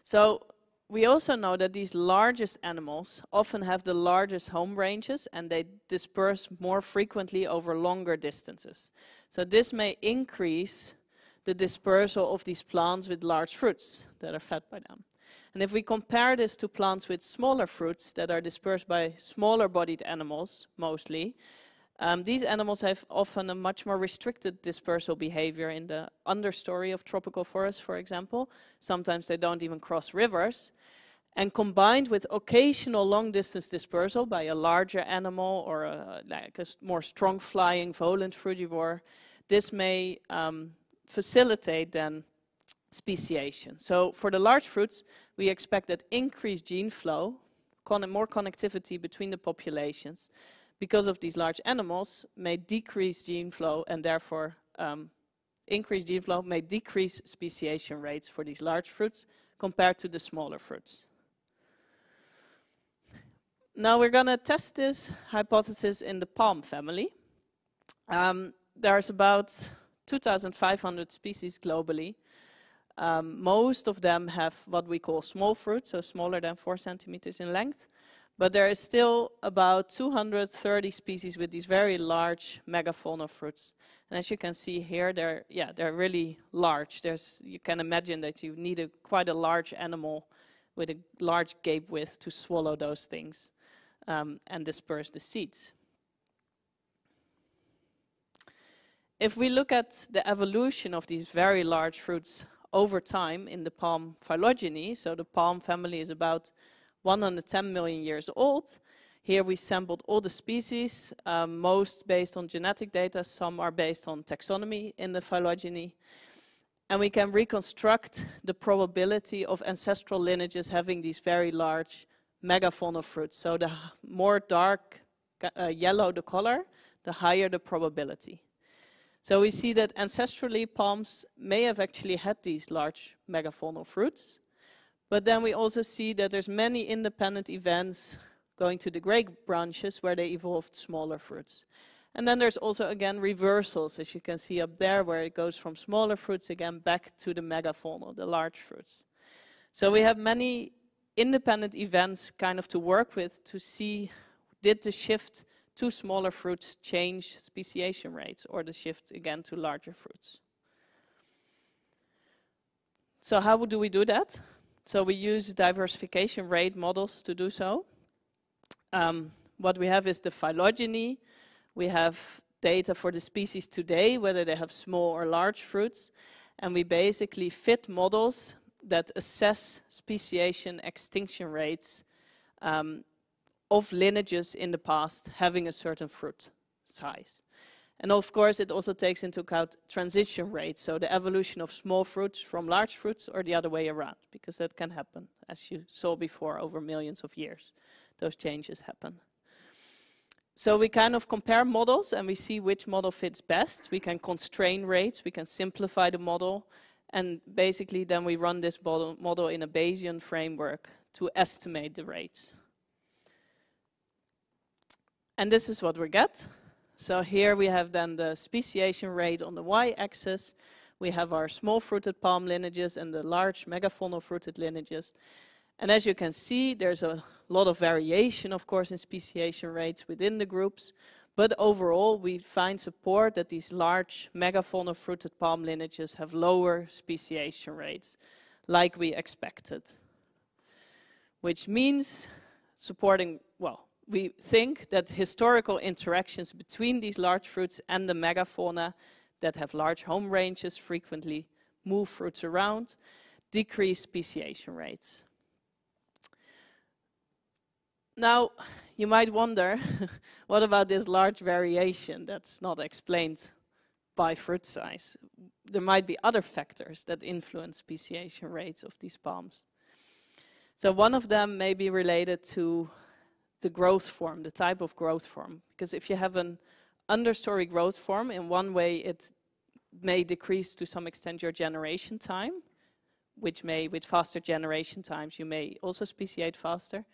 So we also know that these largest animals often have the largest home ranges and they disperse more frequently over longer distances. So this may increase the dispersal of these plants with large fruits that are fed by them. And if we compare this to plants with smaller fruits that are dispersed by smaller bodied animals mostly, these animals have often a much more restricted dispersal behavior in the understory of tropical forests, for example. Sometimes they don't even cross rivers. And combined with occasional long-distance dispersal by a larger animal or like a more strong-flying volant frugivore, this may facilitate then speciation. So for the large fruits, we expect that increased gene flow, more connectivity between the populations, because of these large animals, may decrease gene flow, and therefore increased gene flow may decrease speciation rates for these large fruits compared to the smaller fruits. Now we're going to test this hypothesis in the palm family. There's about 2,500 species globally. Most of them have what we call small fruits, so smaller than 4 centimeters in length. But there is still about 230 species with these very large megafaunal fruits. And as you can see here, they're really large. You can imagine that you need quite a large animal with a large gape width to swallow those things and disperse the seeds. If we look at the evolution of these very large fruits over time in the palm phylogeny, so the palm family is about 110 million years old. Here we sampled all the species, most based on genetic data, some are based on taxonomy in the phylogeny. And we can reconstruct the probability of ancestral lineages having these very large megafaunal fruits. So the more dark yellow the color, the higher the probability. So we see that ancestrally palms may have actually had these large megafaunal fruits. But then we also see that there's many independent events going to the great branches where they evolved smaller fruits. And then there's also, again, reversals, as you can see up there, where it goes from smaller fruits again back to the megafaunal, the large fruits. So we have many independent events kind of to work with to see, did the shift to smaller fruits change speciation rates, or the shift again to larger fruits? So how do we do that? So we use diversification rate models to do so. What we have is the phylogeny. We have data for the species today, whether they have small or large fruits. And we basically fit models that assess speciation extinction rates of lineages in the past having a certain fruit size. And of course, it also takes into account transition rates, so the evolution of small fruits from large fruits or the other way around, because that can happen, as you saw before, over millions of years. Those changes happen. So we kind of compare models and we see which model fits best. We can constrain rates, we can simplify the model, and basically then we run this model in a Bayesian framework to estimate the rates. And this is what we get. So here we have then the speciation rate on the y-axis. We have our small fruited palm lineages and the large megafaunal fruited lineages. And as you can see, there's a lot of variation, of course, in speciation rates within the groups. But overall, we find support that these large megafaunal fruited palm lineages have lower speciation rates, like we expected. Which means supporting, well, we think that historical interactions between these large fruits and the megafauna that have large home ranges, frequently move fruits around, decrease speciation rates. Now, you might wonder, what about this large variation that's not explained by fruit size? There might be other factors that influence speciation rates of these palms. So one of them may be related to the growth form, the type of growth form. Because if you have an understory growth form, in one way it may decrease to some extent your generation time, which may, with faster generation times, you may also speciate faster.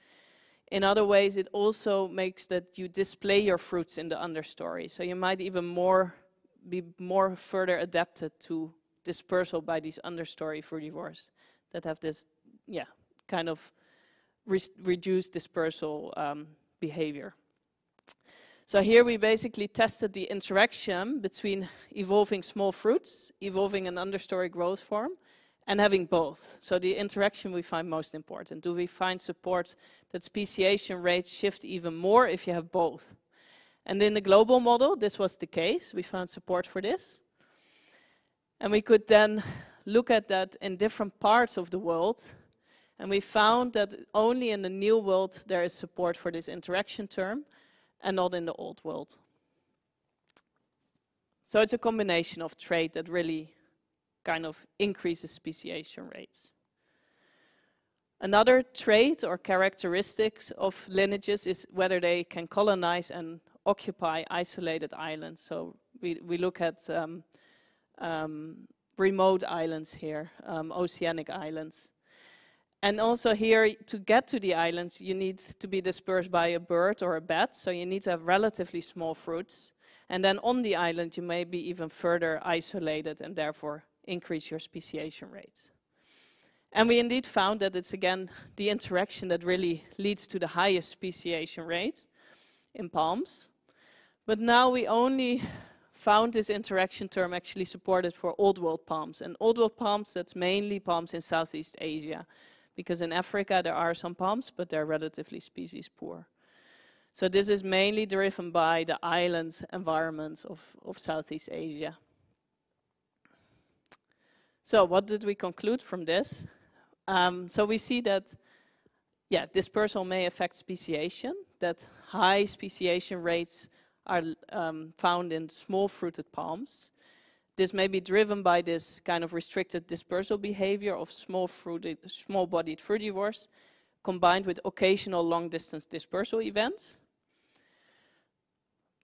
In other ways, it also makes that you display your fruits in the understory. So you might even be more further adapted to dispersal by these understory frugivores that have this, kind of reduced dispersal behavior. So here we basically tested the interaction between evolving small fruits, evolving an understory growth form, and having both. So the interaction we find most important. Do we find support that speciation rates shift even more if you have both? And in the global model, this was the case. We found support for this. And we could then look at that in different parts of the world. And we found that only in the New World there is support for this interaction term, and not in the Old World. So it's a combination of trait that really kind of increases speciation rates. Another trait or characteristics of lineages is whether they can colonize and occupy isolated islands. So we look at remote islands here, oceanic islands. And also here, to get to the islands, you need to be dispersed by a bird or a bat, so you need to have relatively small fruits. And then on the island, you may be even further isolated and therefore increase your speciation rates. And we indeed found that it's again the interaction that really leads to the highest speciation rate in palms. But now we only found this interaction term actually supported for Old World palms. And Old World palms, that's mainly palms in Southeast Asia. Because in Africa there are some palms, but they're relatively species poor. So this is mainly driven by the islands environments of Southeast Asia. So what did we conclude from this? So we see that, dispersal may affect speciation, that high speciation rates are found in small fruited palms. This may be driven by this kind of restricted dispersal behavior of small-bodied frugivores, combined with occasional long-distance dispersal events.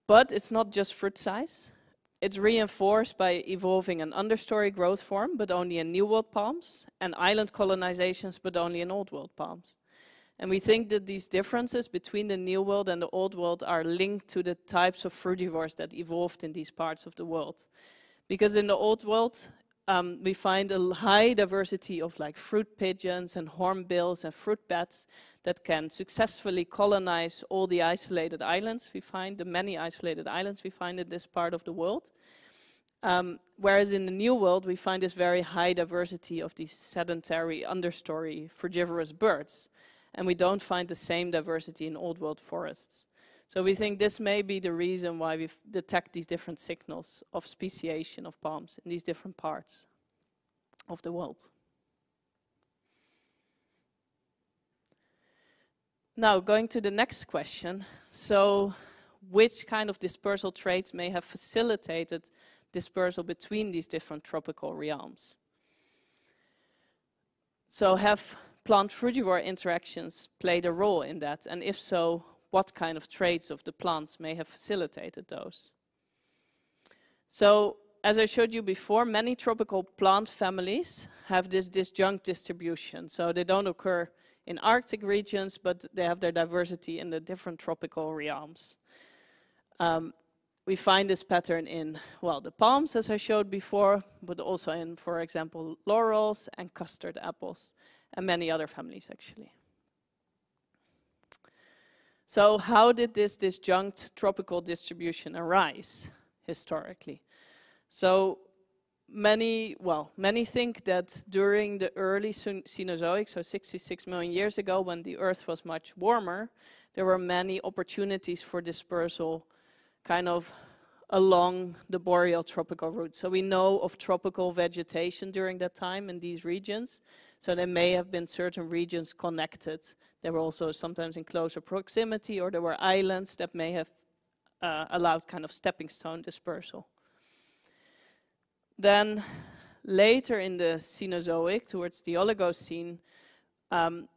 But it's not just fruit size. It's reinforced by evolving an understory growth form, but only in New World palms, and island colonizations, but only in Old World palms. And we think that these differences between the New World and the Old World are linked to the types of frugivores that evolved in these parts of the world. Because in the Old World, we find a high diversity of like fruit pigeons and hornbills and fruit bats that can successfully colonize all the isolated islands we find, the many isolated islands we find in this part of the world. Whereas in the New World, we find this very high diversity of these sedentary understory frugivorous birds. And we don't find the same diversity in Old World forests. So we think this may be the reason why we detect these different signals of speciation of palms in these different parts of the world. Now, going to the next question. So, which kind of dispersal traits may have facilitated dispersal between these different tropical realms? So, have plant frugivore interactions played a role in that? And if so, what kind of traits of the plants may have facilitated those? So, as I showed you before, many tropical plant families have this disjunct distribution. So they don't occur in Arctic regions, but they have their diversity in the different tropical realms. We find this pattern in, well, the palms, as I showed before, but also in, for example, laurels and custard apples, and many other families, actually. So how did this disjunct tropical distribution arise historically? So many think that during the early Cenozoic, so 66 million years ago, when the Earth was much warmer, there were many opportunities for dispersal kind of along the boreal tropical route. So we know of tropical vegetation during that time in these regions. So there may have been certain regions connected. They were also sometimes in closer proximity, or there were islands that may have allowed kind of stepping stone dispersal. Then later in the Cenozoic, towards the Oligocene,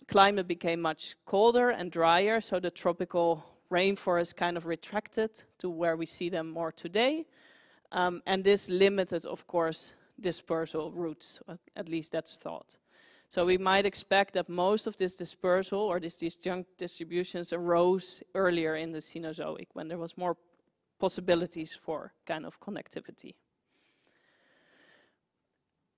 climate became much colder and drier, so the tropical rainforests kind of retracted to where we see them more today. And this limited, of course, dispersal routes, at least that's thought. So we might expect that most of this dispersal or these disjunct distributions arose earlier in the Cenozoic, when there was more possibilities for kind of connectivity.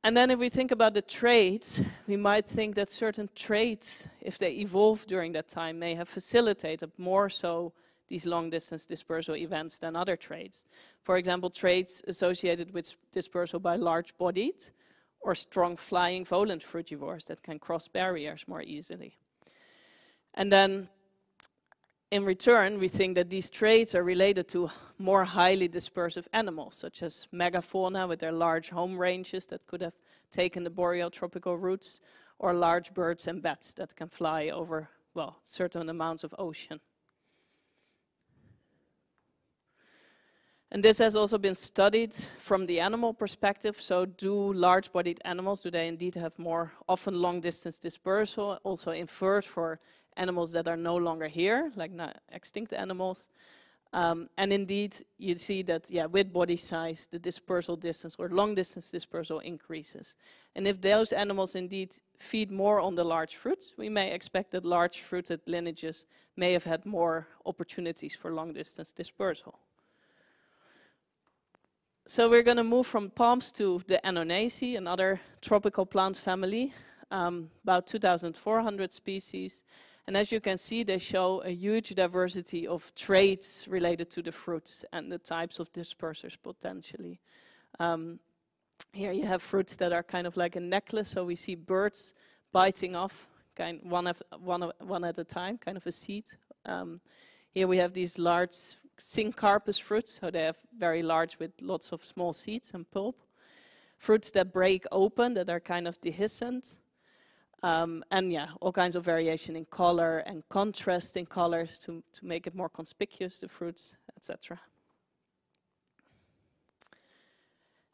And then if we think about the traits, we might think that certain traits, if they evolved during that time, may have facilitated more so these long-distance dispersal events than other traits. For example, traits associated with dispersal by large-bodied or strong flying volant frugivores that can cross barriers more easily. And then in return, we think that these traits are related to more highly dispersive animals, such as megafauna with their large home ranges that could have taken the boreal tropical routes, or large birds and bats that can fly over, well, certain amounts of ocean. And this has also been studied from the animal perspective. So do large-bodied animals, do they indeed have more often long-distance dispersal, also inferred for animals that are no longer here, like extinct animals. And indeed, you see that, yeah, with body size, the dispersal distance or long-distance dispersal increases. And if those animals indeed feed more on the large fruits, we may expect that large fruited lineages may have had more opportunities for long-distance dispersal. So we're going to move from palms to the Annonaceae, another tropical plant family, about 2,400 species. And as you can see, they show a huge diversity of traits related to the fruits and the types of dispersers potentially. Here you have fruits that are kind of like a necklace, so we see birds biting off one at a time, kind of a seed. Here we have these large syncarpous fruits, so they have very large with lots of small seeds and pulp. Fruits that break open, that are kind of dehiscent. And yeah, all kinds of variation in color and contrast in colors to make it more conspicuous, the fruits, etc.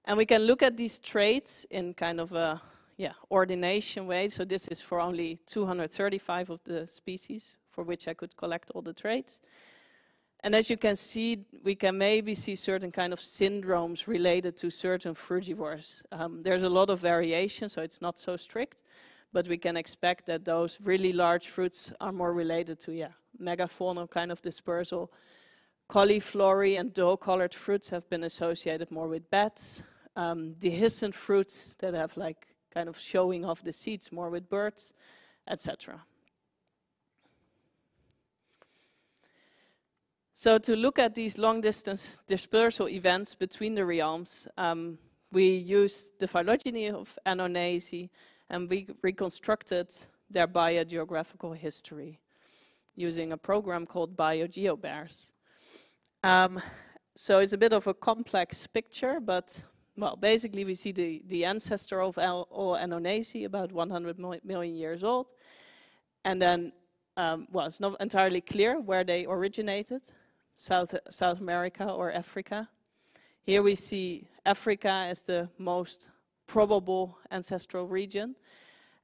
And we can look at these traits in kind of a ordination way. So this is for only 235 of the species for which I could collect all the traits. And as you can see, we can maybe see certain kind of syndromes related to certain frugivores. There's a lot of variation, so it's not so strict. But we can expect that those really large fruits are more related to, megafaunal kind of dispersal. Cauliflory and dull-colored fruits have been associated more with bats. Dehiscent fruits that have like kind of showing off the seeds more with birds, etc. So to look at these long-distance dispersal events between the realms, we used the phylogeny of Annonaceae, and we reconstructed their biogeographical history using a program called BioGeoBears. So it's a bit of a complex picture, but well, basically we see the ancestor of all Annonaceae, about 100 million years old. And then, well, it's not entirely clear where they originated, South America or Africa. Here we see Africa as the most probable ancestral region.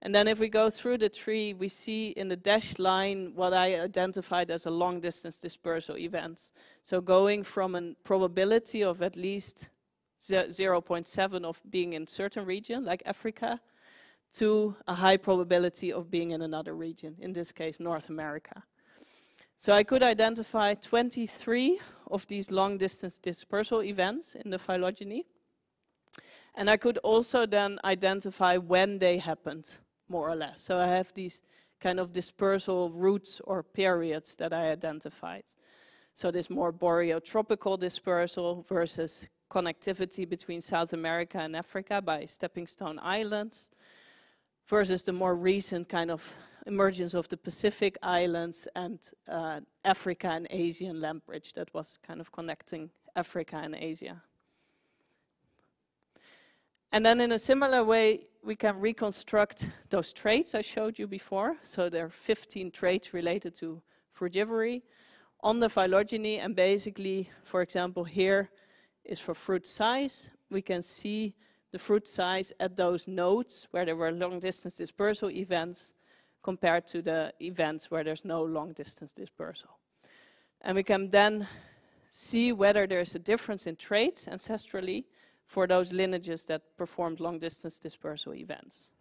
And then if we go through the tree, we see in the dashed line what I identified as a long-distance dispersal events. So going from a probability of at least 0.7 of being in certain region, like Africa, to a high probability of being in another region, in this case, North America. So I could identify 23 of these long-distance dispersal events in the phylogeny. And I could also then identify when they happened, more or less. So I have these kind of dispersal routes or periods that I identified. So this more boreotropical dispersal versus connectivity between South America and Africa by stepping stone islands, versus the more recent kind of emergence of the Pacific Islands and Africa and Asian land bridge that was kind of connecting Africa and Asia. And then in a similar way, we can reconstruct those traits I showed you before. So there are 15 traits related to frugivory on the phylogeny, and basically, for example, here is for fruit size. We can see the fruit size at those nodes where there were long-distance dispersal events compared to the events where there's no long-distance dispersal. And we can then see whether there's a difference in traits ancestrally for those lineages that performed long-distance dispersal events.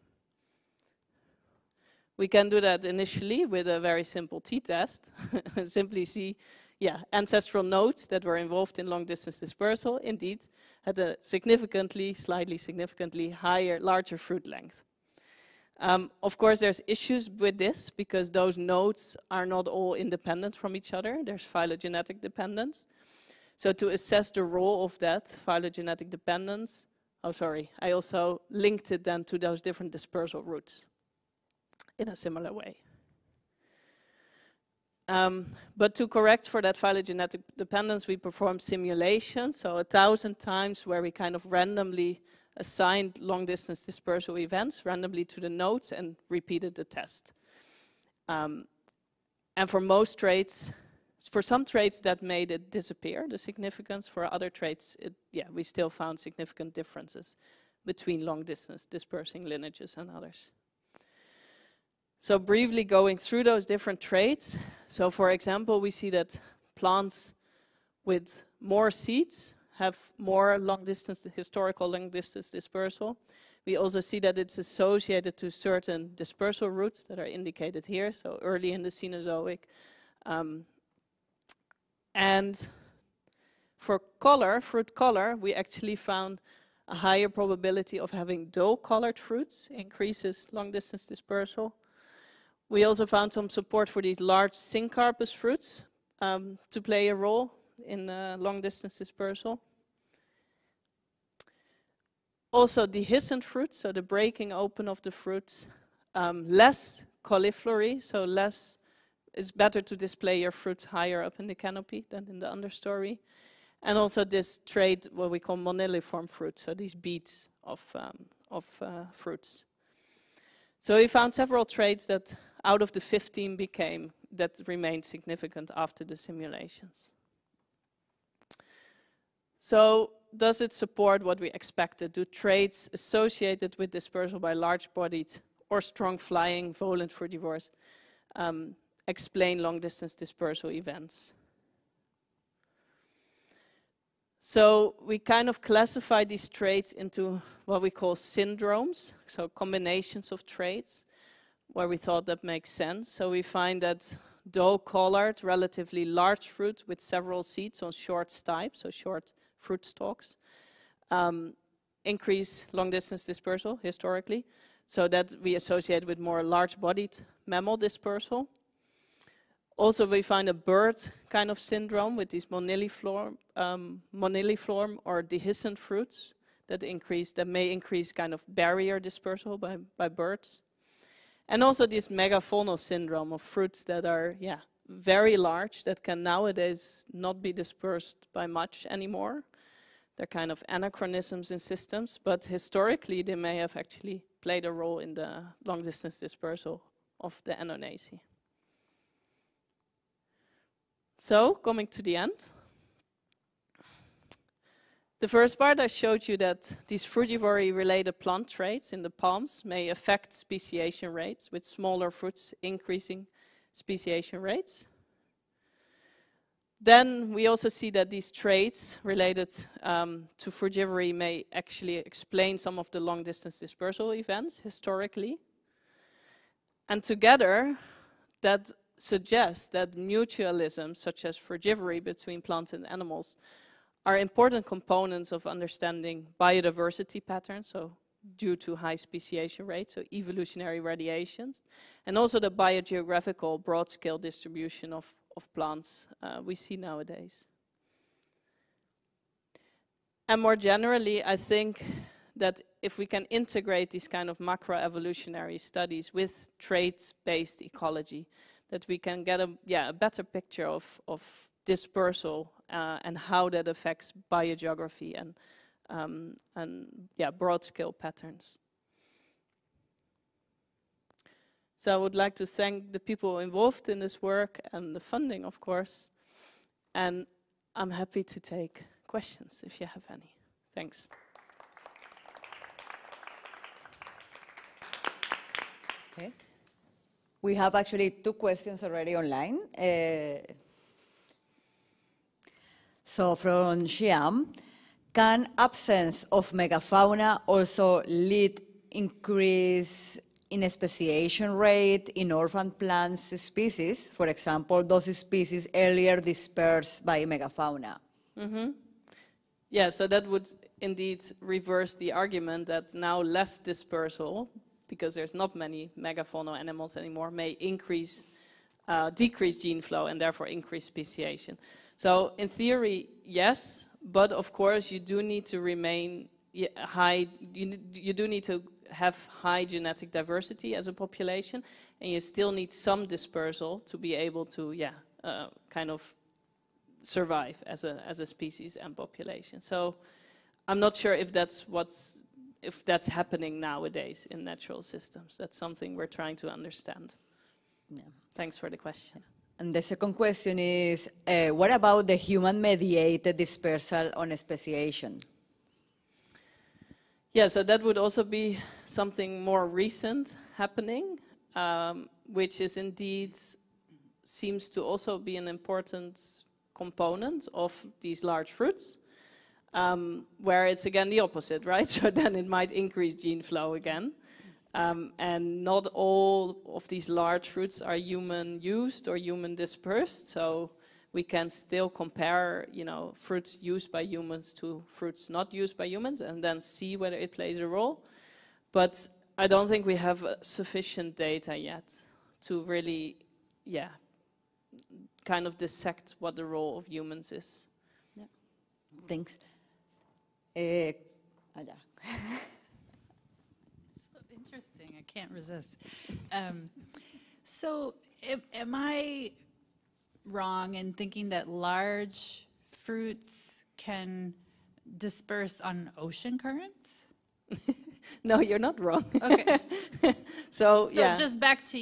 We can do that initially with a very simple t-test. Simply see, ancestral nodes that were involved in long-distance dispersal indeed had a slightly significantly higher, larger fruit length. Of course, there's issues with this because those nodes are not all independent from each other. There's phylogenetic dependence. So to assess the role of that phylogenetic dependence, I also linked it then to those different dispersal routes in a similar way. But to correct for that phylogenetic dependence, we performed simulations, so 1,000 times where we kind of randomly assigned long-distance dispersal events randomly to the nodes and repeated the test. And for most traits, for some traits that made it disappear, the significance. For other traits, we still found significant differences between long-distance dispersing lineages and others. So briefly going through those different traits. So for example, we see that plants with more seeds have more historical long-distance dispersal. We also see that it's associated to certain dispersal routes that are indicated here, so early in the Cenozoic. And for color, fruit color, we actually found a higher probability of having dull-colored fruits, increases long-distance dispersal. We also found some support for these large syncarpous fruits to play a role in long-distance dispersal. Also dehiscent fruits, so the breaking open of the fruits, less cauliflory, so it's better to display your fruits higher up in the canopy than in the understory. And also this trait, what we call moniliform fruits, so these beads of fruits. So we found several traits that out of the 15 that remained significant after the simulations. So does it support what we expected? Do traits associated with dispersal by large-bodied or strong flying volant frugivores explain long-distance dispersal events? So we kind of classify these traits into what we call syndromes, so combinations of traits, where we thought that makes sense. So we find that dull-colored, relatively large fruit with several seeds on short stipes, so short fruit stalks, increase long-distance dispersal historically, so that we associate with more large-bodied mammal dispersal. Also, we find a bird kind of syndrome with these moniliform or dehiscent fruits that may increase kind of barrier dispersal by birds. And also this megafaunal syndrome of fruits that are, very large, that can nowadays not be dispersed by much anymore. They're kind of anachronisms in systems, but historically they may have actually played a role in the long-distance dispersal of the Annonaceae. So, coming to the end. The first part, I showed you that these frugivory-related plant traits in the palms may affect speciation rates, with smaller fruits increasing speciation rates. Then we also see that these traits related to frugivory may actually explain some of the long-distance dispersal events historically. And together, that suggests that mutualisms, such as frugivory between plants and animals, are important components of understanding biodiversity patterns, so due to high speciation rates, so evolutionary radiations, and also the biogeographical broad-scale distribution of plants we see nowadays. And more generally, I think that if we can integrate these kind of macroevolutionary studies with trait-based ecology, that we can get a better picture of dispersal and how that affects biogeography and broad-scale patterns. So I would like to thank the people involved in this work and the funding, of course. And I'm happy to take questions if you have any. Thanks. Okay. We have actually 2 questions already online. So from Xiam, can absence of megafauna also lead increase in speciation rate in orphan plants species? For example, those species earlier dispersed by megafauna. Yeah, so that would indeed reverse the argument that now less dispersal, because there's not many megafaunal animals anymore, may decrease gene flow and therefore increase speciation. So in theory, yes, but of course you do need to remain high, you do need to have high genetic diversity as a population, and you still need some dispersal to be able to, kind of survive as a species and population. So I'm not sure if that's happening nowadays in natural systems. That's something we're trying to understand. Yeah. Thanks for the question. And the second question is, what about the human-mediated dispersal on speciation? Yeah, so that would also be something more recent happening, which is indeed seems to also be an important component of these large fruits, where it's again the opposite, right? So then it might increase gene flow again. And not all of these large fruits are human-used or human-dispersed, so we can still compare, fruits used by humans to fruits not used by humans and then see whether it plays a role. But I don't think we have sufficient data yet to really, kind of dissect what the role of humans is. Yeah. Thanks. So interesting. I can't resist. So am I wrong in thinking that large fruits can disperse on ocean currents? No, you're not wrong. Okay. So just back to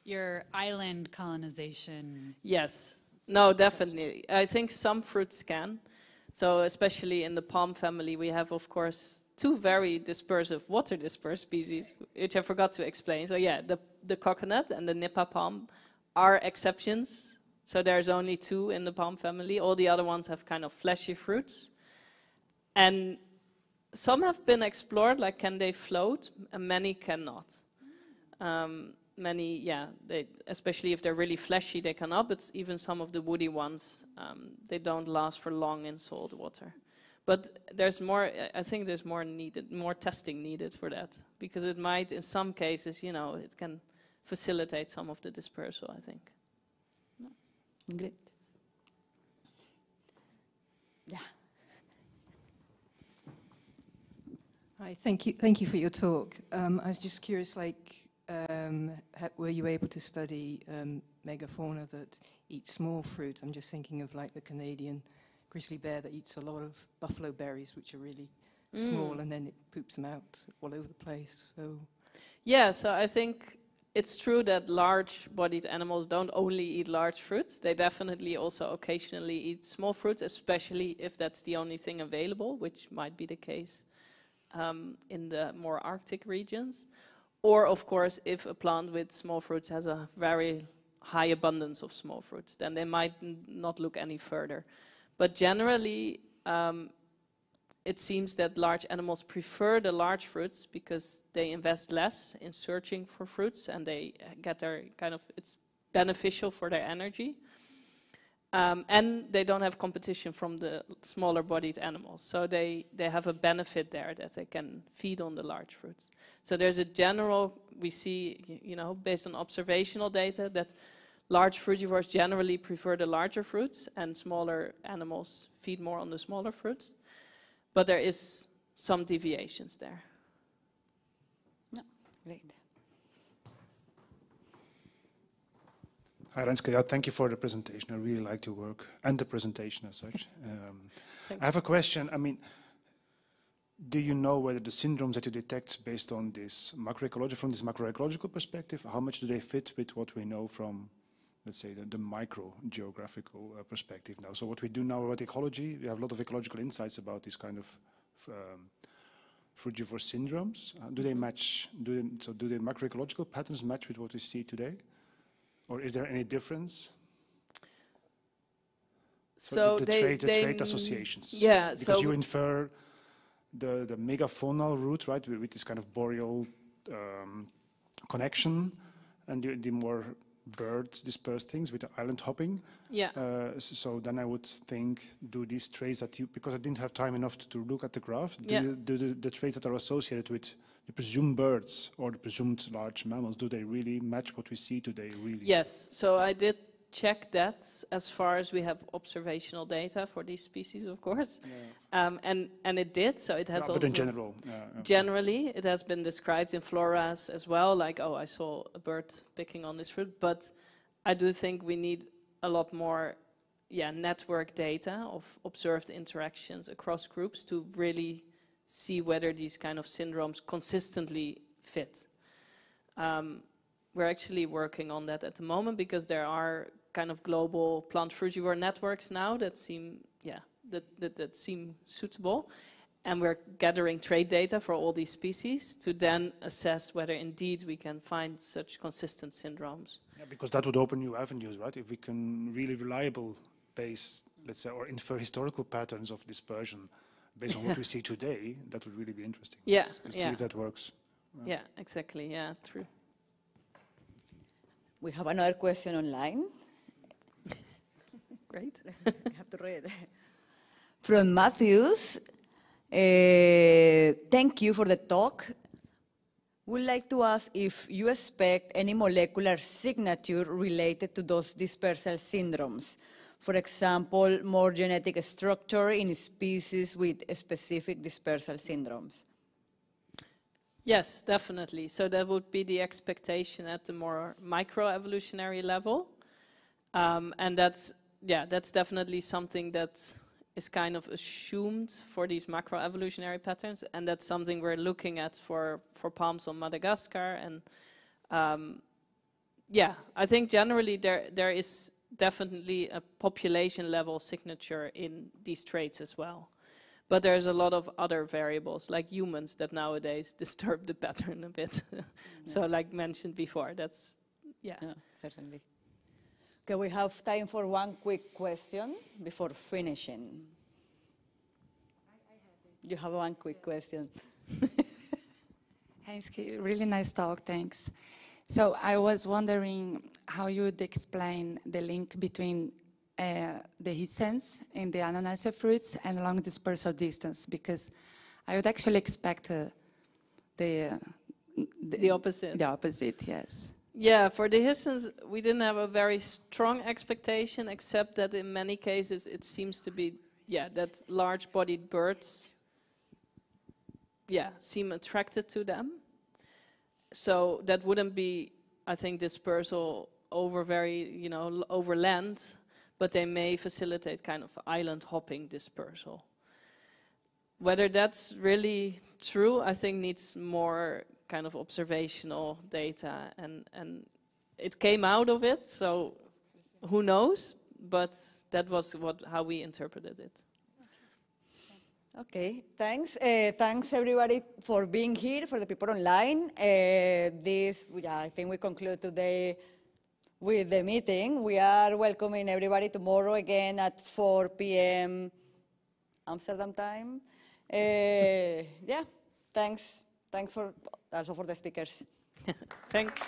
your island colonization. Yes. No, definitely. I think some fruits can. So especially in the palm family, we have, of course, 2 very dispersive, water-dispersed species, which I forgot to explain. So yeah, the coconut and the nipa palm are exceptions. So there's only 2 in the palm family. All the other ones have kind of fleshy fruits. And some have been explored, like can they float, and many cannot. Many, especially if they're really fleshy, they cannot, but even some of the woody ones, they don't last for long in salt water. But there's more, I think there's more testing needed for that, because it might, in some cases, it can facilitate some of the dispersal, I think. Great. Yeah. Hi, thank you for your talk. I was just curious, were you able to study megafauna that eat small fruit? I'm just thinking of like the Canadian grizzly bear that eats a lot of buffalo berries, which are really small, and then it poops them out all over the place. So yeah, so I think it's true that large-bodied animals don't only eat large fruits. They definitely also occasionally eat small fruits, especially if that's the only thing available, which might be the case in the more Arctic regions. Or, of course, if a plant with small fruits has a very high abundance of small fruits, then they might not look any further. But generally, it seems that large animals prefer the large fruits because they invest less in searching for fruits, and they get their it's beneficial for their energy. And they don't have competition from the smaller bodied animals. So they have a benefit there that they can feed on the large fruits. So there's a general, we see, based on observational data, that large frugivores generally prefer the larger fruits and smaller animals feed more on the smaller fruits. But there is some deviations there. No, great. Hi, Renske. Yeah, thank you for the presentation. I really liked your work and the presentation as such. I have a question. I mean, do you know whether the syndromes that you detect based on this from this macroecological perspective, how much do they fit with what we know from, let's say, the micro-geographical perspective now? So what we do now about ecology, we have a lot of ecological insights about these kind of frugivore syndromes. Do they match? Do the macroecological patterns match with what we see today? Or is there any difference? So the trait associations. Yeah. Because you infer the megafaunal route, right, with this kind of boreal connection, and the more bird dispersed things with the island hopping. Yeah. So then I would think, do these traits that you, because I didn't have time enough to look at the graph, do the traits that are associated with the presumed birds or the presumed large mammals, do they really match what we see today, really? Yes, so I did check that as far as we have observational data for these species, of course. Yeah. And it did, so it has also... But in general? Generally, it has been described in floras as well, like, oh, I saw a bird picking on this fruit, but I do think we need a lot more network data of observed interactions across groups to really see whether these kind of syndromes consistently fit. We're actually working on that at the moment because there are kind of global plant frugivore networks now that seem, that seem suitable. And we're gathering trait data for all these species to then assess whether indeed we can find such consistent syndromes. Yeah, because that would open new avenues, right? If we can really reliable base, let's say, or infer historical patterns of dispersion based on what we see today, that would really be interesting. Yeah, Let's see if that works. Yeah, exactly. Yeah, true. We have another question online. Great. I have to read. From Matthews, thank you for the talk. We'd like to ask if you expect any molecular signature related to those dispersal syndromes. For example, more genetic structure in species with specific dispersal syndromes. Yes, definitely. So that would be the expectation at the more microevolutionary level. And that's definitely something that is kind of assumed for these macroevolutionary patterns. And that's something we're looking at for palms on Madagascar. And I think generally there is definitely a population level signature in these traits as well. But there's a lot of other variables, like humans, that nowadays disturb the pattern a bit. So like mentioned before, that's, certainly. Okay, we have time for one quick question before finishing. You have one quick question. Heinske, really nice talk, thanks. So I was wondering how you would explain the link between the heat sense in the ananaceae fruits and long dispersal distance, because I would actually expect the opposite. The opposite, yes. Yeah, for the histens, we didn't have a very strong expectation, except that in many cases it seems to be, that large-bodied birds, seem attracted to them. So that wouldn't be, I think, dispersal over over land, but they may facilitate kind of island hopping dispersal. Whether that's really true, I think needs more kind of observational data, and it came out of it, so who knows, but that was how we interpreted it. Okay, thanks. Thanks everybody for being here, for the people online. I think we conclude today with the meeting. We are welcoming everybody tomorrow again at 4 p.m. Amsterdam time. Thanks. Thanks also for the speakers. Thanks.